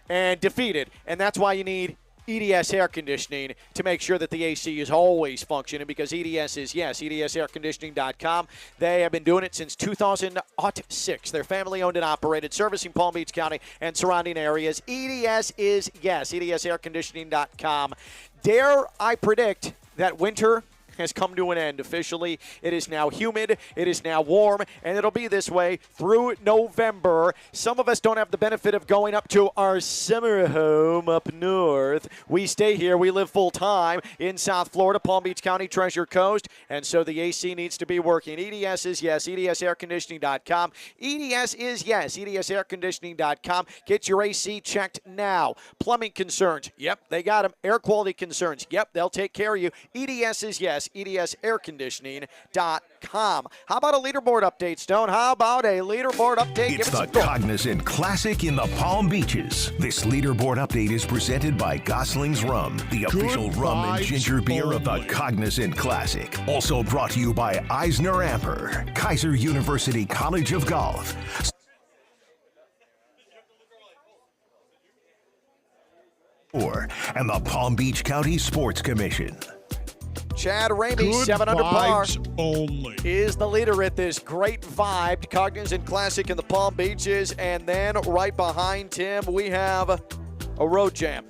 defeated. And that's why you need EDS air conditioning to make sure that the AC is always functioning, because EDS is, EDSairconditioning.com. They have been doing it since 2006. They're family-owned and operated, servicing Palm Beach County and surrounding areas. EDS is, EDSairconditioning.com. Dare I predict that winter has come to an end officially. It is now humid, it is now warm, and it'll be this way through November. Some of us don't have the benefit of going up to our summer home up north. We stay here, we live full time in South Florida, Palm Beach County, Treasure Coast, and so the AC needs to be working. EDS is EDSairconditioning.com. EDS is EDSairconditioning.com. Get your AC checked now. Plumbing concerns, yep, they got them. Air quality concerns, yep, they'll take care of you. EDS is EDSairconditioning.com. How about a leaderboard update, Stone? How about a leaderboard update? It's the Cognizant Classic in the Palm Beaches. This leaderboard update is presented by Gosling's Rum, the official rum and ginger beer of the Cognizant Classic. Also brought to you by Eisner Amper, Kaiser University College of Golf. And the Palm Beach County Sports Commission. Chad Ramey, 7 under par, is the leader at this great vibe Cognizant Classic in the Palm Beaches. And then right behind him, we have a road jam,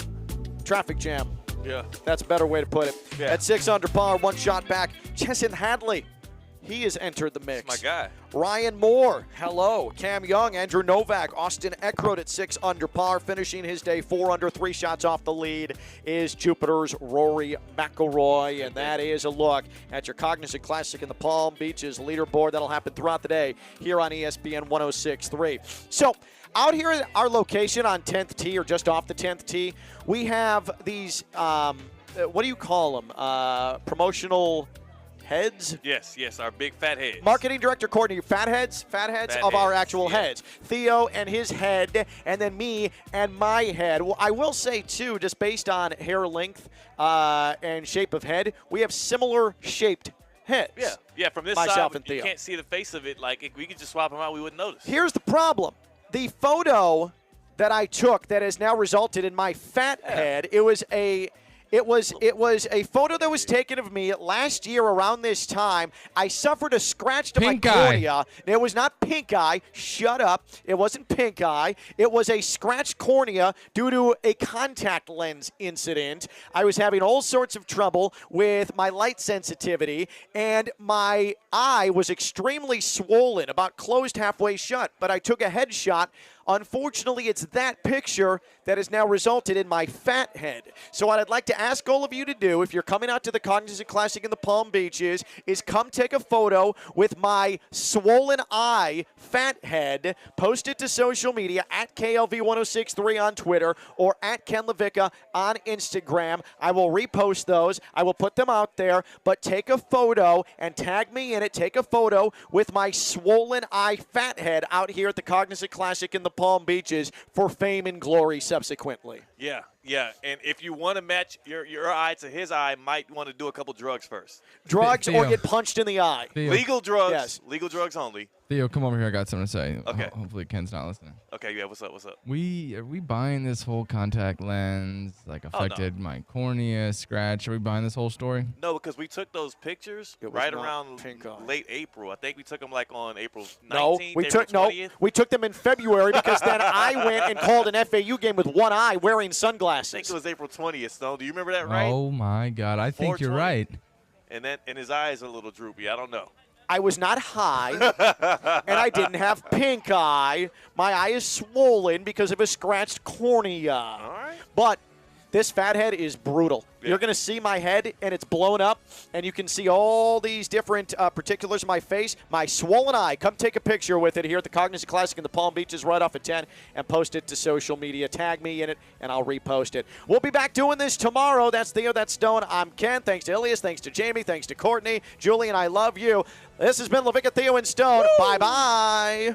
traffic jam. Yeah. That's a better way to put it. Yeah. At 6 under par, 1 shot back, Chesson Hadley. He has entered the mix. That's my guy. Ryan Moore, hello. Cam Young, Andrew Novak, Austin Eckroat at 6 under par, finishing his day 4 under, 3 shots off the lead is Jupiter's Rory McIlroy, and that is a look at your Cognizant Classic in the Palm Beaches leaderboard. That'll happen throughout the day here on ESPN 106.3. So out here at our location on 10th tee, or just off the 10th tee, we have these, what do you call them, promotional heads? Yes, our big fat heads. Marketing Director Courtney, fat heads of our actual heads. Theo and his head, and then me and my head. Well, I will say, too, just based on hair length and shape of head, we have similar shaped heads. Yeah, from this myself side, and Theo. You can't see the face of it. Like, if we could just swap them out, we wouldn't notice. Here's the problem. The photo that I took that has now resulted in my fat head, it was a photo that was taken of me last year around this time. I suffered a scratch to my cornea. It was not pink eye. Shut up. It wasn't pink eye. It was a scratched cornea due to a contact lens incident. I was having all sorts of trouble with my light sensitivity, and my eye was extremely swollen, about closed halfway shut. But I took a headshot. Unfortunately, it's that picture that has now resulted in my fat head. So what I'd like to ask all of you to do, if you're coming out to the Cognizant Classic in the Palm Beaches, is come take a photo with my swollen eye fat head, post it to social media at KLV1063 on Twitter or at Ken LaVicka on Instagram. I will repost those. I will put them out there, but take a photo and tag me in it. Take a photo with my swollen eye fat head out here at the Cognizant Classic in the Palm Beaches for fame and glory subsequently. Yeah. And if you want to match your eye to his eye, might want to do a couple drugs first. Drugs or get punched in the eye. Theo. Legal drugs. Yes. Legal drugs only. Theo, come over here. I got something to say. Okay. Hopefully Ken's not listening. Okay, yeah, what's up? Are we buying this whole contact lens, affected my cornea, scratch? Are we buying this whole story? No, because we took those pictures right around late April. I think we took them on April 19th, we took them in February because then I went and called an FAU game with one eye wearing sunglasses. I think it was April 20th, Stone. Do you remember that right? Oh, my God. I think you're right. And his eyes are a little droopy. I don't know. I was not high, and I didn't have pink eye. My eye is swollen because of a scratched cornea. All right. But this fat head is brutal. Yeah. You're going to see my head, and it's blown up, and you can see all these different particulars of my face. My swollen eye. Come take a picture with it here at the Cognizant Classic in the Palm Beaches right off at 10 and post it to social media. Tag me in it, and I'll repost it. We'll be back doing this tomorrow. That's Theo, that's Stone. I'm Ken. Thanks to Ilias. Thanks to Jamie. Thanks to Courtney. Julian, I love you. This has been LaVicka, Theo, and Stone. Woo! Bye-bye.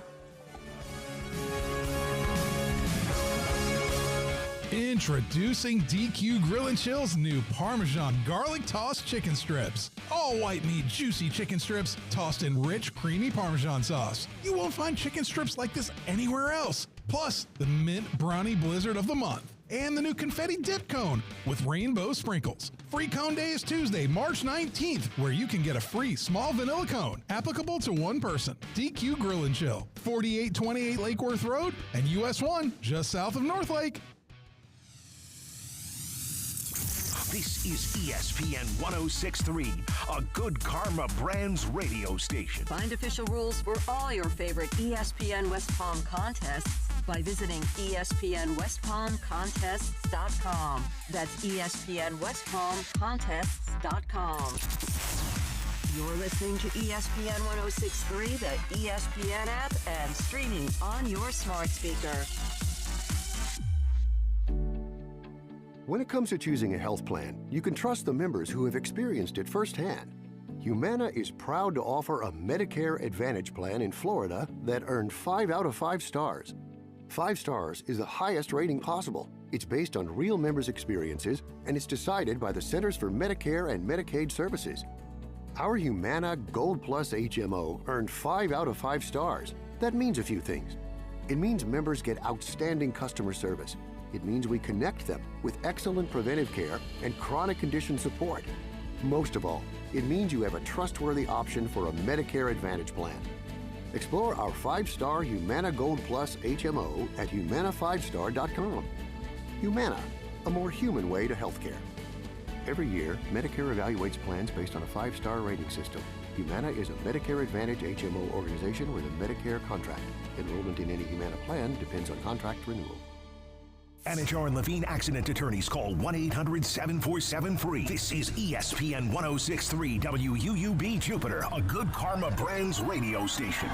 Introducing DQ Grill & Chill's new Parmesan Garlic Tossed Chicken Strips. All white meat, juicy chicken strips tossed in rich, creamy Parmesan sauce. You won't find chicken strips like this anywhere else. Plus, the Mint Brownie Blizzard of the Month. And the new Confetti Dip Cone with rainbow sprinkles. Free Cone Day is Tuesday, March 19th, where you can get a free small vanilla cone, applicable to one person. DQ Grill & Chill, 4828 Lake Worth Road, and US 1, just south of North Lake. This is ESPN 106.3, a Good Karma Brands radio station. Find official rules for all your favorite ESPN West Palm contests by visiting ESPNWestPalmContests.com. That's ESPNWestPalmContests.com. You're listening to ESPN 106.3, the ESPN app, and streaming on your smart speaker. When it comes to choosing a health plan, you can trust the members who have experienced it firsthand. Humana is proud to offer a Medicare Advantage plan in Florida that earned 5 out of 5 stars. 5 stars is the highest rating possible. It's based on real members' experiences, and it's decided by the Centers for Medicare and Medicaid Services. Our Humana Gold Plus HMO earned 5 out of 5 stars. That means a few things. It means members get outstanding customer service. It means we connect them with excellent preventive care and chronic condition support. Most of all, it means you have a trustworthy option for a Medicare Advantage plan. Explore our 5-star Humana Gold Plus HMO at humana5star.com. Humana, a more human way to healthcare. Every year, Medicare evaluates plans based on a 5-star rating system. Humana is a Medicare Advantage HMO organization with a Medicare contract. Enrollment in any Humana plan depends on contract renewal. Anijar and Levine Accident Attorneys. Call 1-800-747-FREE. This is ESPN 106.3 WUUB Jupiter, a Good Karma Brands radio station.